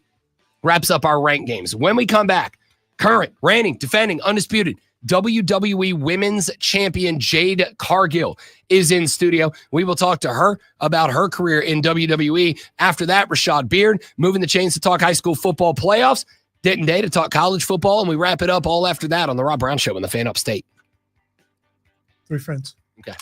wraps up our ranked games. When we come back, current, reigning, defending, undisputed WWE Women's Champion JADE Cargill is in studio. We will talk to her about her career in WWE. After that, Rashad Beard, moving the chains to talk high school football playoffs. Denton Day to talk college football, and we wrap it up all after that on the Rob Brown Show on the Fan Upstate. 3 friends. Okay.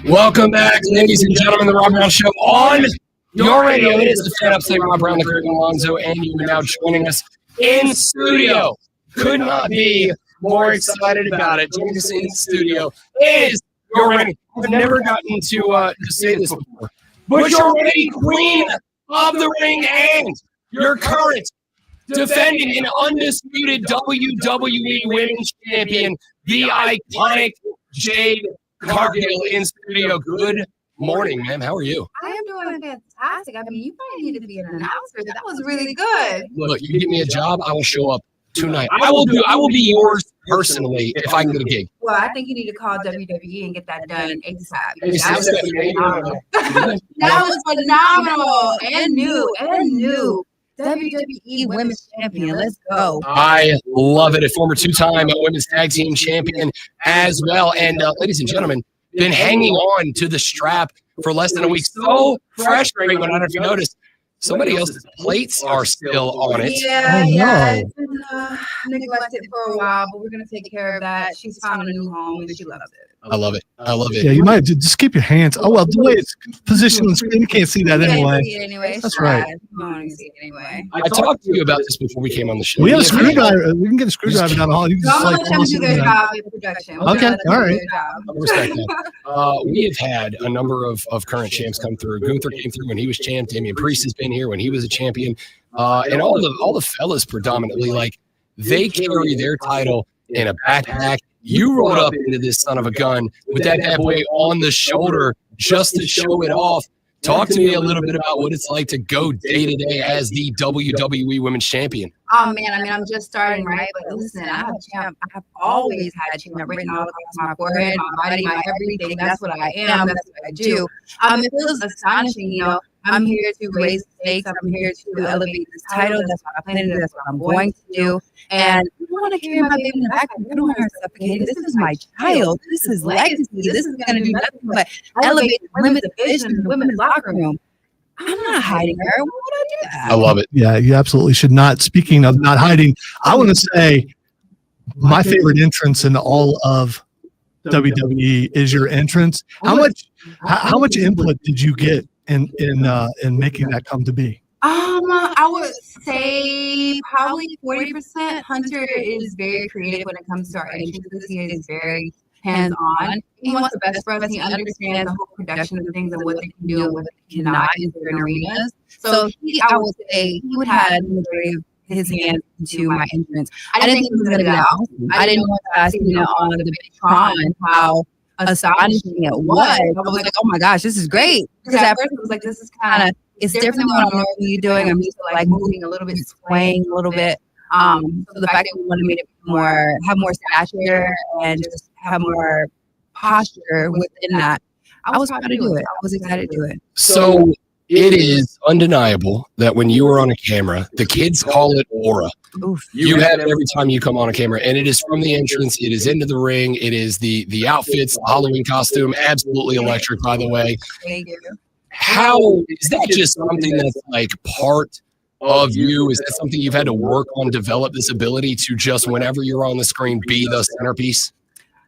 Welcome back, ladies and gentlemen, the Rob Brown Show on your radio. It is the Fan Upstate Rob Brown, the Curtin Alonzo, and you are now joining us in studio. Could not be more excited about it. Joining us in studio is your reigning. I've never gotten to say this before, but your reigning queen of the ring and your current defending and undisputed WWE Women's Champion, the iconic JADE CARGILL in studio. Good morning, ma'am. How are you? I am doing fantastic. I mean, you probably need to be an announcer. That was really good. Look, you give me a job, I will show up tonight. I will be yours personally if I can get a gig. Well, I think you need to call WWE and get that done ASAP. That was phenomenal and new. WWE Women's Champion. Let's go. I love it. A former two-time Women's Tag Team Champion as well. And ladies and gentlemen, been hanging on to the strap for less than a week. So frustrating, but I don't know if you noticed, somebody else's plates are still on it. Yeah. It's been neglected for a while, but we're going to take care of that. She's found a new home and she loves it. I love it. Yeah, you might just keep your hands. Oh, well, the way it's positioned on the screen, you can't see that anyway. That's right. I talked to you about this before we came on the show. We have a screwdriver. We can get a screwdriver down the hall. You can just let them do their job in production. Okay, all right. I respect that. We have had a number of current champs come through. Gunther came through when he was champ. Damian Priest has been here when he was a champion. And all the fellas predominantly, like, they carry their title in a backpack. You rolled up into this son of a gun with that bad boy on the shoulder just to show it off. Talk to me a little bit about what it's like to go day to day as the WWE Women's Champion. Oh man, I mean, I'm just starting, right? But listen, I have always had champ written all across my forehead, my body, my everything. That's what I am. That's what I do. It feels astonishing, you know. I'm here to raise the stakes. I'm here to elevate this title. That's what I plan to do. That's what I'm going to do. And I don't want to carry my baby in the back. I don't want her suffocated. This is my child. This is legacy. This is going to do nothing but elevate the women's division in the women's locker room. I'm not hiding her. Why would I do that? I love it. Yeah, you absolutely should not. Speaking of not hiding, I want to say my favorite entrance in all of WWE is your entrance. How much input did you get in making that come to be? I would say probably 40%. Hunter is very creative when it comes to our entrances. He is very hands-on. He wants the best for us. He understands the whole production of things and what they can do and what they cannot in certain arenas. So I would say he would have the majority of his hands into my entrance. I didn't think it was going to be that awesome. I didn't want to see on the big Tron how astonishing it was. I was like, oh my gosh, this is great. Because at first it was like, this is kind of, it's different than what I'm normally doing. I'm used to like moving a little bit, swaying a little bit. So the fact that we wanted me to have more stature and just have more posture within that, I was proud to do it. I was excited to do it. So it is undeniable that when you are on a camera, the kids call it aura. Oof. You have it every time you come on a camera, and it is from the entrance. It is into the ring. It is the outfits, the Halloween costume, absolutely electric, by the way. Thank you. How is that just something that's like part of you? Is that something you've had to work on, develop this ability to just whenever you're on the screen, be the centerpiece?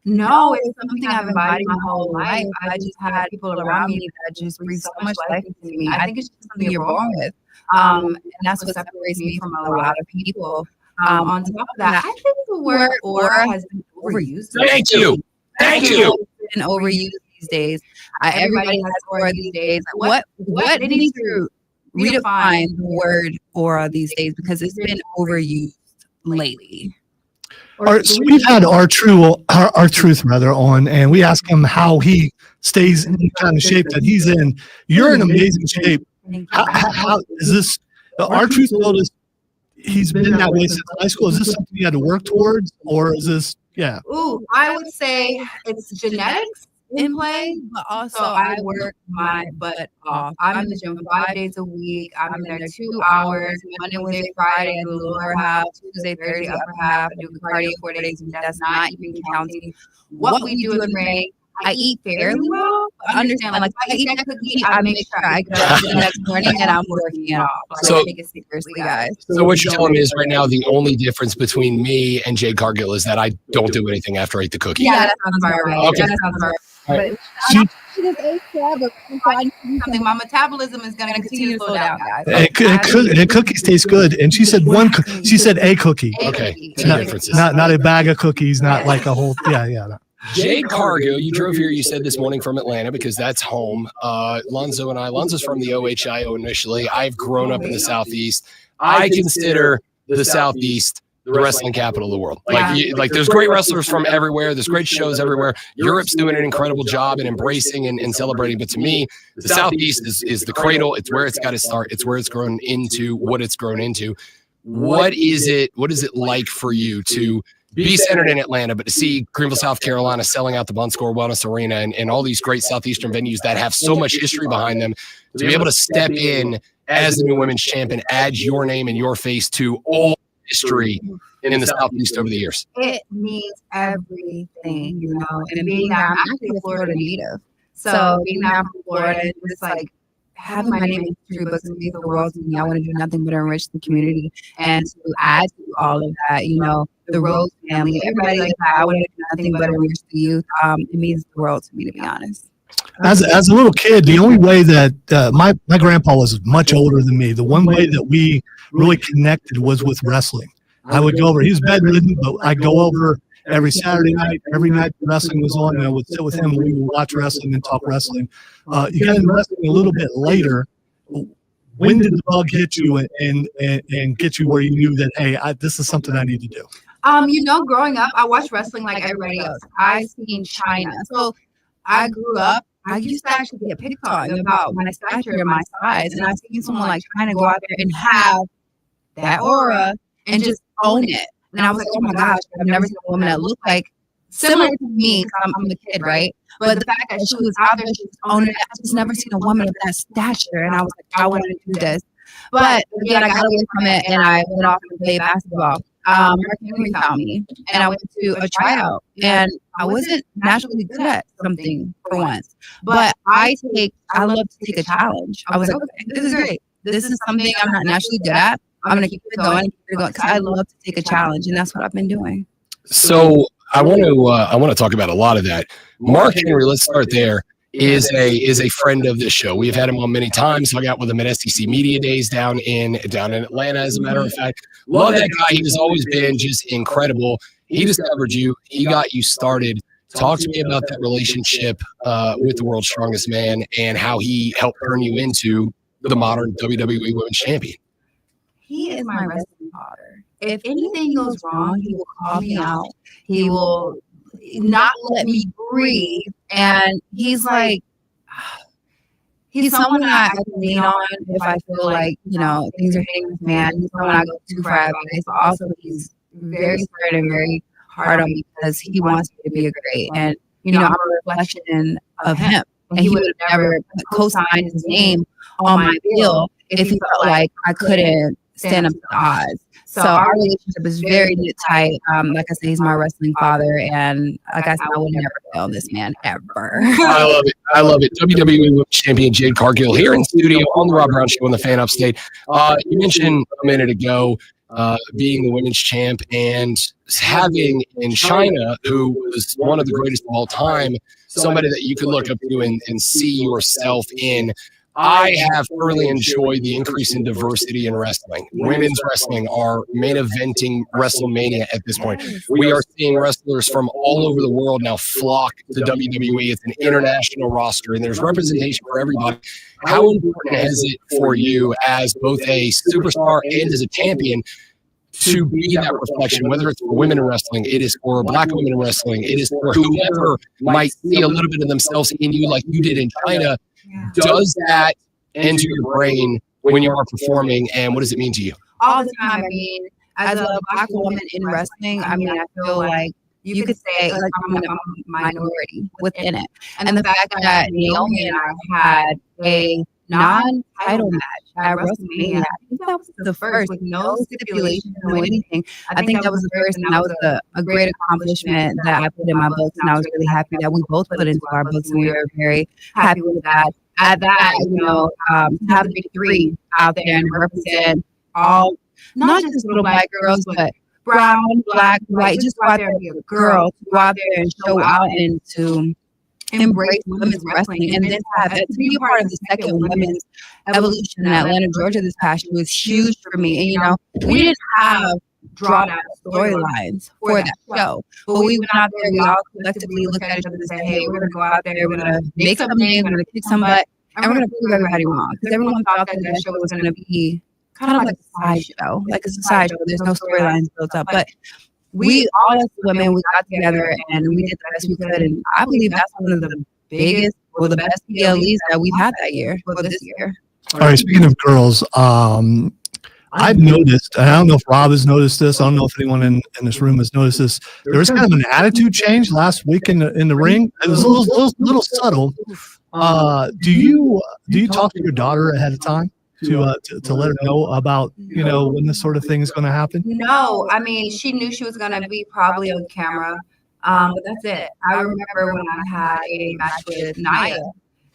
No, it's something I've embodied my whole life. I just had people around me that just breathe so much life into me. I think it's just something you're born with. And that's what separates me from a lot of people. On top of that, I think the word aura has been overused. Thank you. It's been overused these days. Everybody has aura these days. What it needs to redefine the word aura these days because it's been overused lately. So we've had our truth on, and we ask him how he stays in the kind of shape that he's in. You're in amazing shape. How is this? Our truth told us he's been that way since high school. Is this something you had to work towards, or is this? Yeah. Ooh, I would say it's genetics in play, but also I work my butt off. I'm in the gym 5 days a week. I'm in there 2 hours, Monday, Wednesday, Friday, I do the lower half, Tuesday, Thursday, upper half. I do cardio 4 days, and that's not even counting what we do in the ring. I eat fairly well, but understand, like, if I eat that cookie, I make sure I get up the next morning and I'm working it off. So, I take it seriously, guys. So what you're telling me is right now the only difference between me and JADE CARGILL is that I don't do anything after I eat the cookie. Yeah, that sounds about right. Okay. That sounds about right. She just ate forever. Something. My metabolism is going to continue to slow down, guys. And cookies taste good. And she said she said a cookie. Okay. Not a bag of cookies, not like a whole. No. Jade Cargill, you drove here, you said this morning from Atlanta because that's home. Lonzo's from the OHIO initially. I've grown up in the Southeast. I consider the Southeast the wrestling capital of the world. Like there's great wrestlers from everywhere. There's great shows everywhere. Europe's doing an incredible job in embracing and celebrating. But to me, the Southeast is the cradle. It's where it's got to start. It's where it's grown into what it's grown into. What is it like for you to be centered in Atlanta, but to see Greenville, South Carolina selling out the Bunscore Wellness Arena and all these great Southeastern venues that have so much history behind them, to be able to step in as the new women's champion, add your name and your face to all history in the Southeast over the years? It means everything, and being that I'm actually a Florida native. So being that I'm from Florida, just like having my name in history books and make the world to me, I want to do nothing but enrich the community and to add to all of that, the Rose family, everybody like that. I want to do nothing but enrich the youth. It means the world to me, to be honest. As a little kid, the only way that my grandpa was much older than me, the one way that we really connected was with wrestling. I would go over, he was bedridden, but I'd go over every Saturday night, every night wrestling was on, and I would sit with him and we would watch wrestling and talk wrestling. You got into wrestling a little bit later. When did the bug hit you and get you where you knew that, hey, this is something I need to do? Growing up, I watched wrestling like everybody else. I seen China. So I grew up, I used to actually get picked on about my stature and my size. And I seen someone like China go out there and have that aura and just own it. And I was like, oh my gosh, I've never seen a woman that looked like similar to me because I'm a kid, right? But the fact that she was out there, she was owning it, I just never seen a woman of that stature. And I was like, I want to do this. But again, I got away from it and I went off and played basketball. Mark Henry found me and I went to a tryout and I wasn't naturally good at something for once, but I love to take a challenge. I was like, okay, this is great. This is something I'm not naturally good at. I'm going to keep it going because I love to take a challenge and that's what I've been doing. So I want to talk about a lot of that. Mark Henry, let's start there. Is a friend of this show. We've had him on many times. Hung out with him at SEC Media Days down in Atlanta, as a matter of fact. Love that guy. He has always been just incredible. He discovered you. He got you started. Talk to me about that relationship with the world's strongest man and how he helped turn you into the modern WWE Women's Champion. He is my wrestling father. If anything goes wrong, he will call me out. He will not let me breathe. And he's like, he's someone I can lean on if I feel like, things are hitting this man. He's someone I go to for advice. But also, he's very smart and very hard on me because he wants me to be a great. And, I'm a reflection of him. And he would have never co-signed his name on my bill if he felt like I couldn't stand up to the odds. So our relationship is very tight. Like I said, he's my wrestling father, and like I said, I would never fail this man ever. I love it. WWE Women's Champion Jade Cargill here in studio on the Rob Brown Show on the Fan Upstate. You mentioned a minute ago being the women's champ and having in China, who was one of the greatest of all time, somebody that you could look up to and see yourself in. I have thoroughly enjoyed the increase in diversity in wrestling. Women's wrestling are main eventing WrestleMania at this point. We are seeing wrestlers from all over the world now flock to WWE. It's an international roster, and there's representation for everybody. How important is it for you as both a superstar and as a champion to be that reflection, whether it's for women in wrestling, it is for Black women in wrestling, it is for whoever might see a little bit of themselves in you like you did in China? Does that enter your brain when you are performing, and what does it mean to you? All the time. I mean, as a Black woman in wrestling, I feel like you could say like I'm a minority within it. And the fact that Naomi and I had a non-title match at WrestleMania, I think that was the first with no stipulation or anything. I think that was the first, and that was a great accomplishment that I put in my books, and I was really happy that we both put into our books, and we were very happy with that. At that, have the big three out there and represent all, not just little Black girls, but brown, Black, white, just go out there and be a girl, to go out there and show out and to embrace women's wrestling and then to be a part of the second women's evolution in Atlanta, Georgia this past year was huge for me. And, you know, we didn't have drawn out storylines for that show, but we went out there, we all collectively looked at each other and said, hey, we're going to go out there, we're going to make some names, we're going to kick some butt, and we're going to prove everybody wrong. Because everyone thought that show was going to be kind of like a sideshow. Like it's a sideshow. There's no storylines built up. But we, all as women, we got together and we did the best we could. And I believe that's one of the biggest or the best PLEs that we've had that year, or this year. All right, speaking of girls, I've noticed, and I don't know if Rob has noticed this, I don't know if anyone in this room has noticed this, there was kind of an attitude change last week in the ring. It was a little subtle. Do you talk to your daughter ahead of time to let her know about, you know, when this sort of thing is going to happen? No, I mean, she knew she was going to be probably on camera, but that's it. I remember when I had a match with Naya,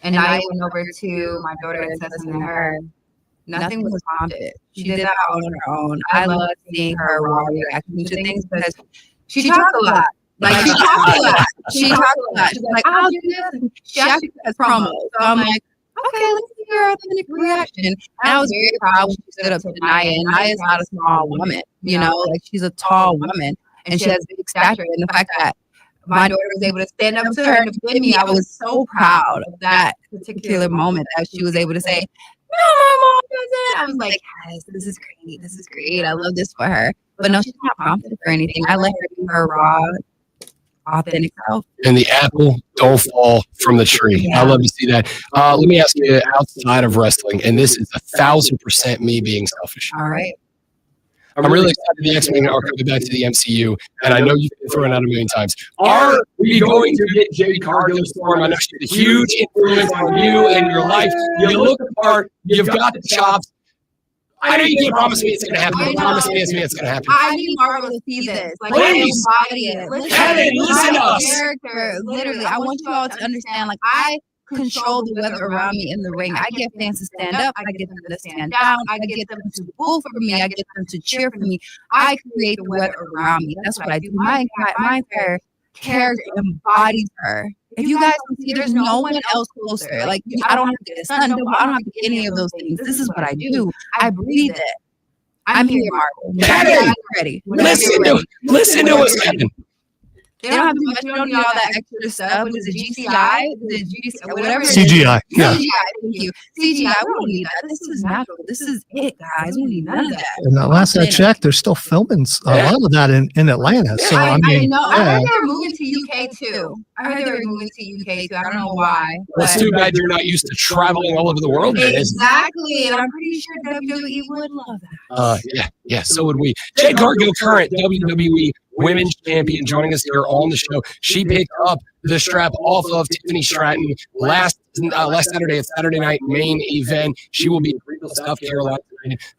and Naya went over to my daughter and said something to her. Nothing was prompted. She did that on her own. I love seeing her raw reacting to things because she talks a lot. Like, she talks a lot. She talks a lot. She's like, I'll do this. And she actually has promos. So I'm like, okay, let's see her authentic reaction. And I was very proud when she stood up to Naya. And Naya's not a small woman, you know, like she's a tall woman and she has big stature. And the fact that my daughter was able to stand up to her and defend me, I was so proud of that particular moment that she was able to say, no, my mom doesn't. I was like, yes, this is great. This is great. I love this for her. But no, she's not prompted for anything. I let her be her raw, authentic self. And the apple don't fall from the tree. Yeah. I love to see that. Let me ask you, outside of wrestling, and this is 1,000% me being selfish. All right. I'm really excited the X-Men are coming back to the MCU, and I know you've been throwing out a million times. Are we going to get JADE CARGILL Storm? I know she's a huge influence on you and your life. You look the part. You've got the chops. I know you can't promise me it's going to happen, but promise me it's going to happen. I need Marvel to see this. Like, please. Kevin, listen to us. Character, literally, I want you all to understand, like, I control the weather around me in the ring. I get fans to stand up. I get them to stand down. I get them to boo for me. I get them to cheer for me. I create the weather around me. That's what I do. My entire character embodies her. If you guys can see, there's no one else closer. Like, I don't have to get a sun. I don't have to get any of those things. This is what I do. I breathe it. I'm here, Marvel. I'm ready. Listen to us, Kevin. They don't have to much. They don't need all that extra stuff. What is it, GCI? Whatever. CGI. Yeah. CGI. Thank you. CGI. We don't need that. This is natural. This is it, guys. We don't need none of that. And the last I checked, they're still filming a lot of that in Atlanta. So I mean, I know. I heard they're moving to UK too. I don't know why. Well, it's too bad you're not used to traveling all over the world. Exactly. And I'm pretty sure WWE would love that. Yeah. So would we. JADE CARGILL, current WWE Women's Champion, joining us here on the show. She picked up the strap off of Tiffany Stratton last Saturday at Saturday Night Main Event. She will be in Greenville, South Carolina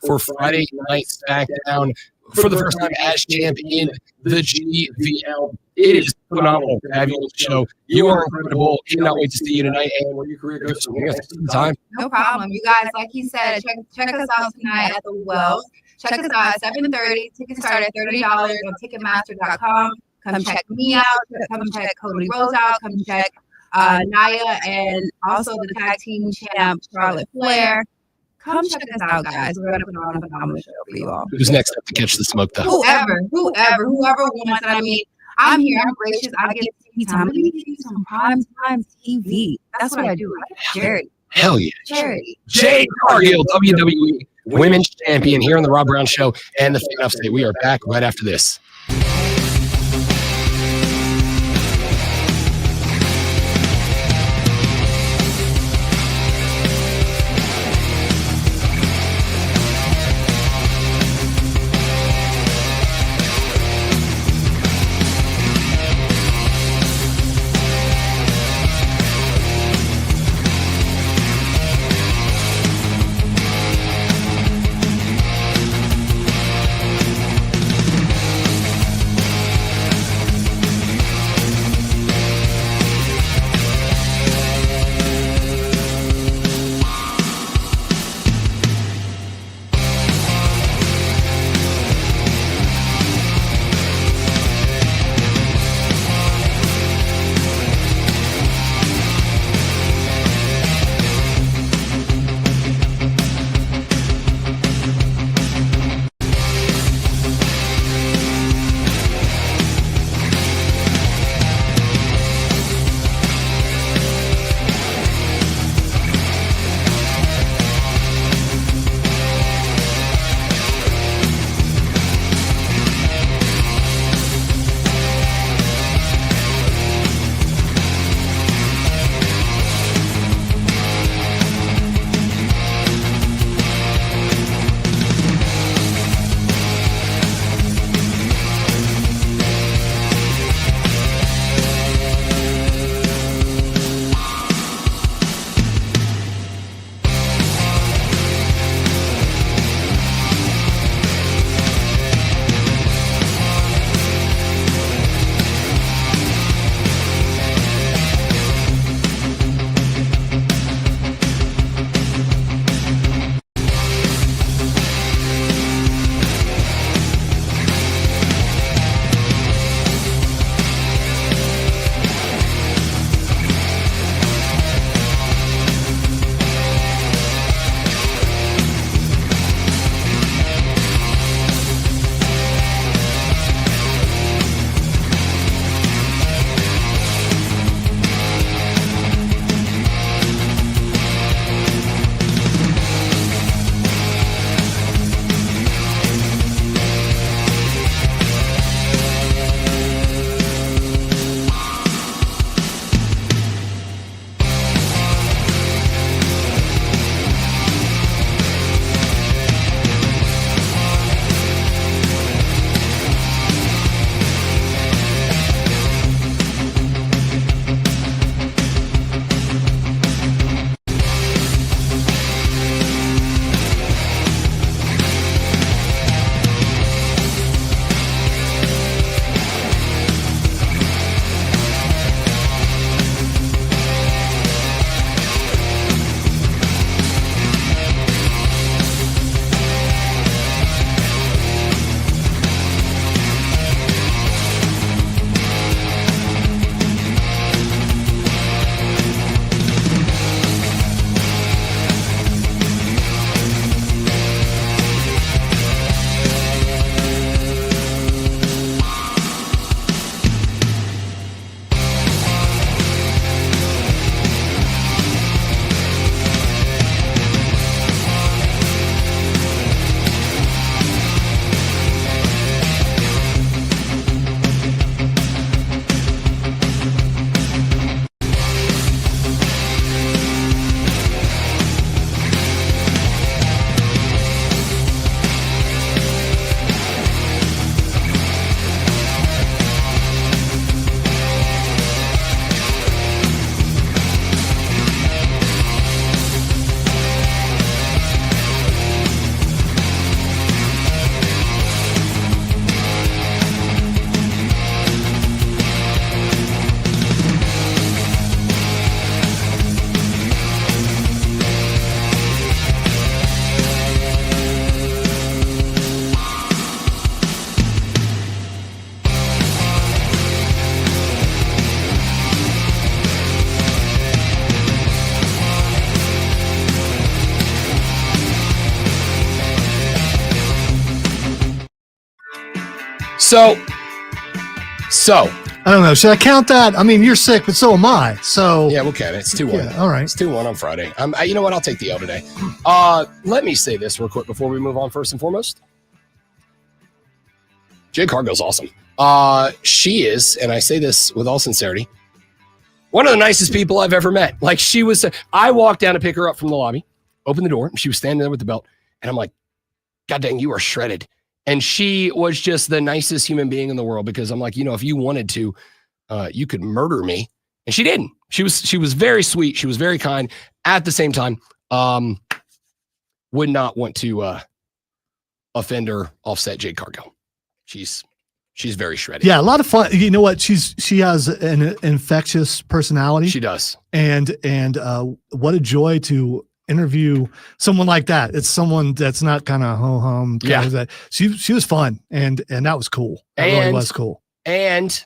for Friday Night SmackDown for the first time as champ in the GVL. It is phenomenal to have you on the show. You are incredible. Cannot wait to see you tonight and where your career goes from here. Thanks for the time. No problem. You guys, like he said, check us out tonight at the Wells. Check us out at 7:30. Tickets start at $30 on Ticketmaster.com. Come check me out. Come check Cody Rose out. Come check Naya and also the tag team champ Charlotte Flair. Come check us out, guys. We're gonna put on a phenomenal show for you all. Who's next up to catch the smoke, though? Whoever wants. I mean, I'm here. I'm gracious. I get TV time. Let me give you some prime time TV. That's what I do. I get charity. Hell yeah. Charity. JADE CARGILL, WWE Women's Champion, here on the Rob Brown Show and the Fan Upstate. We are back right after this. So I don't know. Should I count that? I mean, you're sick, but so am I. So yeah, we'll count it. It's 2-1. yeah, all right. It's 2-1 on Friday. You know what? I'll take the L today. Let me say this real quick before we move on. First and foremost, Jade Cargill's awesome. She is, and I say this with all sincerity, one of the nicest people I've ever met. Like I walked down to pick her up from the lobby, opened the door, and she was standing there with the belt, and I'm like, God dang, you are shredded. And she was just the nicest human being in the world because I'm like, if you wanted to, you could murder me. And she didn't. She was very sweet. She was very kind. At the same time, would not want to offend or offset Jade Cargill. She's very shredded. Yeah, a lot of fun. You know what? She has an infectious personality. She does. And what a joy to interview someone like that. It's someone that's not kind of ho-hum. Yeah. That she was fun and that was cool. That really was cool. And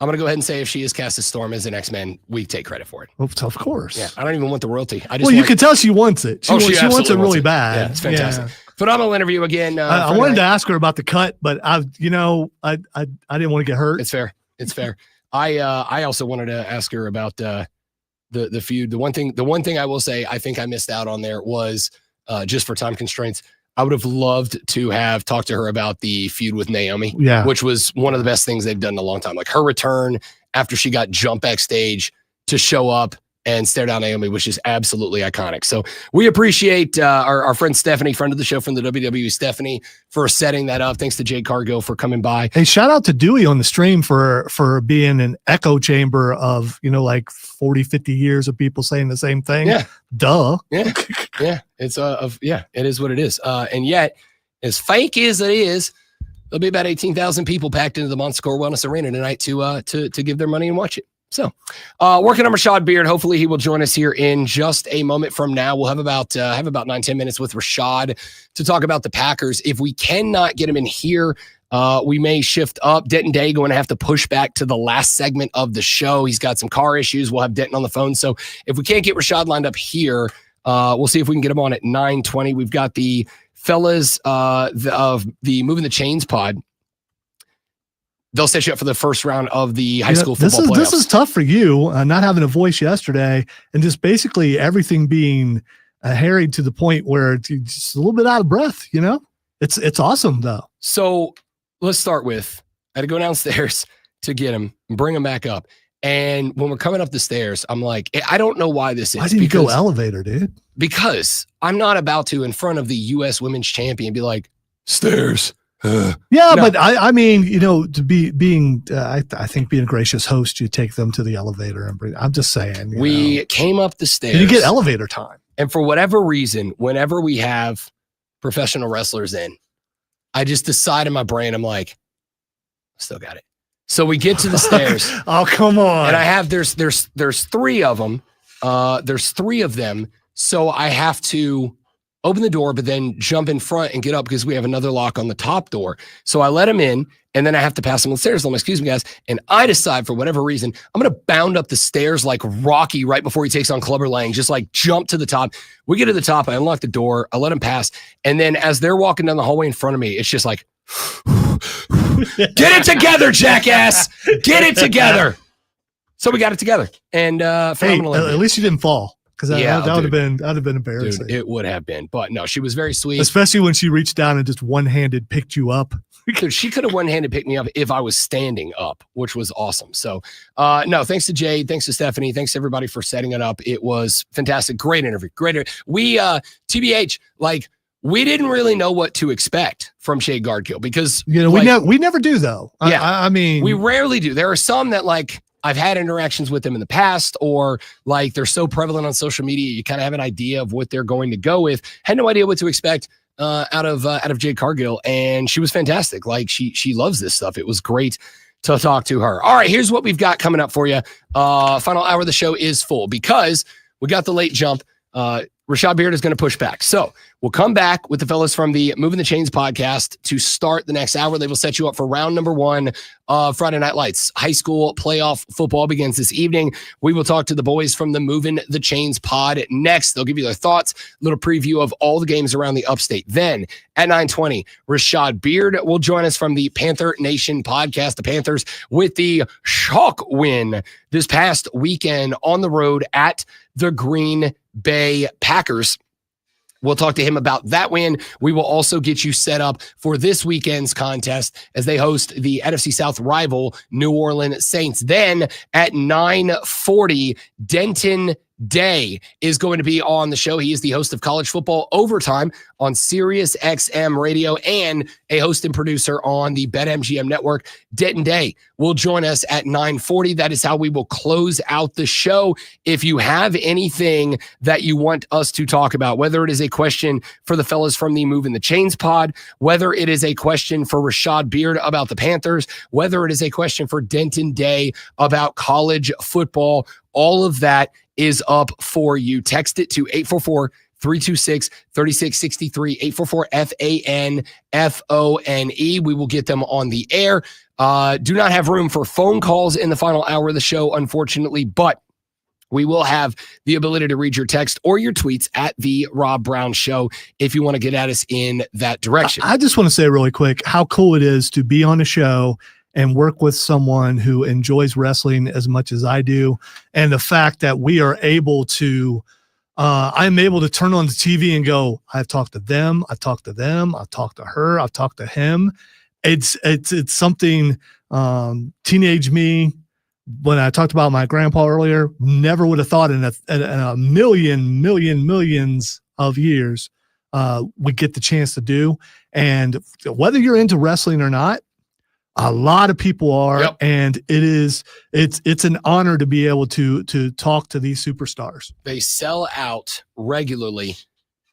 I'm gonna go ahead and say if she is cast as Storm as an X-Men, we take credit for it. Of course. Yeah, I don't even want the royalty. You can tell she wants it. She wants it really bad. Yeah, it's fantastic. Yeah. Phenomenal interview again. I wanted to ask her about the cut, but I didn't want to get hurt. It's fair. I also wanted to ask her about the feud. The one thing I will say I think I missed out on there was just for time constraints. I would have loved to have talked to her about the feud with Naomi, which was one of the best things they've done in a long time. Like her return after she got jumped backstage to show up and stare down Naomi, which is absolutely iconic. So we appreciate our friend Stephanie, friend of the show from the WWE, Stephanie, for setting that up. Thanks to Jade Cargill for coming by. Hey, shout out to Dewey on the stream for being an echo chamber of, like 40, 50 years of people saying the same thing. Yeah. Duh. Yeah. Yeah. It's it is what it is. And yet, as fake as it is, there'll be about 18,000 people packed into the Montecore Wellness Arena tonight to give their money and watch it. So, working on Rashad Beard. Hopefully he will join us here in just a moment from now. We'll have about 9-10 minutes with Rashad to talk about the Packers. If we cannot get him in here, we may shift up. Denton Day going to have to push back to the last segment of the show. He's got some car issues. We'll have Denton on the phone. So if we can't get Rashad lined up here, we'll see if we can get him on at 9:20. We've got the fellas of the Movin the Chains pod. They'll set you up for the first round of the high school football playoffs. This is tough for you, not having a voice yesterday, and just basically everything being harried to the point where it's just a little bit out of breath. It's awesome though. So let's start with I had to go downstairs to get him and bring him back up. And when we're coming up the stairs, I'm like, I don't know why this is. Why didn't you go elevator, dude? Because I'm not about to, in front of the U.S. Women's Champion, be like, stairs. No. But I mean, to being I think being a gracious host, you take them to the elevator and bring. I'm just saying. We came up the stairs. And you get elevator time. And for whatever reason, whenever we have professional wrestlers in, I just decide in my brain, I'm like, still got it. So we get to the stairs. Oh, come on. And I have there's 3 of them. There's 3 of them. So I have to open the door, but then jump in front and get up because we have another lock on the top door. So I let him in, and then I have to pass him on the stairs. I'm like, excuse me, guys. And I decide, for whatever reason, I'm going to bound up the stairs like Rocky right before he takes on Clubber Lang, just like jump to the top. We get to the top. I unlock the door. I let him pass. And then as they're walking down the hallway in front of me, it's just like, get it together, jackass. Get it together. So we got it together. And phenomenal. Hey, at least you didn't fall. Because that would have been embarrassing. Dude, it would have been. But no, she was very sweet. Especially when she reached down and just one-handed picked you up. She could have one-handed picked me up if I was standing up, which was awesome. So, no, thanks to Jade. Thanks to Stephanie. Thanks to everybody for setting it up. It was fantastic. Great interview. We, TBH, we didn't really know what to expect from Jade Cargill because, we never do, though. Yeah. I mean, we rarely do. There are some that, I've had interactions with them in the past, or they're so prevalent on social media, you kind of have an idea of what they're going to go with. Had no idea what to expect out of Jade Cargill, and she was fantastic. She loves this stuff. It was great to talk to her. All right, here's what we've got coming up for you. Final hour of the show is full because we got the late jump. Rashad Beard is going to push back. So we'll come back with the fellas from the Movin the Chains podcast to start the next hour. They will set you up for round number 1 of Friday Night Lights. High school playoff football begins this evening. We will talk to the boys from the Movin the Chains pod next. They'll give you their thoughts, a little preview of all the games around the upstate. Then at 9:20, Rashad Beard will join us from the Panther Nation podcast. The Panthers with the shock win this past weekend on the road at the Green Bay Packers. We'll talk to him about that win. We will also get you set up for this weekend's contest as they host the NFC South rival New Orleans Saints. Then at 9:40, Denton Day is going to be on the show. He is the host of College Football Overtime on Sirius XM Radio and a host and producer on the BetMGM network. Denton Day will join us at 9:40. That is how we will close out the show. If you have anything that you want us to talk about, whether it is a question for the fellas from the Movin the Chains pod, whether it is a question for Rashad Beard about the Panthers, whether it is a question for Denton Day about college football, all of that is up for you. Text it to 844-326-3663, 844-FANFONE. We will get them on the air. Do not have room for phone calls in the final hour of the show, unfortunately, but we will have the ability to read your text or your tweets at the Rob Brown Show if you want to get at us in that direction. I just want to say really quick how cool it is to be on a show and work with someone who enjoys wrestling as much as I do. And the fact that we are able to, I'm able to turn on the TV and go, I've talked to them, I've talked to them, I've talked to her, I've talked to him. It's something teenage me, when I talked about my grandpa earlier, never would have thought in a millions of years we get the chance to do. And whether you're into wrestling or not, a lot of people are, yep. And it's an honor to be able to talk to these superstars. They sell out regularly,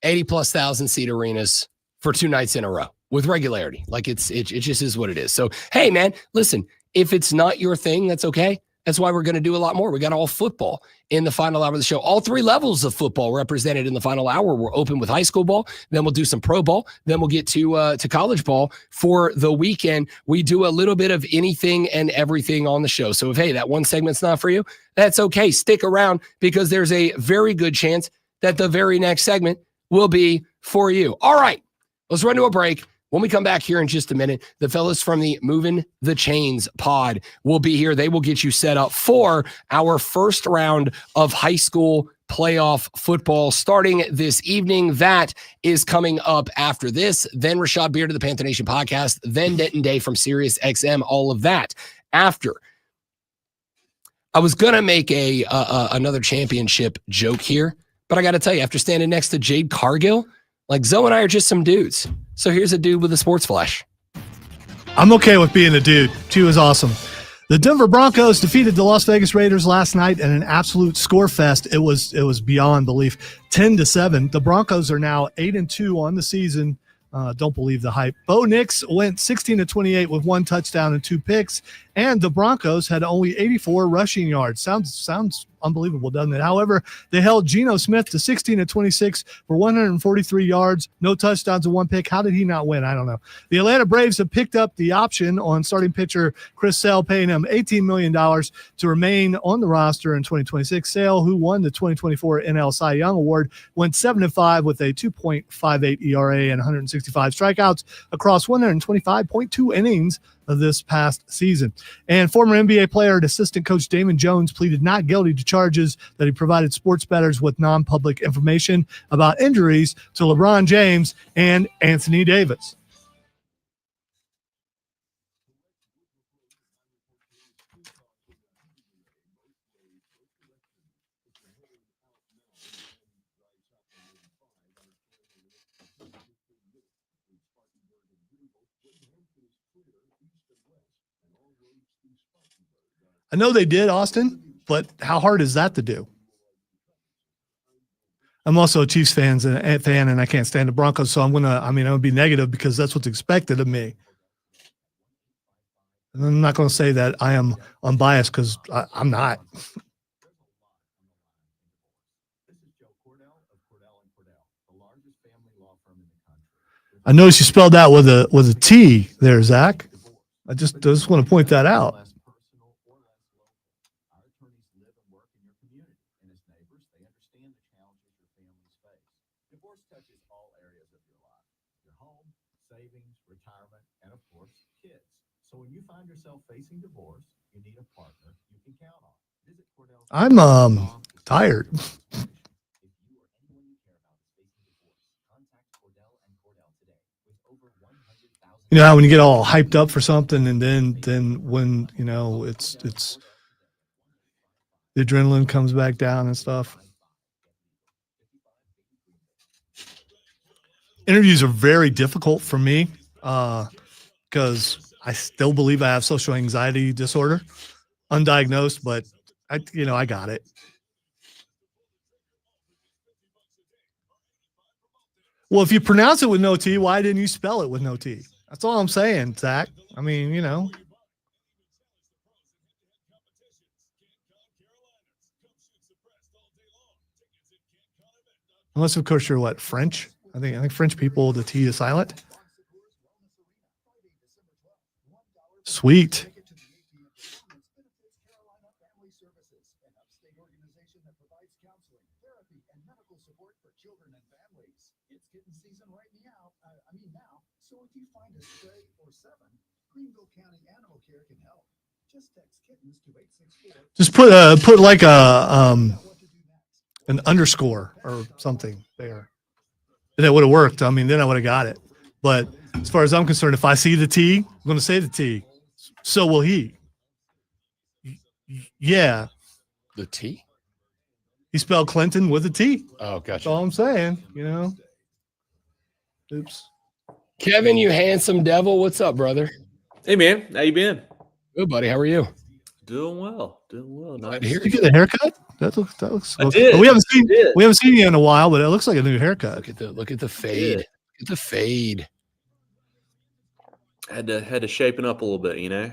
80+ thousand seat arenas for 2 nights in a row with regularity. Like it just is what it is. So, hey man, listen, if it's not your thing, that's okay. That's why we're going to do a lot more. We got all football in the final hour of the show. All 3 levels of football represented in the final hour. We're open with high school ball. Then we'll do some pro ball. Then we'll get to college ball for the weekend. We do a little bit of anything and everything on the show. So if, hey, that one segment's not for you, that's okay. Stick around because there's a very good chance that the very next segment will be for you. All right, let's run to a break. When we come back here in just a minute, the fellas from the Movin the Chains pod will be here. They will get you set up for our first round of high school playoff football starting this evening. That is coming up after this. Then Rashad Beard of the Panther Nation podcast. Then Denton Day from Sirius XM. All of that after. I was going to make another championship joke here, but I got to tell you, after standing next to JADE CARGILL, like Zoe and I are just some dudes. So here's a dude with a sports flash. I'm okay with being a dude. She was awesome. The Denver Broncos defeated the Las Vegas Raiders last night in an absolute score fest. It was beyond belief. 10-7. The Broncos are now 8-2 on the season. Don't believe the hype. Bo Nix went 16-28 with 1 touchdown and 2 picks, and the Broncos had only 84 rushing yards. Sounds unbelievable, doesn't it? However, they held Geno Smith to 16-26 for 143 yards, no touchdowns and 1 pick. How did he not win? I don't know. The Atlanta Braves have picked up the option on starting pitcher Chris Sale, paying him $18 million to remain on the roster in 2026. Sale, who won the 2024 NL Cy Young Award, went 7-5 with a 2.58 ERA and 165 strikeouts across 125.2 innings of this past season. And former NBA player and assistant coach Damon Jones pleaded not guilty to charges that he provided sports bettors with non-public information about injuries to LeBron James and Anthony Davis. I know they did, Austin, but how hard is that to do? I'm also a Chiefs fan, and I can't stand the Broncos, so I'm gonna be negative because that's what's expected of me. And I'm not going to say that I am unbiased because I'm not. I noticed you spelled that with a T there, Zach. I just want to point that out. Divorce touches all areas of your life, your home, savings, retirement, and of course, kids. So when you find yourself facing divorce, you need a partner you can count on. Visit Cordell's. I'm tired. If you or anyone you care about is facing divorce, contact Cordell and Cordell today with over 100,000. You know how when you get all hyped up for something and then when, you know, it's the adrenaline comes back down and stuff. Interviews are very difficult for me because I still believe I have social anxiety disorder, undiagnosed, but I got it. Well, if you pronounce it with no T, why didn't you spell it with no T? That's all I'm saying, Zach. I mean, you know. Unless, of course, you're what, French? I think French people, the T is silent. Sweet. Just put like an underscore or something there. And that would have worked. I mean, then I would have got it. But as far as I'm concerned, if I see the T, I'm going to say the T. So will he. Yeah. The T? He spelled Clinton with a T. Oh, gotcha. That's all I'm saying, you know. Oops. Kevin, you handsome devil. What's up, brother? Hey, man. How you been? Good, buddy. How are you? Doing well. Nice. Did you get a haircut? That looks. I did. We haven't seen you in a while, but it looks like a new haircut. Look at the fade. Yeah. Look at the fade. Had to shapen up a little bit, you know.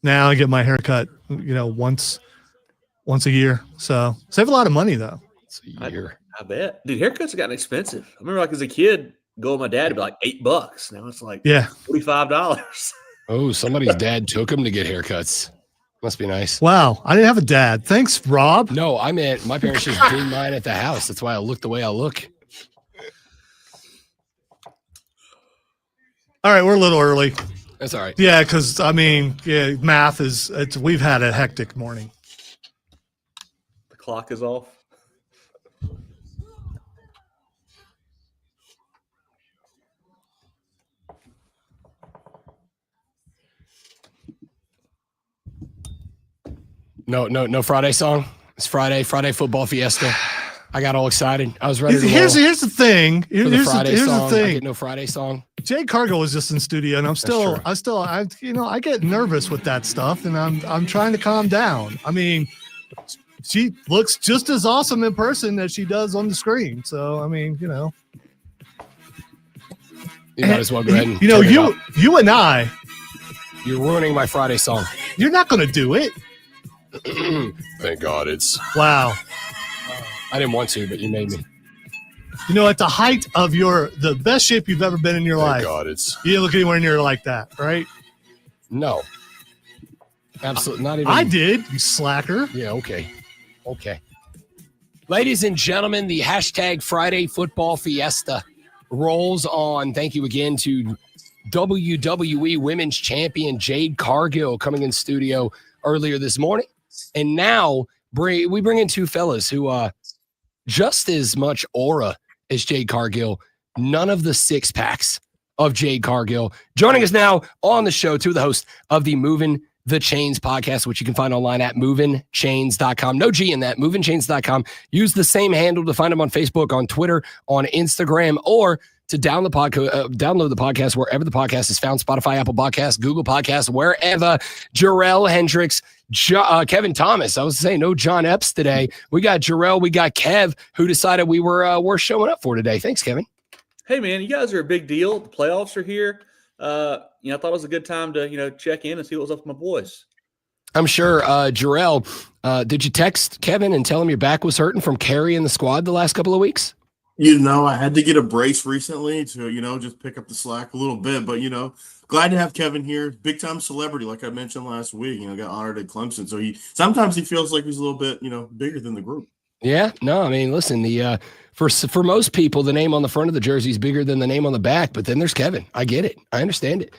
Now I get my haircut, once a year. So save a lot of money though. It's a year. I bet. Dude, haircuts have gotten expensive. I remember as a kid, go with my dad, it'd be like $8. Now it's like $45. Oh, somebody's dad took him to get haircuts. Must be nice. Wow. I didn't have a dad. Thanks, Rob. No, I meant my parents just did mine at the house. That's why I look the way I look. All right. We're a little early. That's all right. Yeah. Cause math we've had a hectic morning. The clock is off. No Friday song. It's Friday football fiesta. I got all excited. I was ready to Here's the thing. Here's the thing. I get no Friday song. Jade Cargill was just in studio, and I get nervous with that stuff, and I'm trying to calm down. I mean, she looks just as awesome in person as she does on the screen. So I mean, you might as well go ahead and you and I. You're ruining my Friday song. You're not going to do it. Thank God it's. Wow. I didn't want to, but you made me. At the height of the best shape you've ever been in your life. God, it's. You didn't look anywhere near like that, right? No. Absolutely not even. I did, you slacker. Yeah, okay. Ladies and gentlemen, the hashtag Friday Football Fiesta rolls on. Thank you again to WWE Women's Champion Jade Cargill coming in studio earlier this morning. And now we bring in two fellas who just as much aura as Jade Cargill, none of the six packs of Jade Cargill. Joining us now on the show, two of the hosts of the Movin the Chains podcast, which you can find online at movinchains.com. No G in that, movinchains.com. Use the same handle to find them on Facebook, on Twitter, on Instagram, or to download the podcast wherever the podcast is found, Spotify, Apple Podcasts, Google Podcasts, wherever. Jarrell Hendricks, Kevin Thomas. I was saying no John Epps today. We got Jarrell, we got Kev, who decided we were showing up for today. Thanks, Kevin. Hey, man, you guys are a big deal. The playoffs are here. I thought it was a good time to, check in and see what was up with my boys. I'm sure. Jarrell, did you text Kevin and tell him your back was hurting from carrying the squad the last couple of weeks? I had to get a brace recently to, just pick up the slack a little bit. But, glad to have Kevin here. Big time celebrity, like I mentioned last week. Got honored at Clemson. So sometimes he feels like he's a little bit, bigger than the group. Yeah, no, I mean, listen, for most people, the name on the front of the jersey is bigger than the name on the back, but then there's Kevin. I get it. I understand it.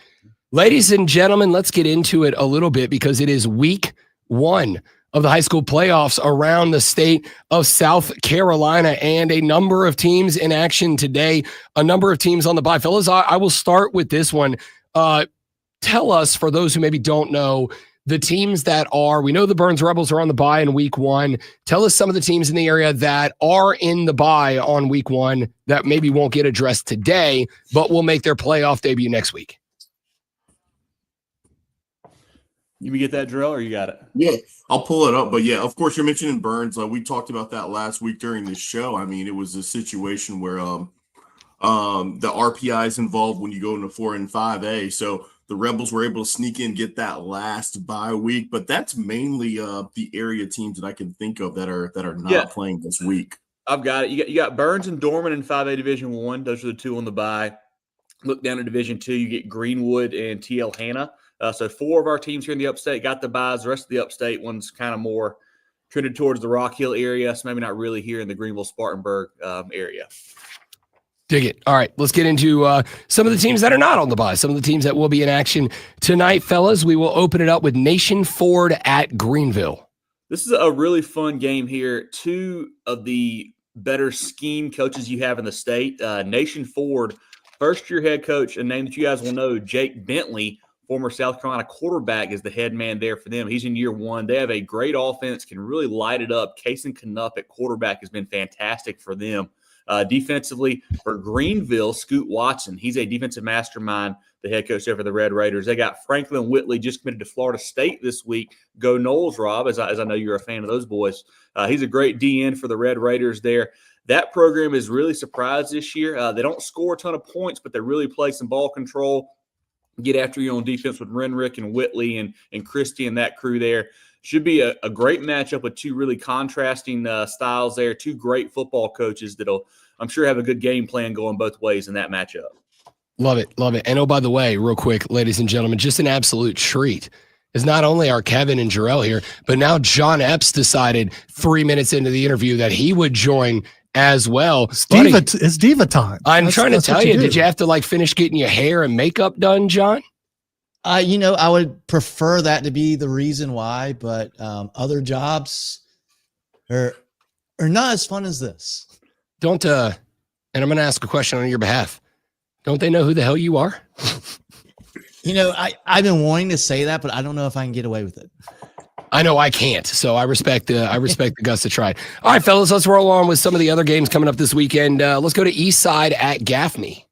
Ladies and gentlemen, let's get into it a little bit because it is week 1 of the high school playoffs around the state of South Carolina, and a number of teams in action today, a number of teams on the bye. Fellas, I will start with this one. Tell us, for those who maybe don't know, the teams that we know the Burns Rebels are on the bye in week 1. Tell us some of the teams in the area that are in the bye on week 1 that maybe won't get addressed today, but will make their playoff debut next week. You can get that, drill, or you got it? Yeah, I'll pull it up. But yeah, of course, you're mentioning Burns. We talked about that last week during the show. I mean, it was a situation where the RPI is involved when you go into 4 and 5A. So the Rebels were able to sneak in, get that last bye week. But that's mainly the area teams that I can think of that are not playing this week. I've got it. You got Burns and Dorman in 5A Division 1. Those are the 2 on the bye. Look down at Division 2. You get Greenwood and TL Hanna. So 4 of our teams here in the upstate got the buys. The rest of the upstate one's kind of more trended towards the Rock Hill area, so maybe not really here in the Greenville-Spartanburg area. Dig it. All right, let's get into some of the teams that are not on the bye, some of the teams that will be in action tonight, fellas. We will open it up with Nation Ford at Greenville. This is a really fun game here. 2 of the better scheme coaches you have in the state. Nation Ford, first-year head coach, a name that you guys will know, Jake Bentley, former South Carolina quarterback, is the head man there for them. He's in year 1. They have a great offense, can really light it up. Kason Knupp at quarterback has been fantastic for them. Defensively, for Greenville, Scoot Watson, he's a defensive mastermind, the head coach there for the Red Raiders. They got Franklin Whitley, just committed to Florida State this week. Go Noles, Rob, as I know you're a fan of those boys. He's a great DN for the Red Raiders there. That program is really surprised this year. They don't score a ton of points, but they really play some ball control. Get after you on defense with Renrick and Whitley and Christie and that crew there. Should be a great matchup with 2 really contrasting styles there, 2 great football coaches that'll, I'm sure, have a good game plan going both ways in that matchup. Love it, love it. And oh, by the way, real quick, ladies and gentlemen, just an absolute treat is not only are Kevin and Jarrell here, but now John Epps decided 3 minutes into the interview that he would join as well. It's diva time. I'm trying to tell you, did you have to finish getting your hair and makeup done, John? I would prefer that to be the reason why, but other jobs are not as fun as this. Don't and I'm going to ask a question on your behalf. Don't they know who the hell you are? I've been wanting to say that, but I don't know if I can get away with it. I know I can't, so I respect the guts to try it. All right, fellas, let's roll on with some of the other games coming up this weekend. Let's go to Eastside at Gaffney.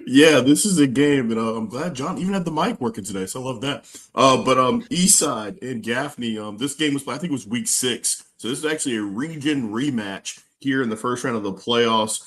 Yeah, this is a game, and I'm glad John even had the mic working today, so I love that. But Eastside and Gaffney, this game was, I think it was week 6, so this is actually a region rematch here in the first round of the playoffs.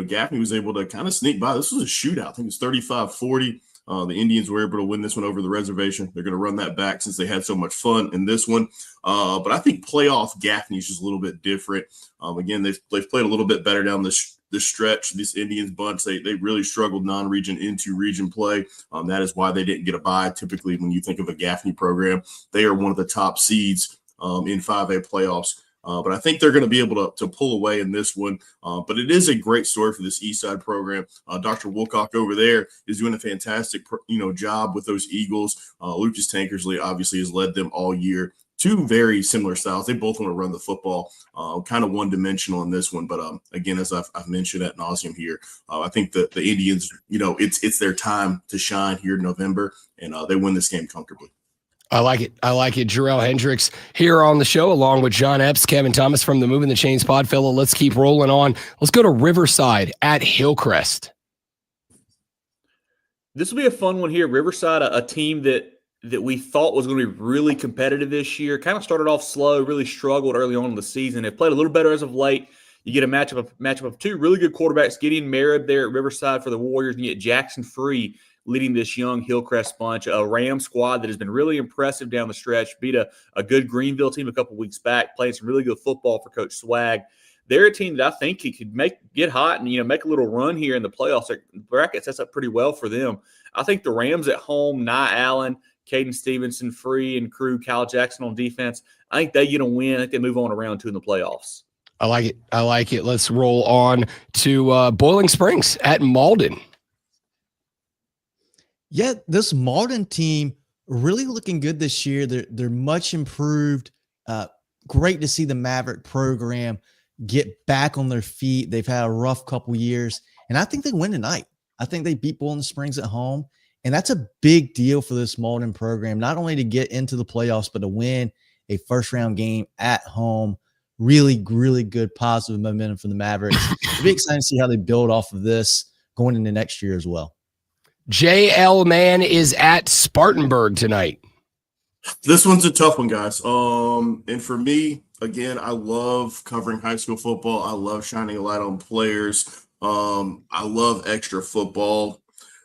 Gaffney was able to kind of sneak by. This was a shootout. I think it was 35-40. The Indians were able to win this one over the reservation. They're going to run that back since they had so much fun in this one. But I think playoff Gaffney is just a little bit different. Again, they've played a little bit better down this stretch. This Indians bunch, they really struggled non-region into region play. That is why they didn't get a bye. Typically, when you think of a Gaffney program, they are one of the top seeds in 5A playoffs. But I think they're going to be able to pull away in this one. But it is a great story for this Eastside program. Dr. Wilcock over there is doing a fantastic, job with those Eagles. Lucas Tankersley obviously has led them all year. 2 very similar styles. They both want to run the football, kind of one-dimensional in this one. But again, as I've mentioned ad nauseum here, I think that the Indians, it's their time to shine here in November, and they win this game comfortably. I like it. Jarrell Hendricks here on the show, along with John Epps, Kevin Thomas from the Movin the Chains pod. Fella, let's keep rolling on. Let's go to Riverside at Hillcrest. This will be a fun one here. Riverside, a team that we thought was going to be really competitive this year. Kind of started off slow, really struggled early on in the season. They've played a little better as of late. You get a matchup of 2 really good quarterbacks. Gideon Merritt there at Riverside for the Warriors, and you get Jackson Free leading this young Hillcrest bunch, a Ram squad that has been really impressive down the stretch, beat a good Greenville team a couple weeks back, playing some really good football for Coach Swag. They're a team that I think he could get hot and, make a little run here in the playoffs. The bracket sets up pretty well for them. I think the Rams at home, Nye Allen, Caden Stevenson, Free, and crew, Kyle Jackson on defense, I think they get a win. I think they move on to round 2 in the playoffs. I like it. Let's roll on to Boiling Springs at Malden. Yeah, this Malden team really looking good this year. They're much improved. Great to see the Maverick program get back on their feet. They've had a rough couple years, and I think they win tonight. I think they beat Boiling Springs at home, and that's a big deal for this Malden program, not only to get into the playoffs, but to win a first-round game at home. Really, really good positive momentum for the Mavericks. It'll be exciting to see how they build off of this going into next year as well. JL Man is at Spartanburg tonight. This one's a tough one, guys. And for me, again, I love covering high school football. I love shining a light on players. I love extra football.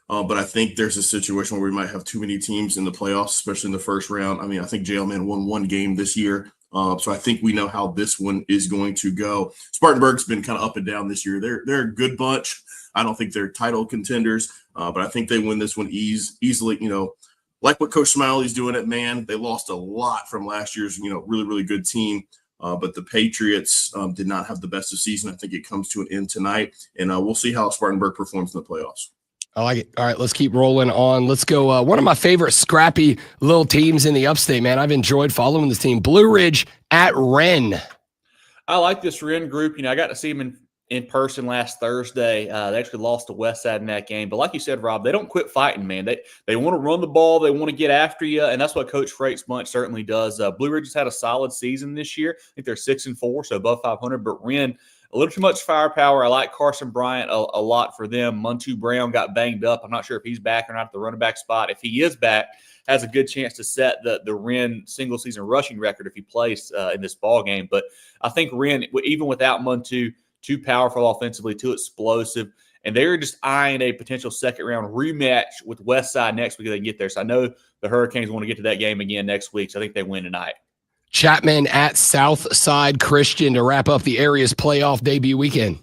But I think there's a situation where we might have too many teams in the playoffs, especially in the first round. I mean, I think JL Man won one game this year. So I think we know how this one is going to go. Spartanburg's been kind of up and down this year. They're a good bunch. I don't think they're title contenders, but I think they win this one easily. Like what Coach Smiley's doing at Man. They lost a lot from last year's, really, really good team. But the Patriots did not have the best of season. I think it comes to an end tonight, and we'll see how Spartanburg performs in the playoffs. I like it. All right, let's keep rolling on. Let's go. One of my favorite scrappy little teams in the upstate, man. I've enjoyed following this team. Blue Ridge at Wren. I like this Wren group. I got to see them in person last Thursday. They actually lost to Westside in that game. But like you said, Rob, they don't quit fighting, man. They want to run the ball. They want to get after you, and that's what Coach Freight's bunch certainly does. Blue Ridge has had a solid season this year. I think they're 6-4, so above 500. But Wren, a little too much firepower. I like Carson Bryant a lot for them. Muntu Brown got banged up. I'm not sure if he's back or not at the running back spot. If he is back, has a good chance to set the Wren single-season rushing record if he plays in this ball game. But I think Wren, even without Muntu, too powerful offensively, too explosive, and they're just eyeing a potential second-round rematch with Westside next week if they can get there. So I know the Hurricanes want to get to that game again next week, so I think they win tonight. Chapman at Southside Christian to wrap up the area's playoff debut weekend.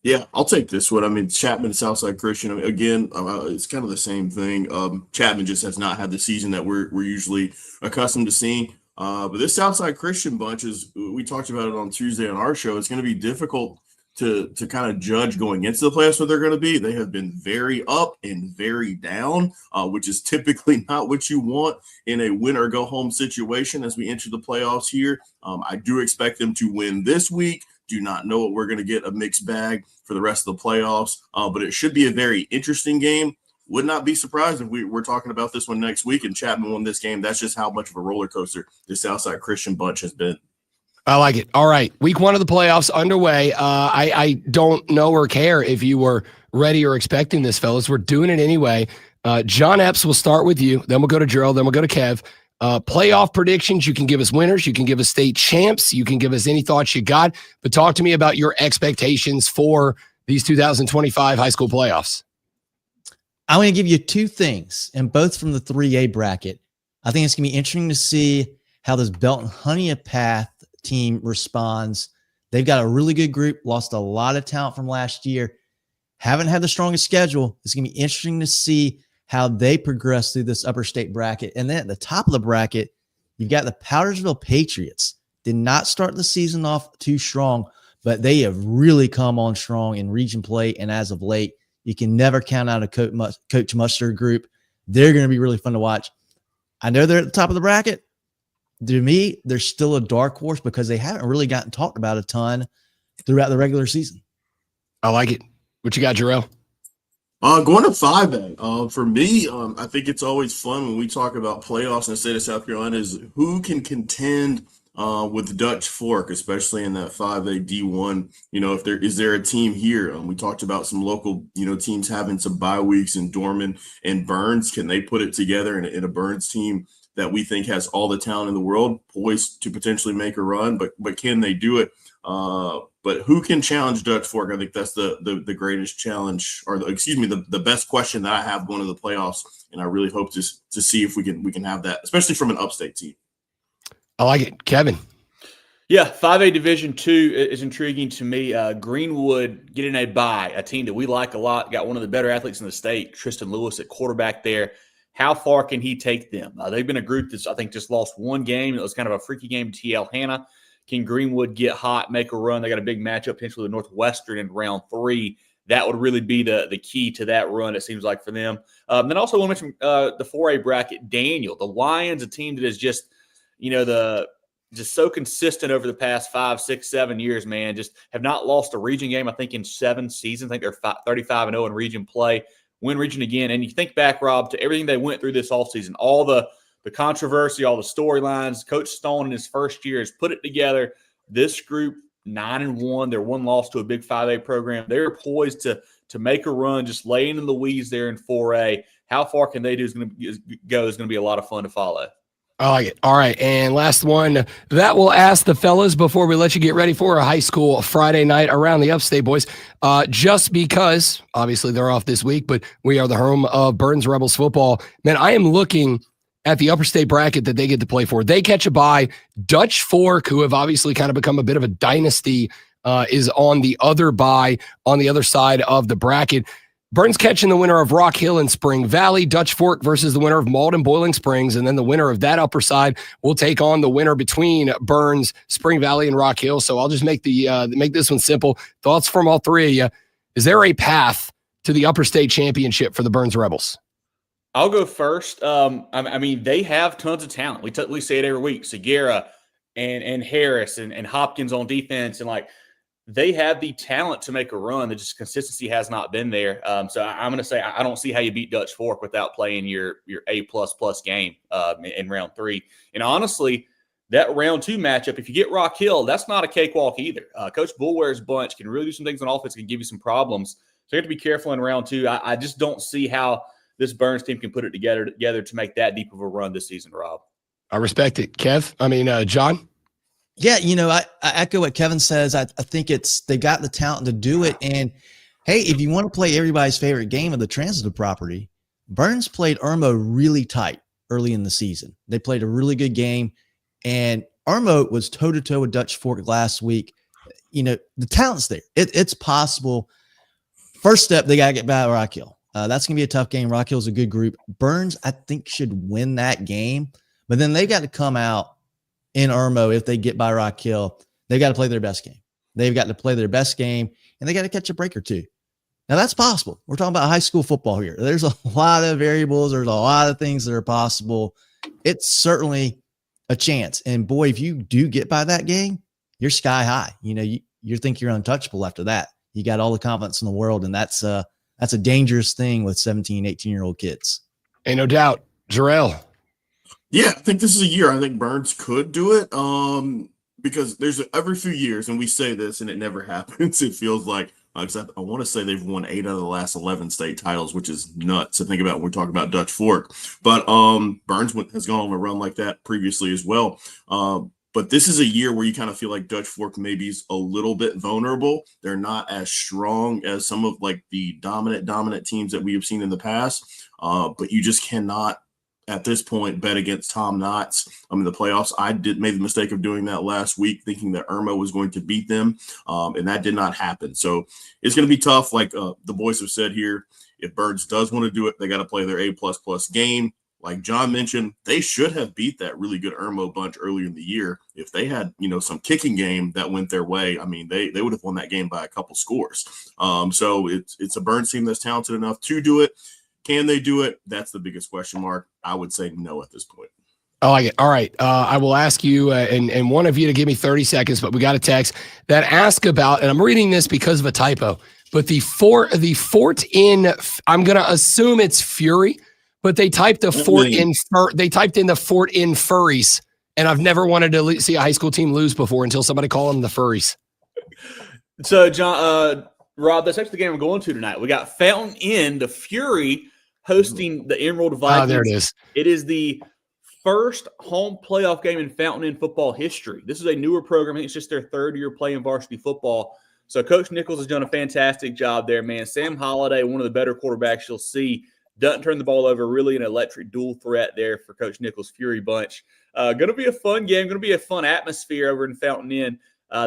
Yeah, I'll take this one. I mean, Chapman, Southside Christian. I mean, again, it's kind of the same thing. Chapman just has not had the season that we're usually accustomed to seeing. But this Southside Christian bunch we talked about it on Tuesday on our show. It's going to be difficult to kind of judge going into the playoffs what they're going to be. They have been very up and very down, which is typically not what you want in a win or go home situation as we enter the playoffs here. I do expect them to win this week. Do not know what we're going to get a mixed bag for the rest of the playoffs, but it should be a very interesting game. Would not be surprised if we're talking about this one next week and Chapman won this game. That's just how much of a roller coaster the Southside Christian bunch has been. I like it. All right. Week 1 of the playoffs underway. I don't know or care if you were ready or expecting this, fellas. We're doing it anyway. John Epps, will start with you. Then we'll go to Gerald. Then we'll go to Kev. Playoff predictions. You can give us winners. You can give us state champs. You can give us any thoughts you got. But talk to me about your expectations for these 2025 high school playoffs. I'm going to give you 2 things, and both from the 3A bracket. I think it's going to be interesting to see how this Belton Honeypath team responds. They've got a really good group, lost a lot of talent from last year, haven't had the strongest schedule. It's going to be interesting to see how they progress through this upper state bracket. And then at the top of the bracket, you've got the Powdersville Patriots. Did not start the season off too strong, but they have really come on strong in region play. And as of late, you can never count out a Coach Mustard group. They're going to be really fun to watch. I know they're at the top of the bracket. To me, they're still a dark horse because they haven't really gotten talked about a ton throughout the regular season. I like it. What you got, Jarrell? Going to 5A. For me, I think it's always fun when we talk about playoffs in the state of South Carolina is who can contend with Dutch Fork, especially in that 5A D1. Is there a team here? We talked about some local, teams having some bye weeks in Dorman and Burns. Can they put it together in a Burns team that we think has all the talent in the world, poised to potentially make a run, but can they do it? But who can challenge Dutch Fork? I think that's the greatest challenge, or the best question that I have going to the playoffs, and I really hope to see if we can have that, especially from an upstate team. I like it, Kevin. Yeah, 5A Division II is intriguing to me. Greenwood getting a bye, a team that we like a lot, got one of the better athletes in the state, Tristan Lewis at quarterback there. How far can he take them? They've been a group that's, I think, just lost one game. It was kind of a freaky game to TL Hanna. Can Greenwood get hot, make a run? They got a big matchup potentially with Northwestern in round 3. That would really be the key to that run, it seems like, for them. Then also want to mention the 4A bracket, Daniel. The Lions, a team that is just, just so consistent over the past 5, 6, 7 years, man. Just have not lost a region game, I think, in 7 seasons. I think they're 35-0 in region play. Win region again. And you think back, Rob, to everything they went through this offseason, all the controversy, all the storylines. Coach Stone in his first year has put it together. This group, 9-1. They're 1 loss to a big 5A program. They're poised to make a run, just laying in the weeds there in 4A. How far can they do is going to be a lot of fun to follow. I like it. All right, and last one that we'll ask the fellas before we let you get ready for a high school Friday night around the Upstate boys. Just because, obviously, they're off this week, but we are the home of Burns Rebels football. Man, I am looking at the upper state bracket that they get to play for. They catch a bye. Dutch Fork, who have obviously kind of become a bit of a dynasty, is on the other bye on the other side of the bracket. Burns catching the winner of Rock Hill and Spring Valley, Dutch Fork versus the winner of Malden Boiling Springs, and then the winner of that upper side will take on the winner between Burns, Spring Valley, and Rock Hill. So I'll just make this one simple. Thoughts from all three of you. Is there a path to the upper state championship for the Burns Rebels? I'll go first. I mean, they have tons of talent. We say it every week. Segura and Harris and Hopkins on defense, and they have the talent to make a run. The just consistency has not been there. So I'm going to say I don't see how you beat Dutch Fork without playing your A++ game in round 3. And honestly, that round 2 matchup, if you get Rock Hill, that's not a cakewalk either. Coach Bullware's bunch can really do some things on offense, can give you some problems. So you have to be careful in round 2. I just don't see how this Burns team can put it together to make that deep of a run this season, Rob. I respect it. John? Yeah, I echo what Kevin says. I think they got the talent to do it. And, hey, if you want to play everybody's favorite game of the transitive property, Burns played Irmo really tight early in the season. They played a really good game, and Irmo was toe-to-toe with Dutch Fork last week. The talent's there. It's possible. First step, they got to get by Rock Hill. That's going to be a tough game. Rock Hill's a good group. Burns, I think, should win that game. But then they've got to come out in Irmo. If they get by Rock Hill, they've got to play their best game. They've got to play their best game, and they got to catch a break or two. Now, that's possible. We're talking about high school football here. There's a lot of variables. There's a lot of things that are possible. It's certainly a chance. And, boy, if you do get by that game, you're sky high. You think you're untouchable after that. You got all the confidence in the world, and that's a dangerous thing with 17, 18-year-old kids. Ain't no doubt. Jarrell. Yeah, I think this is a year I think Burns could do it because there's every few years, and we say this, and it never happens. It feels like I want to say they've won 8 out of the last 11 state titles, which is nuts to think about when we're talking about Dutch Fork. But Burns has gone on a run like that previously as well. But this is a year where you kind of feel like Dutch Fork maybe is a little bit vulnerable. They're not as strong as some of the dominant teams that we have seen in the past. But you just cannot, at this point, bet against Tom Knotts. In the playoffs, I made the mistake of doing that last week, thinking that Irmo was going to beat them, and that did not happen. So it's going to be tough. Like the boys have said here, if Burns does want to do it, they got to play their A++ game. Like John mentioned, they should have beat that really good Irmo bunch earlier in the year. If they had, some kicking game that went their way, they would have won that game by a couple scores. So it's a Burns team that's talented enough to do it. Can they do it? That's the biggest question mark. I would say no at this point. I like it. All right. I will ask you and one of you to give me 30 seconds, but we got a text that ask about, and I'm reading this because of a typo, but the fort in, I'm going to assume it's Fury, but they typed the fort in, they typed in the fort in Furries, and I've never wanted to see a high school team lose before until somebody called them the Furries. So, John, Rob, that's actually the game we're going to tonight. We got Fountain Inn, the Fury, hosting the Emerald Vikings. Oh, there it is. It is the first home playoff game in Fountain Inn football history. This is a newer program. I think it's just their third year playing varsity football. So Coach Nichols has done a fantastic job there, man. Sam Holliday, one of the better quarterbacks you'll see, doesn't turn the ball over. Really an electric dual threat there for Coach Nichols' Fury bunch. Going to be a fun game. Going to be a fun atmosphere over in Fountain Inn.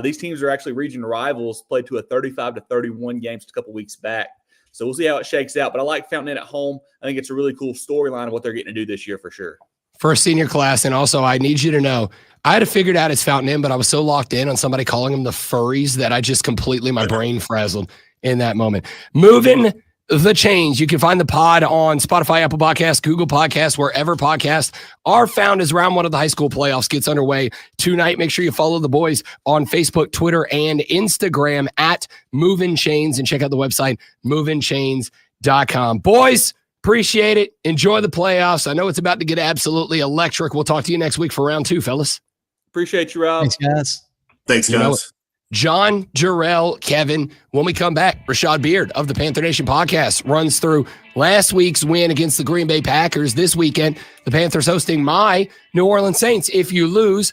These teams are actually region rivals, played to a 35-31 game just a couple weeks back. So we'll see how it shakes out. But I like Fountain Inn at home. I think it's a really cool storyline of what they're getting to do this year for sure. For a senior class, and also I need you to know, I had to figure it out it's Fountain Inn, but I was so locked in on somebody calling them the furries that I just completely, my brain frazzled in that moment. Moving the Chains. You can find the pod on Spotify, Apple Podcasts, Google Podcasts, wherever podcasts are found as round one of the high school playoffs gets underway tonight. Make sure you follow the boys on Facebook, Twitter, and Instagram at Movin Chains, and check out the website, movinchains.com. Boys, appreciate it. Enjoy the playoffs. I know it's about to get absolutely electric. We'll talk to you next week for round 2, fellas. Appreciate you, Rob. Thanks, guys. Thanks, You know guys. it. John, Jarrell, Kevin. When we come back, Rashad Beard of the Panther Nation podcast runs through last week's win against the Green Bay Packers. This weekend, the Panthers hosting my New Orleans Saints. If you lose,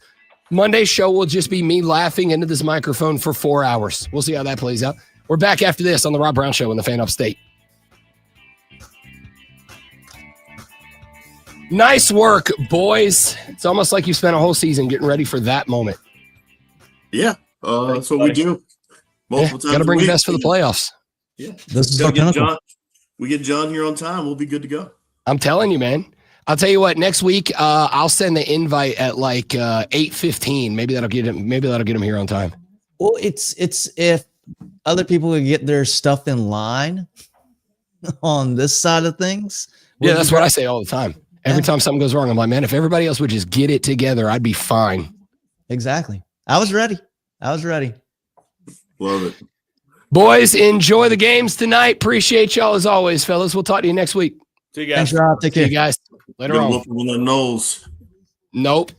Monday's show will just be me laughing into this microphone for 4 hours. We'll see how that plays out. We're back after this on the Rob Brown Show in the Fan Upstate. Nice work, boys. It's almost like you spent a whole season getting ready for that moment. Yeah, that's what we do. Multiple times. Got to bring a the week. best for the playoffs. Yeah, This is Gotta our get pinnacle. John. We get John here on time. We'll be good to go. I'm telling you, man. I'll tell you what. Next week, I'll send the invite at like 8:15. Maybe that'll get him. Maybe that'll get him here on time. Well, it's if other people can get their stuff in line on this side of things. Yeah, that's what I say all the time. Every time something goes wrong, I'm like, man, if everybody else would just get it together, I'd be fine. Exactly. I was ready. Love it. Boys, enjoy the games tonight. Appreciate y'all as always, fellas. We'll talk to you next week. See you guys. Thanks, Rob. Take See care. you guys later Good on. whooping on the nose. Nope.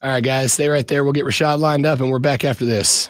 All right, guys, stay right there. We'll get Rashad lined up, and we're back after this.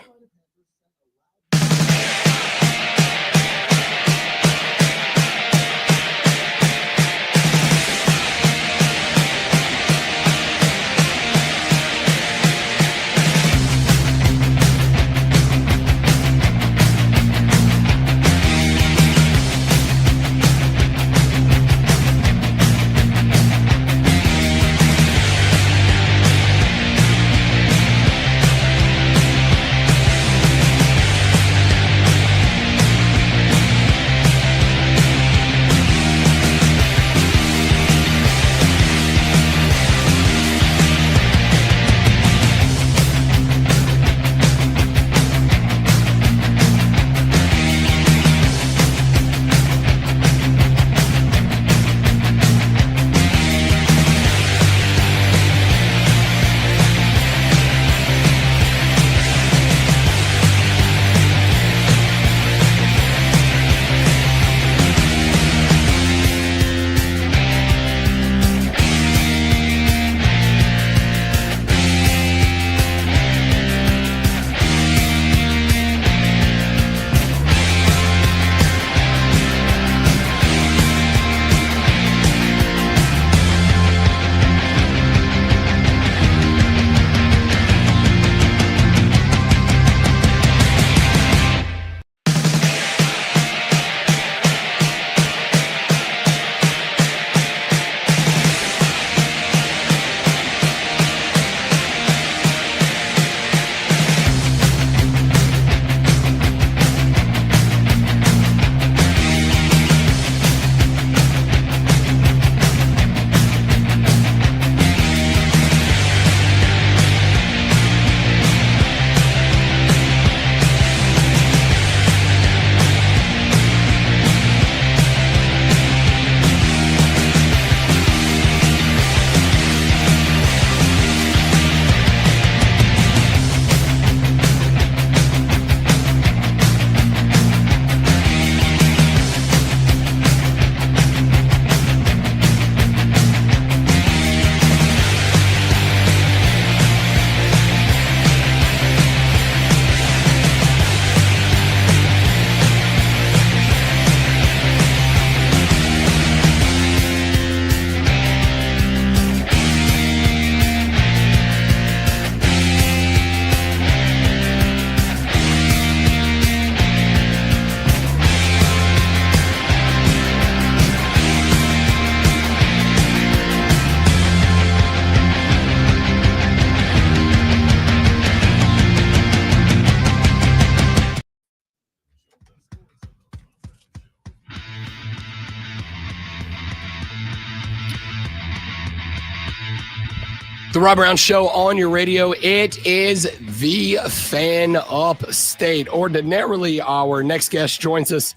The Rob Brown Show on your radio. It is the Fan Upstate. Ordinarily, our next guest joins us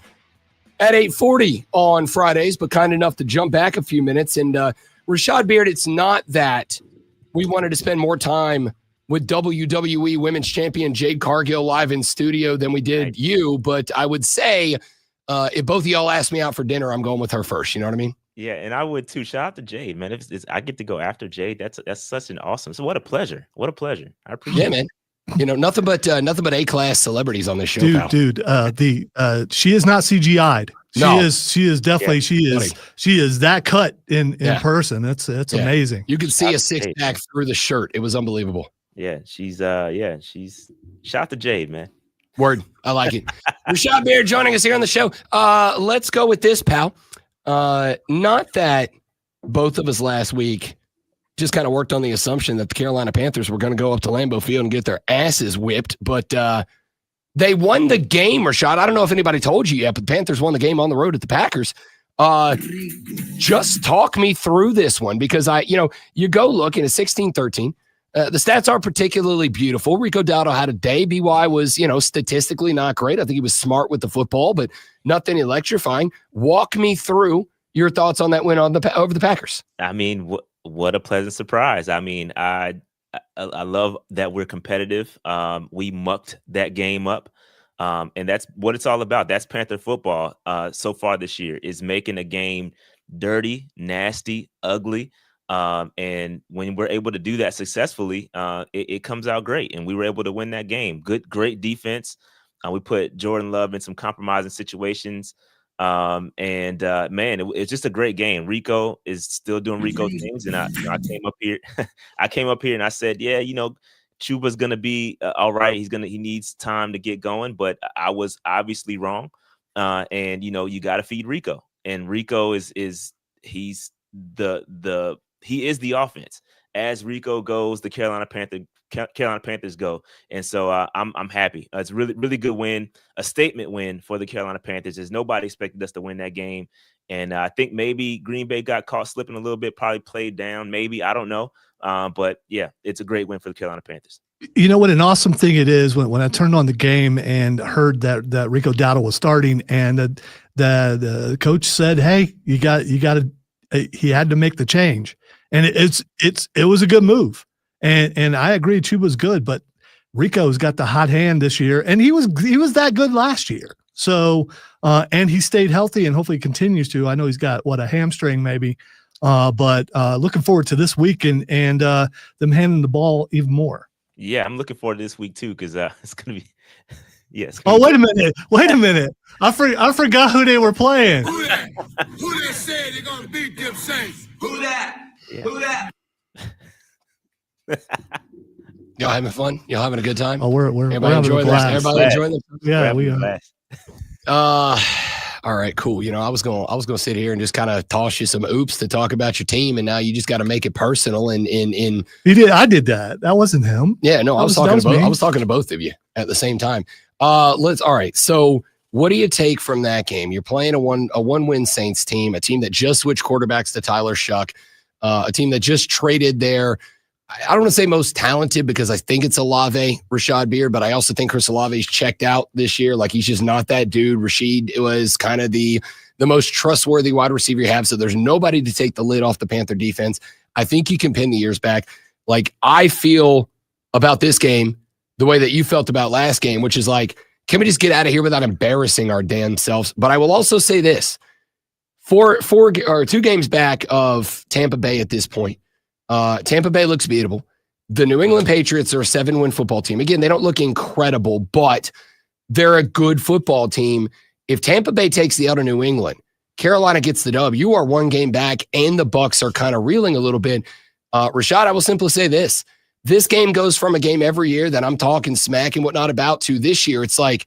at 8:40 on Fridays, but kind enough to jump back a few minutes. And Rashad Beard, it's not that we wanted to spend more time with WWE Women's Champion JADE CARGILL live in studio than we did you, but I would say if both of y'all asked me out for dinner, I'm going with her first. You know what I mean? Yeah, and I would too. Shout out to JADE, man. If I get to go after JADE, that's such an awesome. So what a pleasure. What a pleasure. I appreciate it. Man. You know, nothing but A-class celebrities on this show, pal. Dude, she is not CGI'd. She is definitely she is that cut in person. That's amazing. You could see a six-pack through the shirt. It was unbelievable. Yeah, she's shout out to JADE, man. Word. I like it. Rashad Beard joining us here on the show. Let's go with this, pal. Not that both of us last week just kind of worked on the assumption that the Carolina Panthers were going to go up to Lambeau Field and get their asses whipped, but they won the game, Rashad. I don't know if anybody told you yet, but the Panthers won the game on the road at the Packers. Just talk me through this one, because you go look and it's 16-13. The stats aren't particularly beautiful. Rico Dowdle had a day. BY was, statistically not great. I think he was smart with the football, but nothing electrifying. Walk me through your thoughts on that win over the Packers. I mean, what a pleasant surprise. I mean, I love that we're competitive. We mucked that game up, and that's what it's all about. That's Panther football so far this year, is making a game dirty, nasty, ugly. And when we're able to do that successfully, it comes out great. And we were able to win that game. Great defense. We put Jordan Love in some compromising situations. Man, it's just a great game. Rico is still doing Rico things. And I came up here, and I said, yeah, Chuba's going to be all right. He needs time to get going, but I was obviously wrong. And you got to feed Rico, and Rico he's the offense. As Rico goes, the Carolina Panthers go. And so I'm happy. It's a really, really good win, a statement win for the Carolina Panthers, as nobody expected us to win that game. And I think maybe Green Bay got caught slipping a little bit, probably played down, maybe, I don't know. But yeah, it's a great win for the Carolina Panthers. You know what an awesome thing it is when I turned on the game and heard that Rico Dowdle was starting, and the coach said, hey, you got to, he had to make the change. And it was a good move. And I agree, Chuba's good, but Rico's got the hot hand this year, and he was that good last year. So and he stayed healthy and hopefully continues to. I know he's got a hamstring maybe, but looking forward to this week and them handing the ball even more. Yeah, I'm looking forward to this week too, because it's gonna be yes. Wait a minute. I forgot who they were playing. Who that said they're gonna beat them Saints? Who that? Yeah. Who that? Y'all having fun? Y'all having a good time? Oh, we're everybody enjoying this. Everybody enjoying this. Yeah, we are. All right, cool. I was gonna sit here and just kind of toss you some oops to talk about your team, and now you just got to make it personal. And he did. I did that. That wasn't him. Yeah, no, I was talking to both of you at the same time. All right. So, what do you take from that game? You're playing a one-win Saints team, a team that just switched quarterbacks to Tyler Shuck, a team that just traded their, I don't want to say most talented, because I think it's Olave, Rashad Beard, but I also think Chris Olave's checked out this year. Like, he's just not that dude. Rashid was kind of the most trustworthy wide receiver you have, so there's nobody to take the lid off the Panther defense. I think you can pin the ears back. Like, I feel about this game the way that you felt about last game, which is like, can we just get out of here without embarrassing our damn selves? But I will also say this. 2 games back of Tampa Bay at this point, Tampa Bay looks beatable. The New England Patriots are a 7-win football team. Again, they don't look incredible, but they're a good football team. If Tampa Bay takes the L to New England, Carolina gets the dub, you are 1 game back, and the Bucs are kind of reeling a little bit. Rashad, I will simply say this. This game goes from a game every year that I'm talking smack and whatnot about to this year. It's like,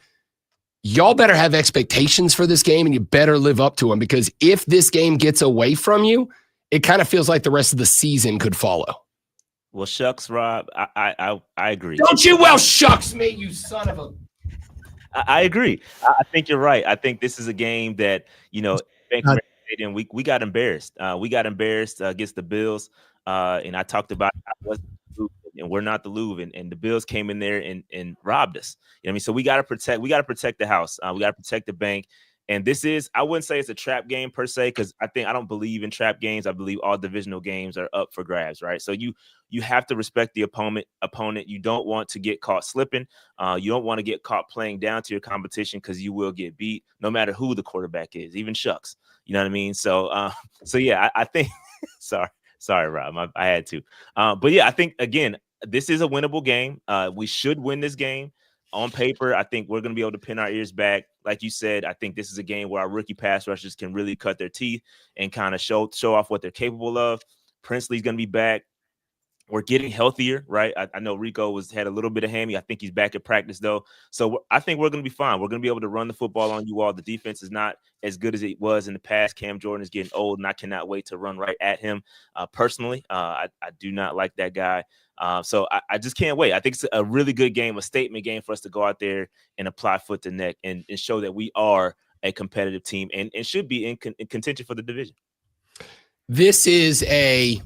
y'all better have expectations for this game, and you better live up to them, because if this game gets away from you, it kind of feels like the rest of the season could follow. Well, shucks, Rob, I agree. Don't you shucks me, you son of a... I agree. I think you're right. I think this is a game that, Stadium, we got embarrassed. We got embarrassed against the Bills. And I talked about I wasn't the Louvre, and we're not the Louvre, and the Bills came in there and robbed us. You know what I mean? So we got to protect the house. We got to protect the bank. And this is, I wouldn't say it's a trap game per se, because I don't believe in trap games. I believe all divisional games are up for grabs, right? So you have to respect the opponent. You don't want to get caught slipping. You don't want to get caught playing down to your competition, because you will get beat no matter who the quarterback is, even Shucks. You know what I mean? So yeah, I think sorry, Rob, I had to. But yeah, I think, again, this is a winnable game. We should win this game. On paper, I think we're going to be able to pin our ears back. Like you said, I think this is a game where our rookie pass rushers can really cut their teeth and kind of show off what they're capable of. Princely's going to be back. We're getting healthier, right? I know Rico had a little bit of hammy. I think he's back at practice, though. So I think we're going to be fine. We're going to be able to run the football on you all. The defense is not as good as it was in the past. Cam Jordan is getting old, and I cannot wait to run right at him. Personally, I do not like that guy. So I just can't wait. I think it's a really good game, a statement game for us to go out there and apply foot to neck and show that we are a competitive team and should be in contention for the division. This is a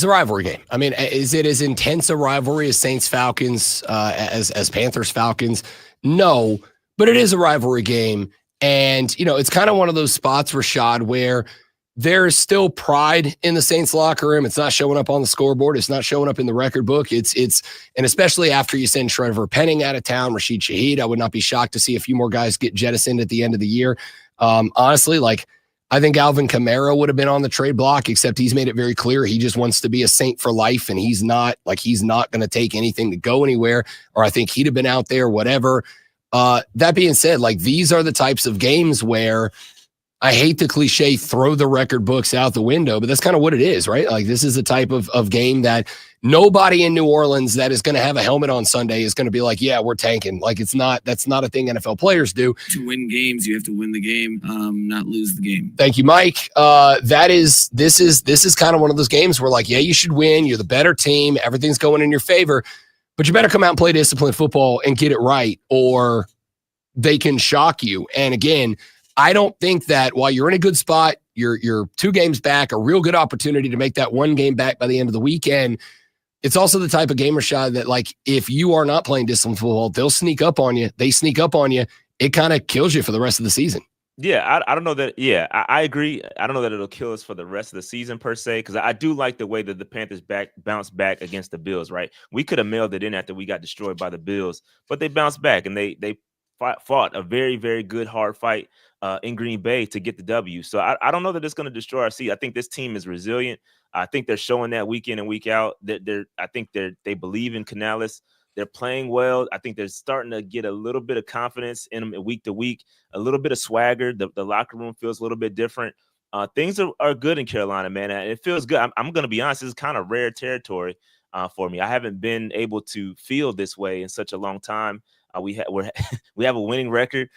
rivalry game. I mean, is it as intense a rivalry as Saints-Falcons, as Panthers-Falcons? No, but it is a rivalry game. And, it's kind of one of those spots, Rashad, where there's still pride in the Saints locker room. It's not showing up on the scoreboard. It's not showing up in the record book. And especially after you send Trevor Penning out of town, Rashid Shaheed, I would not be shocked to see a few more guys get jettisoned at the end of the year. Honestly, I think Alvin Kamara would have been on the trade block, except he's made it very clear he just wants to be a Saint for life, and he's not going to take anything to go anywhere, or I think he'd have been out there, whatever. That being said, these are the types of games where I hate the cliche, throw the record books out the window, but that's kind of what it is, right? This is the type of game that nobody in New Orleans that is going to have a helmet on Sunday is going to be like, yeah, we're tanking. That's not a thing NFL players do. To win games, you have to win the game, not lose the game. Thank you, Mike. This is kind of one of those games where yeah, you should win. You're the better team. Everything's going in your favor, but you better come out and play disciplined football and get it right, or they can shock you. And again, I don't think that while you're in a good spot, you're 2 games back, a real good opportunity to make that 1 game back by the end of the weekend. It's also the type of game, Rashad, that if you are not playing disciplined football, they'll sneak up on you. They sneak up on you. It kind of kills you for the rest of the season. Yeah, I don't know that. Yeah, I agree. I don't know that it'll kill us for the rest of the season per se, because I do like the way that the Panthers bounced back against the Bills, right? We could have mailed it in after we got destroyed by the Bills, but they bounced back and they fought a very, very good, hard fight in Green Bay to get the W. So I don't know that it's going to destroy our season. I think this team is resilient. I think they're showing that week in and week out. I think they believe in Canales. They're playing well. I think they're starting to get a little bit of confidence in them week to week, a little bit of swagger. The locker room feels a little bit different. Things are good in Carolina, man. And it feels good. I'm going to be honest. This is kind of rare territory for me. I haven't been able to feel this way in such a long time. We have a winning record.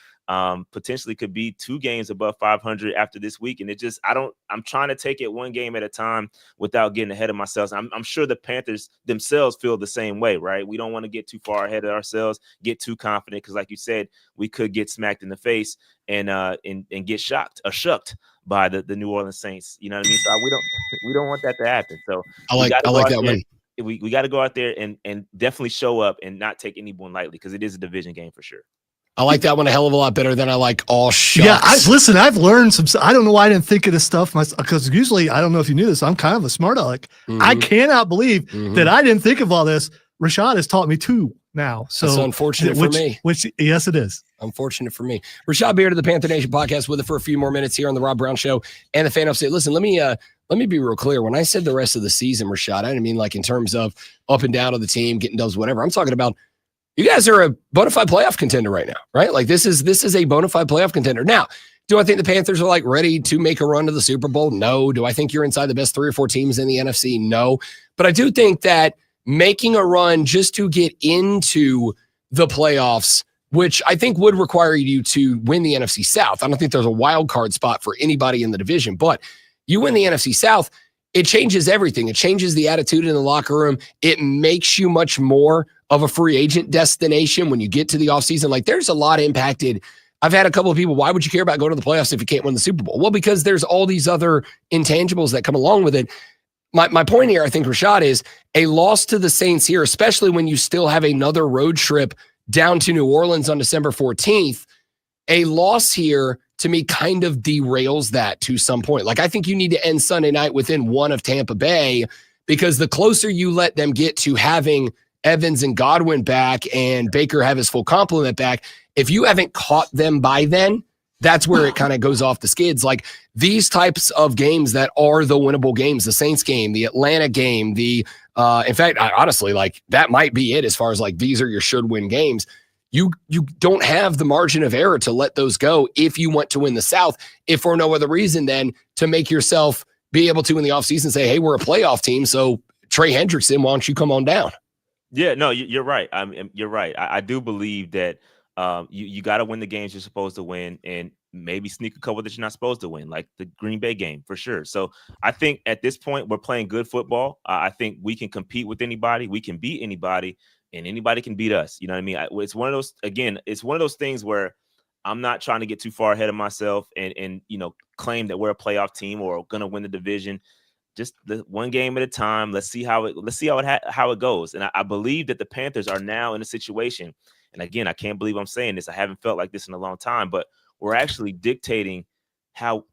Potentially could be 2 games above 500 after this week. And I'm trying to take it 1 game at a time without getting ahead of myself. I'm sure the Panthers themselves feel the same way, right? We don't want to get too far ahead of ourselves, get too confident, because like you said, we could get smacked in the face and get shucked by the New Orleans Saints. You know what I mean? So we don't want that to happen. So I like that one. We got to go out there and definitely show up and not take anyone lightly, because it is a division game for sure. I like that one a hell of a lot better than I like all shucks. Yeah, I've learned some. I don't know why I didn't think of this stuff because usually, I don't know if you knew this, I'm kind of a smart aleck. Mm-hmm. I cannot believe that I didn't think of all this. Rashad has taught me 2 now. So that's unfortunate for me. Which yes, it is. Unfortunate for me. Rashad Beard of the Panther Nation podcast with it for a few more minutes here on the Rob Brown Show and the Fan Upstate. Listen, let me be real clear. When I said the rest of the season, Rashad, I didn't mean in terms of up and down of the team, getting dubs, whatever. I'm talking about you guys are a bona fide playoff contender right now, right? This is a bona fide playoff contender. Now, do I think the Panthers are ready to make a run to the Super Bowl? No. Do I think you're inside the best 3 or 4 teams in the NFC? No. But I do think that making a run just to get into the playoffs, which I think would require you to win the NFC South. I don't think there's a wild card spot for anybody in the division, but you win the NFC South, it changes everything. It changes the attitude in the locker room. It makes you much more of a free agent destination when you get to the offseason. There's a lot impacted I've had a couple of people, why would you care about going to the playoffs if you can't win the Super Bowl? Well, because there's all these other intangibles that come along with it. My point here, I think, Rashad, is a loss to the Saints here, especially when you still have another road trip down to New Orleans on December 14th. A loss here, to me, kind of derails that to some point. Like, I think you need to end Sunday night within one of Tampa Bay, because the closer you let them get to having Evans and Godwin back and Baker have his full complement back, if you haven't caught them by then, that's where it kind of goes off the skids. Like, these types of games that are the winnable games, the Saints game, the Atlanta game, in fact, honestly, like, that might be it as far as like, these are your should win games. You don't have the margin of error to let those go if you want to win the South, if for no other reason than to make yourself be able to in the offseason say, hey, we're a playoff team, so Trey Hendrickson, why don't you come on down? Yeah, no, you're right. You're right. I do believe that you got to win the games you're supposed to win, and maybe sneak a couple that you're not supposed to win, like the Green Bay game for sure. So I think at this point we're playing good football. I think we can compete with anybody, we can beat anybody, and anybody can beat us. You know what I mean? It's one of those. Again, it's one of those things where I'm not trying to get too far ahead of myself and claim that we're a playoff team or going to win the division. Just the one game at a time. Let's see how it goes. And I believe that the Panthers are now in a situation. And again, I can't believe I'm saying this. I haven't felt like this in a long time, but we're actually dictating how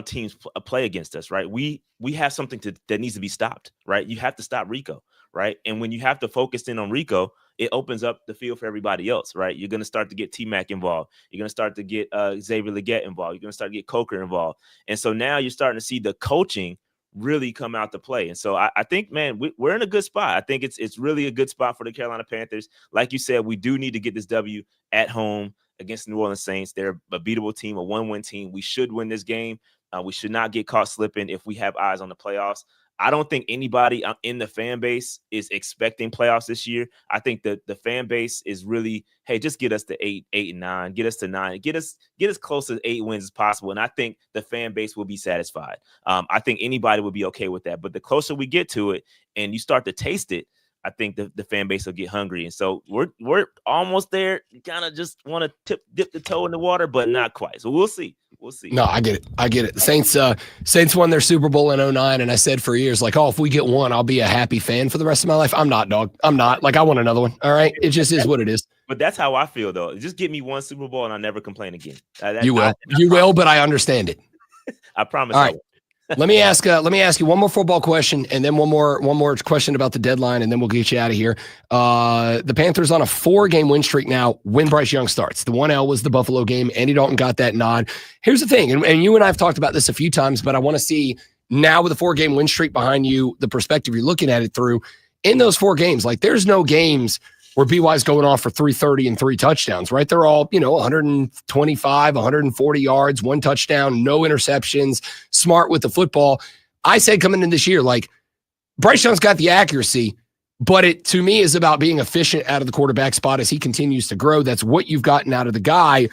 teams play against us, right? We have something that needs to be stopped, right? You have to stop Rico, right? And when you have to focus in on Rico, it opens up the field for everybody else, right? You're going to start to get T-Mac involved. You're going to start to get Xavier Legette involved. You're going to start to get Coker involved. And so now you're starting to see the coaching really come out to play. And so I think, man, we're in a good spot. I think it's really a good spot for the Carolina Panthers. Like you said, we do need to get this W at home against the New Orleans Saints. They're a beatable team, a one-win team. We should win this game. We should not get caught slipping if we have eyes on the playoffs. I don't think anybody in the fan base is expecting playoffs this year. I think that the fan base is really, hey, just get us to 8 and 9, get us to 9, get us close to 8 wins as possible. And I think the fan base will be satisfied. I think anybody would be okay with that. But the closer we get to it and you start to taste it, I think the fan base will get hungry. And so we're almost there. You kind of just want to dip the toe in the water, but not quite. So we'll see. We'll see. No, I get it. The Saints won their Super Bowl in 2009, and I said for years, like, oh, if we get one, I'll be a happy fan for the rest of my life. I'm not, dog. I'm not. Like, I want another one. All right? It just is what it is. But that's how I feel, though. Just give me one Super Bowl, and I'll never complain again. You will, but I understand it. I promise. All right. Let me ask you one more football question, and then one more question about the deadline, and then we'll get you out of here. The Panthers on a 4-game win streak now when Bryce Young starts. The 1L was the Buffalo game. Andy Dalton got that nod. Here's the thing, and you and I have talked about this a few times, but I want to see now with a 4-game win streak behind you, the perspective you're looking at it through. In those 4 games, like, there's no games where BY's going off for 330 and 3 touchdowns, right? They're all, 125, 140 yards, 1 touchdown, no interceptions, smart with the football. I said coming in this year, like, Bryce Young's got the accuracy, but it, to me, is about being efficient out of the quarterback spot as he continues to grow. That's what you've gotten out of the guy.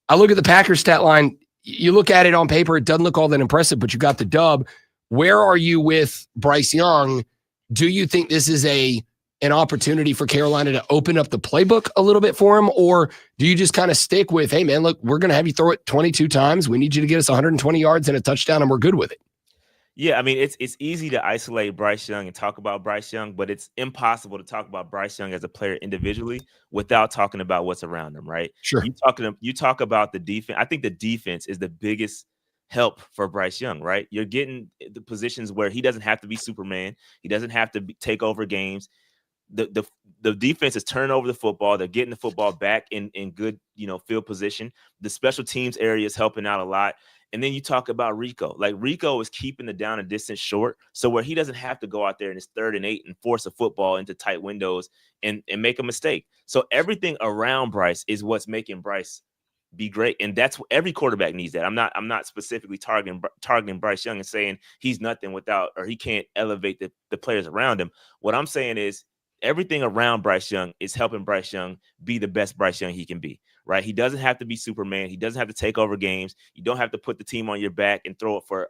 I look at the Packers stat line. You look at it on paper, it doesn't look all that impressive, but you got the dub. Where are you with Bryce Young? Do you think this is an opportunity for Carolina to open up the playbook a little bit for him? Or do you just kind of stick with, hey, man, look, we're going to have you throw it 22 times. We need you to get us 120 yards and a touchdown, and we're good with it? Yeah, I mean, it's easy to isolate Bryce Young and talk about Bryce Young, but it's impossible to talk about Bryce Young as a player individually without talking about what's around him, right? Sure. You talk about the defense. I think the defense is the biggest help for Bryce Young, right? You're getting the positions where he doesn't have to be Superman. He doesn't have to take over games. The defense is turning over the football. They're getting the football back in good, field position. The special teams area is helping out a lot. And then you talk about Rico. Like, Rico is keeping the down and distance short, so where he doesn't have to go out there in his 3rd and 8 and force a football into tight windows and make a mistake. So everything around Bryce is what's making Bryce be great. And that's what every quarterback needs. That I'm not specifically targeting Bryce Young and saying he's nothing without, or he can't elevate the players around him. What I'm saying is, everything around Bryce Young is helping Bryce Young be the best Bryce Young he can be, right? He doesn't have to be Superman. He doesn't have to take over games. You don't have to put the team on your back and throw it for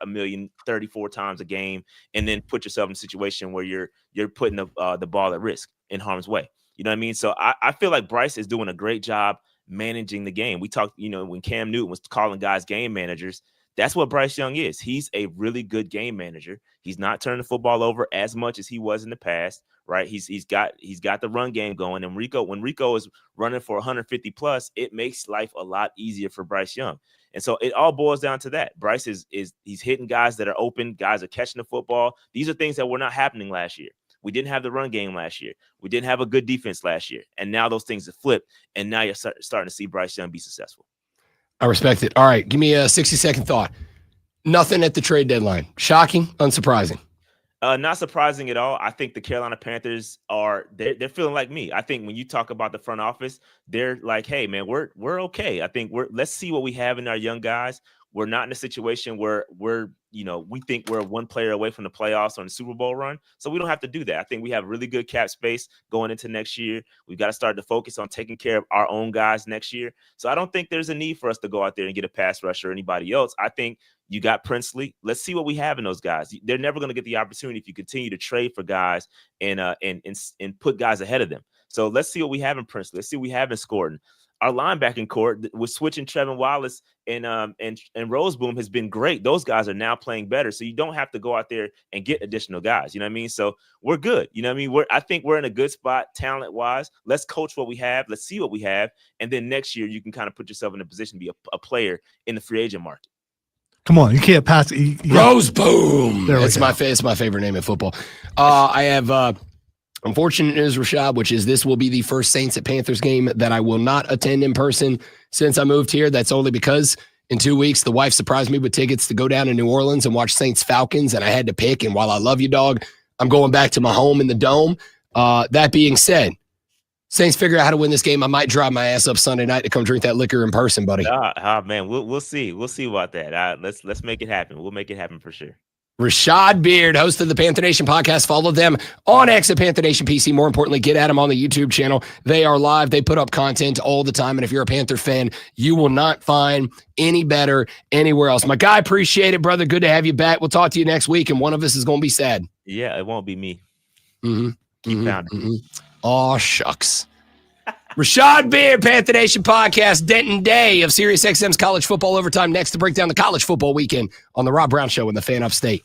34 times a game and then put yourself in a situation where you're putting the ball at risk in harm's way. You know what I mean? So I feel like Bryce is doing a great job managing the game. We talked, when Cam Newton was calling guys game managers, that's what Bryce Young is. He's a really good game manager. He's not turning the football over as much as he was in the past, right? He's got the run game going. And when Rico is running for 150 plus, it makes life a lot easier for Bryce Young. And so it all boils down to that. Bryce he's hitting guys that are open, guys are catching the football. These are things that were not happening last year. We didn't have the run game last year. We didn't have a good defense last year. And now those things have flipped. And now you're starting to see Bryce Young be successful. I respect it. All right, give me a 60-second thought. Nothing at the trade deadline. Shocking, unsurprising. Not surprising at all. I think the Carolina Panthers they're feeling like me. I think when you talk about the front office, they're like, hey man, we're okay. I think let's see what we have in our young guys. We're not in a situation where we think we're one player away from the playoffs or the Super Bowl run. So we don't have to do that. I think we have really good cap space going into next year. We've got to start to focus on taking care of our own guys next year. So I don't think there's a need for us to go out there and get a pass rusher or anybody else. I think you got Princely. Let's see what we have in those guys. They're never going to get the opportunity if you continue to trade for guys and put guys ahead of them. So let's see what we have in Princely. Let's see what we have in Scourton. Our linebacking core with switching Trevin Wallace and Roseboom has been great. Those guys are now playing better. So you don't have to go out there and get additional guys. You know what I mean? So we're good. You know what I mean? I think we're in a good spot talent-wise. Let's coach what we have. Let's see what we have. And then next year you can kind of put yourself in a position to be a player in the free agent market. Come on, you can't pass it. Roseboom. It's my favorite name in football. I have unfortunate news, Rashad, which is this will be the first Saints at Panthers game that I will not attend in person since I moved here. That's only because in 2 weeks, the wife surprised me with tickets to go down to New Orleans and watch Saints Falcons, and I had to pick. And while I love you, dog, I'm going back to my home in the Dome. That being said, Saints figure out how to win this game. I might drive my ass up Sunday night to come drink that liquor in person, buddy. Man, we'll see. We'll see about that. Let's make it happen. We'll make it happen for sure. Rashad Beard, host of the Panther Nation podcast. Follow them on X at Panther Nation PC. More importantly, get at them on the YouTube channel. They are live. They put up content all the time. And if you're a Panther fan, you will not find any better anywhere else. My guy, appreciate it, brother. Good to have you back. We'll talk to you next week, and one of us is going to be sad. Yeah, it won't be me. Keep pounding. Oh, shucks. Rashad Beard, Panther Nation podcast. Denton Day of SiriusXM's College Football Overtime next to break down the college football weekend on the Rob Brown Show and the Fan Upstate.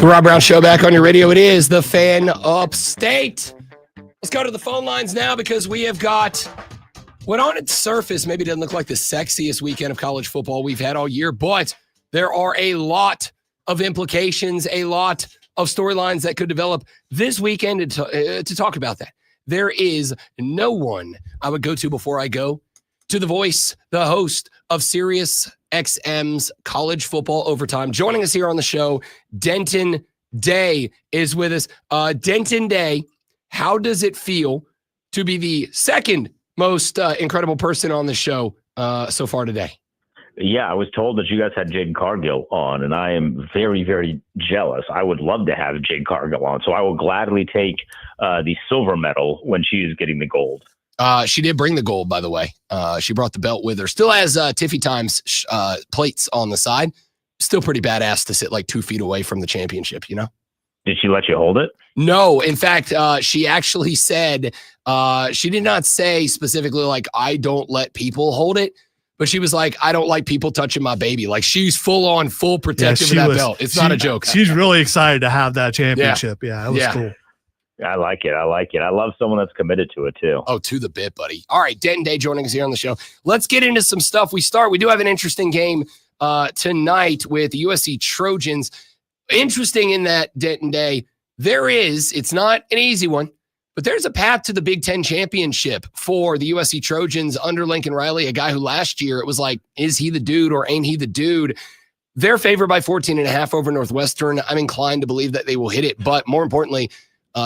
The Rob Brown Show back on your radio. It is the Fan Upstate. Let's go to the phone lines now because we have got what on its surface maybe doesn't look like the sexiest weekend of college football we've had all year, but there are a lot of implications, a lot of storylines that could develop this weekend to talk about that. There is no one I would go to before I go to the voice, the host of Sirius XM's College Football Overtime. Joining us here on the show, Denton Day is with us. Denton Day, how does it feel to be the second most incredible person on the show so far today? Yeah, I was told that you guys had JADE CARGILL on, and I am very, very jealous. I would love to have JADE CARGILL on, so I will gladly take the silver medal when she is getting the gold. She did bring the gold, by the way. She brought the belt with her. Still has Tiffy Times plates on the side. Still pretty badass to sit like 2 feet away from the championship, you know? Did she let you hold it? No. In fact, she actually said, she did not say specifically like, I don't let people hold it. But she was like, I don't like people touching my baby. Like she's full protective of that belt. It's not a joke. She's really excited to have that championship. Yeah, it was cool. I like it. I love someone that's committed to it too. Oh, to the bit, buddy. All right, Denton Day joining us here on the show. Let's get into some stuff. We do have an interesting game tonight with the USC Trojans. Interesting in that, Denton Day, it's not an easy one, but there's a path to the Big Ten championship for the USC Trojans under Lincoln Riley, a guy who last year it was like, is he the dude or ain't he the dude? They're favored by 14.5 over Northwestern. I'm inclined to believe that they will hit it, but more importantly,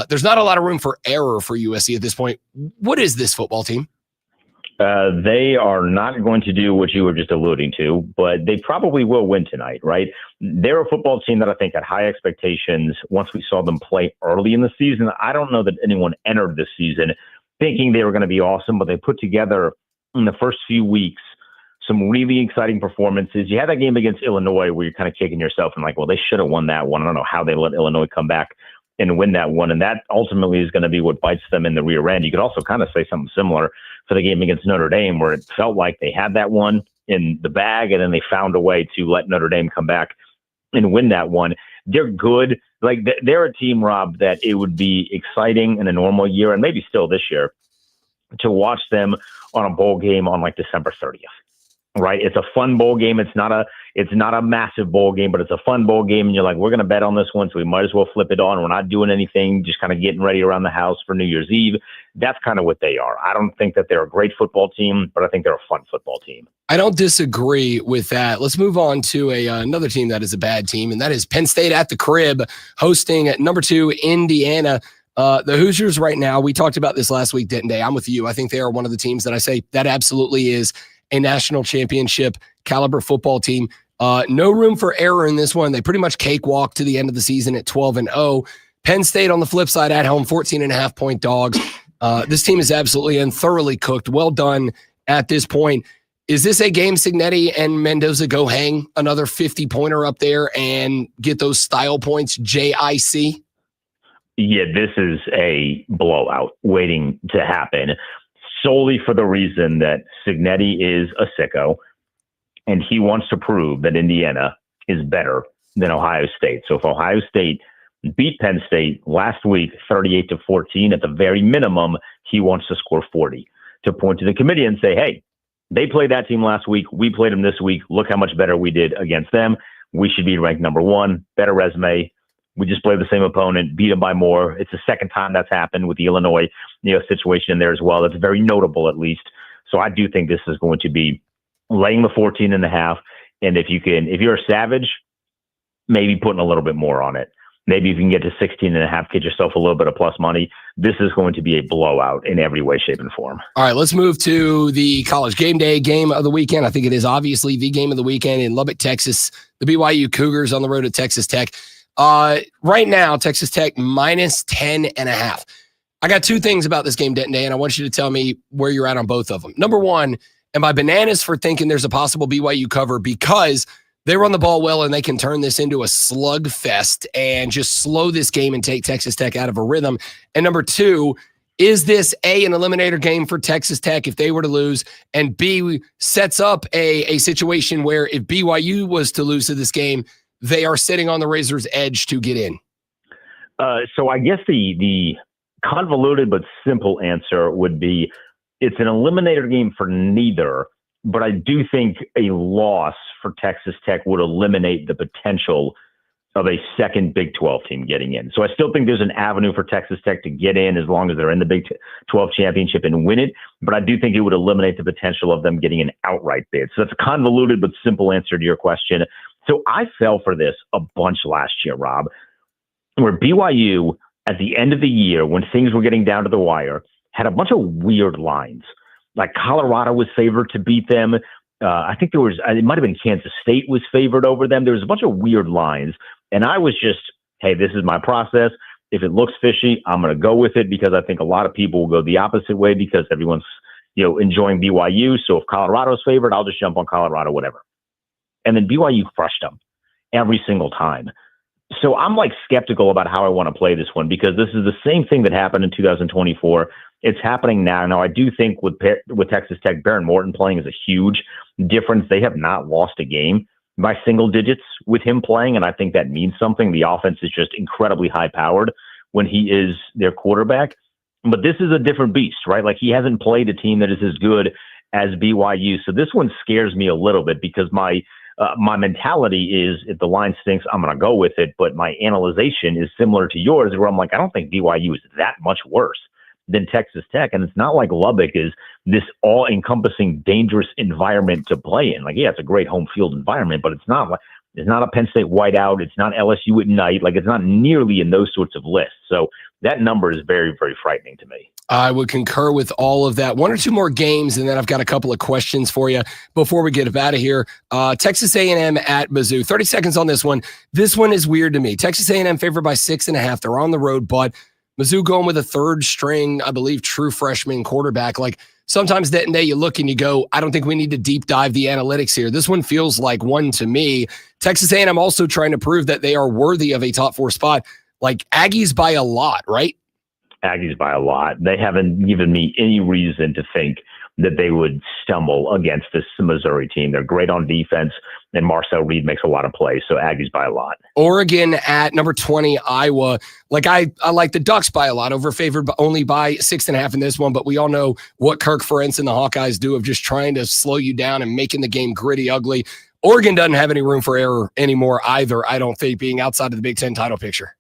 there's not a lot of room for error for USC at this point. What is this football team? They are not going to do what you were just alluding to, but they probably will win tonight, right? They're a football team that I think had high expectations once we saw them play early in the season. I don't know that anyone entered this season thinking they were going to be awesome, but they put together in the first few weeks some really exciting performances. You had that game against Illinois where you're kind of kicking yourself and like, well, they should have won that one. I don't know how they let Illinois come back and win that one. And that ultimately is going to be what bites them in the rear end. You could also kind of say something similar for the game against Notre Dame, where it felt like they had that one in the bag and then they found a way to let Notre Dame come back and win that one. They're good. Like they're a team, Rob, that it would be exciting in a normal year and maybe still this year to watch them on a bowl game on like December 30th. Right. It's a fun bowl game. It's not a massive bowl game, but it's a fun bowl game. And you're like, we're going to bet on this one. So we might as well flip it on. We're not doing anything, just kind of getting ready around the house for New Year's Eve. That's kind of what they are. I don't think that they're a great football team, but I think they're a fun football team. I don't disagree with that. Let's move on to another team that is a bad team, and that is Penn State at the crib hosting at number 2 Indiana. The Hoosiers right now, we talked about this last week, Denton Day. I'm with you. I think they are one of the teams that I say that absolutely is a national championship caliber football team. No room for error in this one. They pretty much cakewalk to the end of the season at 12-0. Penn State on the flip side at home, 14.5 point dogs. This team is absolutely and thoroughly cooked. Well done at this point. Is this a game Signetti and Mendoza go hang another 50-pointer up there and get those style points, JIC? Yeah, this is a blowout waiting to happen, solely for the reason that Signetti is a sicko and he wants to prove that Indiana is better than Ohio State. So if Ohio State beat Penn State last week 38-14, at the very minimum, he wants to score 40 to point to the committee and say, hey, they played that team last week. We played them this week. Look how much better we did against them. We should be ranked number 1, better resume. We just played the same opponent, beat them by more. It's the second time that's happened with the Illinois, situation in there as well. That's very notable, at least. So I do think this is going to be laying the 14.5. And if you're a savage, maybe putting a little bit more on it. Maybe you can get to 16.5, get yourself a little bit of plus money. This is going to be a blowout in every way, shape, and form. All right, let's move to the College Game Day game of the weekend. I think it is obviously the game of the weekend in Lubbock, Texas. The BYU Cougars on the road to Texas Tech. Right now, Texas Tech minus 10.5. I got 2 things about this game, Denton Day, and I want you to tell me where you're at on both of them. Number 1, am I bananas for thinking there's a possible BYU cover because they run the ball well and they can turn this into a slugfest and just slow this game and take Texas Tech out of a rhythm? And number 2, is this A, an eliminator game for Texas Tech if they were to lose, and B, sets up a situation where if BYU was to lose to this game, they are sitting on the razor's edge to get in? So I guess the convoluted but simple answer would be it's an eliminator game for neither, but I do think a loss for Texas Tech would eliminate the potential of a second Big 12 team getting in. So I still think there's an avenue for Texas Tech to get in as long as they're in the Big 12 championship and win it. But I do think it would eliminate the potential of them getting an outright bid. So that's a convoluted but simple answer to your question. So I fell for this a bunch last year, Rob, where BYU at the end of the year, when things were getting down to the wire, had a bunch of weird lines. Like Colorado was favored to beat them. I think it might have been Kansas State was favored over them. There was a bunch of weird lines. And I was just, hey, this is my process. If it looks fishy, I'm going to go with it because I think a lot of people will go the opposite way because everyone's, enjoying BYU. So if Colorado's favored, I'll just jump on Colorado, whatever. And then BYU crushed them every single time. So I'm skeptical about how I want to play this one because this is the same thing that happened in 2024. It's happening now. Now, I do think with Texas Tech, Baron Morton playing is a huge difference. They have not lost a game by single digits with him playing, and I think that means something. The offense is just incredibly high-powered when he is their quarterback. But this is a different beast, right? He hasn't played a team that is as good as BYU. So this one scares me a little bit because my mentality is if the line stinks, I'm going to go with it. But my analyzation is similar to yours where I'm I don't think BYU is that much worse than Texas Tech. And it's not like Lubbock is this all-encompassing, dangerous environment to play in. It's a great home field environment, but it's not a Penn State whiteout. It's not LSU at night. It's not nearly in those sorts of lists. So that number is very, very frightening to me. I would concur with all of that. One or two more games, and then I've got a couple of questions for you before we get out of here. Texas A&M at Mizzou. 30 seconds on this one. This one is weird to me. Texas A&M favored by 6.5. They're on the road, but Mizzou going with a third string, I believe, true freshman quarterback. Sometimes that day you look and you go, I don't think we need to deep dive the analytics here. This one feels like one to me. Texas A&M also trying to prove that they are worthy of a top 4 spot. Aggies by a lot, right? Aggies by a lot. They haven't given me any reason to think that they would stumble against this Missouri team. They're great on defense, and Marcel Reed makes a lot of plays, so Aggies by a lot. Oregon at number 20, Iowa. I like the Ducks by a lot, favored only by 6.5 in this one, but we all know what Kirk Ferentz and the Hawkeyes do of just trying to slow you down and making the game gritty, ugly. Oregon doesn't have any room for error anymore either, I don't think, being outside of the Big Ten title picture.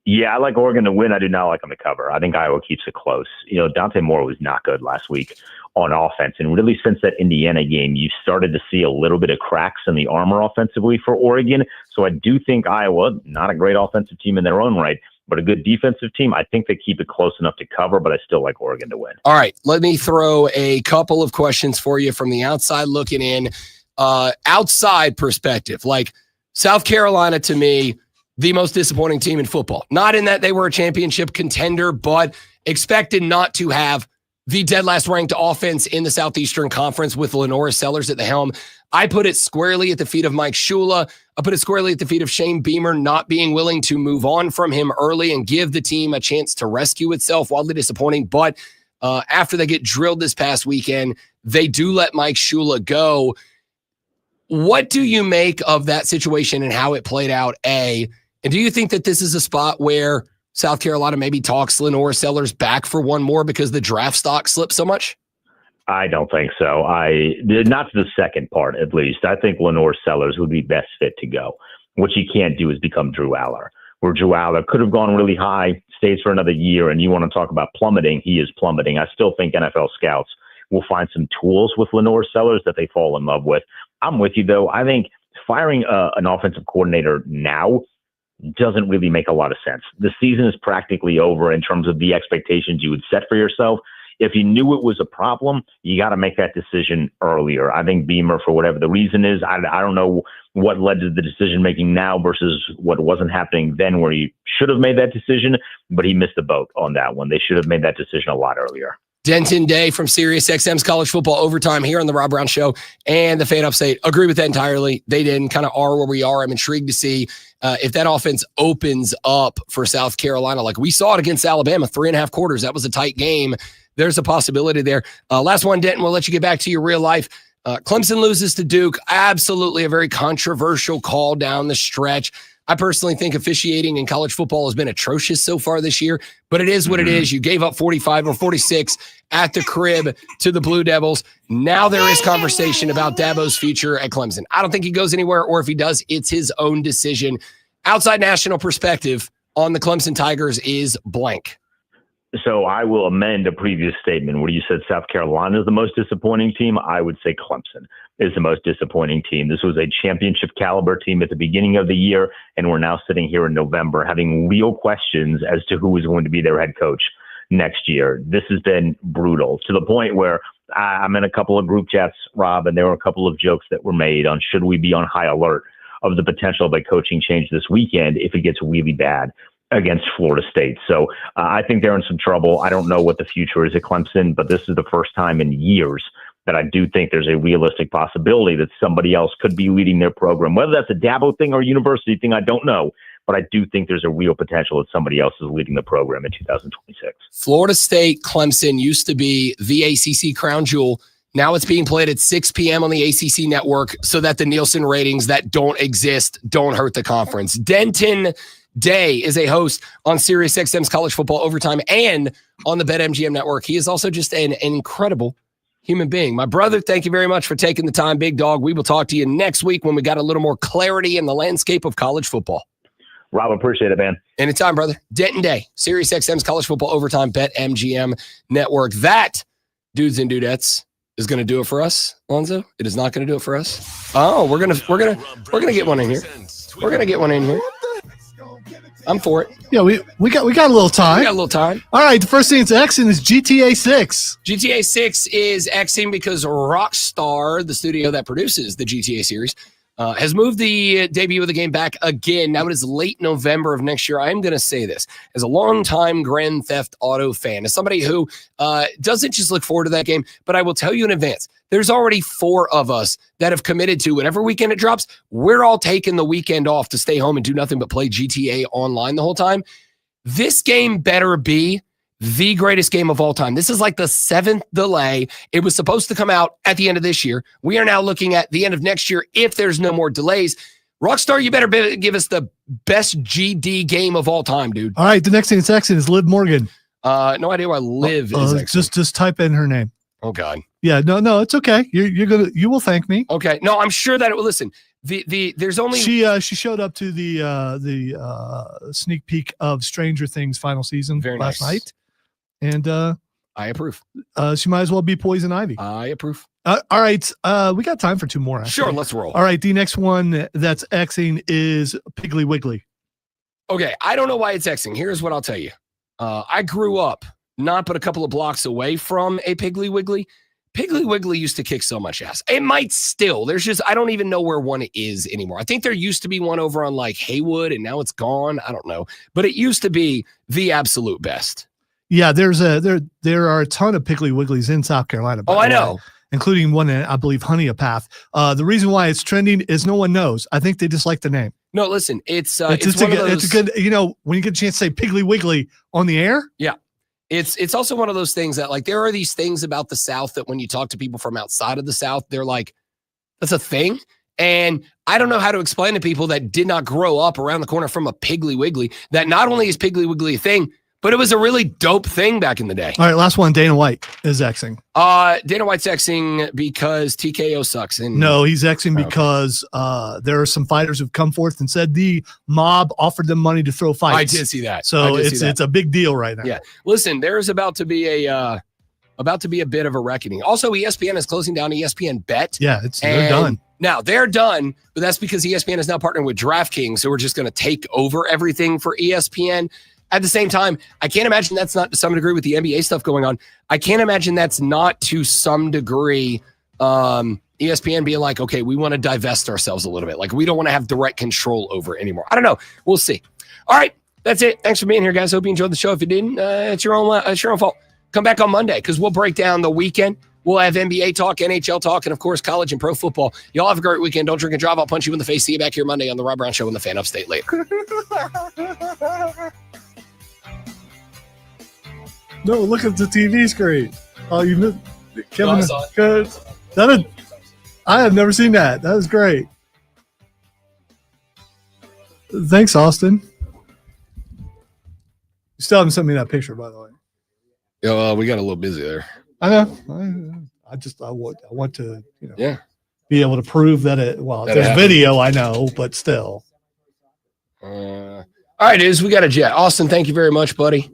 Yeah, I like Oregon to win. I do not like them to cover. I think Iowa keeps it close. Dante Moore was not good last week on offense. And really since that Indiana game, you started to see a little bit of cracks in the armor offensively for Oregon. So I do think Iowa, not a great offensive team in their own right, but a good defensive team. I think they keep it close enough to cover, but I still like Oregon to win. All right, let me throw a couple of questions for you from the outside looking in. Outside perspective, South Carolina to me, the most disappointing team in football. Not in that they were a championship contender, but expected not to have the dead last ranked offense in the Southeastern Conference with Lenora Sellers at the helm. I put it squarely at the feet of Mike Shula. I put it squarely at the feet of Shane Beamer not being willing to move on from him early and give the team a chance to rescue itself. Wildly disappointing, but after they get drilled this past weekend, they do let Mike Shula go. What do you make of that situation and how it played out, A? And do you think that this is a spot where South Carolina maybe talks Lenora Sellers back for one more because the draft stock slipped so much? I don't think so. Not to the second part, at least. I think Lenore Sellers would be best fit to go. What you can't do is become Drew Aller, where Drew Aller could have gone really high, stays for another year, and you want to talk about plummeting, he is plummeting. I still think NFL scouts will find some tools with Lenore Sellers that they fall in love with. I'm with you, though. I think firing an offensive coordinator now doesn't really make a lot of sense. The season is practically over in terms of the expectations you would set for yourself. If you knew it was a problem, you got to make that decision earlier. I think Beamer, for whatever the reason is, I don't know what led to the decision-making now versus what wasn't happening then where he should have made that decision, but he missed the boat on that one. They should have made that decision a lot earlier. Denton Day from SiriusXM's College Football Overtime here on the Rob Brown Show and the Fan Upstate. Agree with that entirely. They didn't kind of are where we are. I'm intrigued to see if that offense opens up for South Carolina. Like we saw it against Alabama, 3.5 quarters. That was a tight game. There's a possibility there. Last one, Denton, we'll let you get back to your real life. Clemson loses to Duke. Absolutely a very controversial call down the stretch. I personally think officiating in college football has been atrocious so far this year, but it is what it is. You gave up 45 or 46 at the crib to the Blue Devils. Now there is conversation about Dabo's future at Clemson. I don't think he goes anywhere, or if he does, it's his own decision. Outside national perspective on the Clemson Tigers is blank. So I will amend a previous statement where you said South Carolina is the most disappointing team. I would say Clemson is the most disappointing team. This was a championship caliber team at the beginning of the year, and we're now sitting here in November having real questions as to who is going to be their head coach next year. This has been brutal to the point where I'm in a couple of group chats, Rob, and there were a couple of jokes that were made on should we be on high alert of the potential of a coaching change this weekend if it gets really bad against Florida State. So I think they're in some trouble. I don't know what the future is at Clemson, but this is the first time in years that I do think there's a realistic possibility that somebody else could be leading their program. Whether that's a Dabo thing or a university thing, I don't know. But I do think there's a real potential that somebody else is leading the program in 2026. Florida State, Clemson used to be the ACC crown jewel. Now it's being played at 6 p.m. on the ACC network so that the Nielsen ratings that don't exist don't hurt the conference. Denton Day is a host on SiriusXM's College Football Overtime and on the BetMGM network. He is also just an incredible human being. My brother, thank you very much for taking the time, big dog. We will talk to you next week when we got a little more clarity in the landscape of college football. Rob, appreciate it, man. Anytime, brother. Denton Day, SiriusXM's College Football Overtime, BetMGM network. That, dudes and dudettes, is going to do it for us, Lonzo. It is not going to do it for us. Oh, we're gonna get one in here. We're gonna get one in here. I'm for it. Yeah, we got a little time. We got a little time. All right, the first thing that's Xing is GTA 6. GTA 6 is Xing because Rockstar, the studio that produces the GTA series, has moved the debut of the game back again. Now it is late November of next year. I'm going to say this as a longtime Grand Theft Auto fan, as somebody who doesn't just look forward to that game, but I will tell you in advance, there's already 4 of us that have committed to whatever weekend it drops. We're all taking the weekend off to stay home and do nothing but play GTA online the whole time. This game better be the greatest game of all time. This is like the 7th delay. It was supposed to come out at the end of this year. We are now looking at the end of next year if there's no more delays. Rockstar, you better give us the best GD game of all time, dude. All right, the next thing that's Xing is Liv Morgan. No idea why Liv is Xing. Just type in her name. Oh God. Yeah, no, it's okay. You will thank me. Okay. No, I'm sure that it will listen. There's only she showed up to the sneak peek of Stranger Things final season last night. And I approve. She might as well be Poison Ivy. I approve. All right. We got time for 2 more. Actually. Sure, let's roll. All right. The next one that's Xing is Piggly Wiggly. Okay. I don't know why it's Xing. Here's what I'll tell you. I grew up not but a couple of blocks away from a Piggly Wiggly. Piggly Wiggly used to kick so much ass. It might still. There's just, I don't even know where one is anymore. I think there used to be one over on like Haywood and now it's gone. I don't know. But it used to be the absolute best. Yeah, there are a ton of Piggly Wigglies in South Carolina. Oh, I know. Including one in, I believe, Honeypath. The reason why it's trending is no one knows. I think they just like the name. No, listen, it's one of those, it's a good, when you get a chance to say Piggly Wiggly on the air. Yeah. It's also one of those things that like there are these things about the South that when you talk to people from outside of the South, they're like, that's a thing. And I don't know how to explain to people that did not grow up around the corner from a Piggly Wiggly that not only is Piggly Wiggly a thing, but it was a really dope thing back in the day. All right, last one. Dana White is Xing. Dana White's Xing because TKO sucks. And no, he's Xing because there are some fighters who've come forth and said the mob offered them money to throw fights. I did see that. So it's a big deal right now. Yeah. Listen, there's about to be a bit of a reckoning. Also, ESPN is closing down ESPN Bet. Yeah, they're done. Now they're done, but that's because ESPN is now partnering with DraftKings, so we're just going to take over everything for ESPN. At the same time, I can't imagine that's not to some degree with the NBA stuff going on. I can't imagine that's not to some degree ESPN being like, okay, we want to divest ourselves a little bit. Like we don't want to have direct control over it anymore. I don't know. We'll see. All right, that's it. Thanks for being here, guys. Hope you enjoyed the show. If you didn't, it's your own fault. Come back on Monday because we'll break down the weekend. We'll have NBA talk, NHL talk, and of course, college and pro football. Y'all have a great weekend. Don't drink and drive. I'll punch you in the face. See you back here Monday on the Rob Brown Show in the Fan Upstate later. No, look at the TV screen. Oh, you missed Kevin. No, I saw it. Good. I have never seen that. That was great. Thanks, Austin. You still haven't sent me that picture, by the way. Yeah, we got a little busy there. I know. I want to, be able to prove that it. Well, That there's happened. video, I know, but still. All right, dudes, we got a jet. Austin, thank you very much, buddy.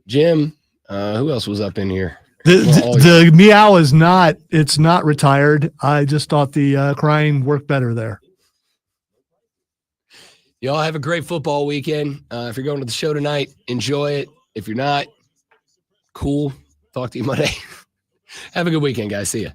Jim, who else was up in here? The meow is not. It's not retired. I just thought the crying worked better there. Y'all have a great football weekend. If you're going to the show tonight, enjoy it. If you're not, cool. Talk to you Monday. Have a good weekend, guys. See ya.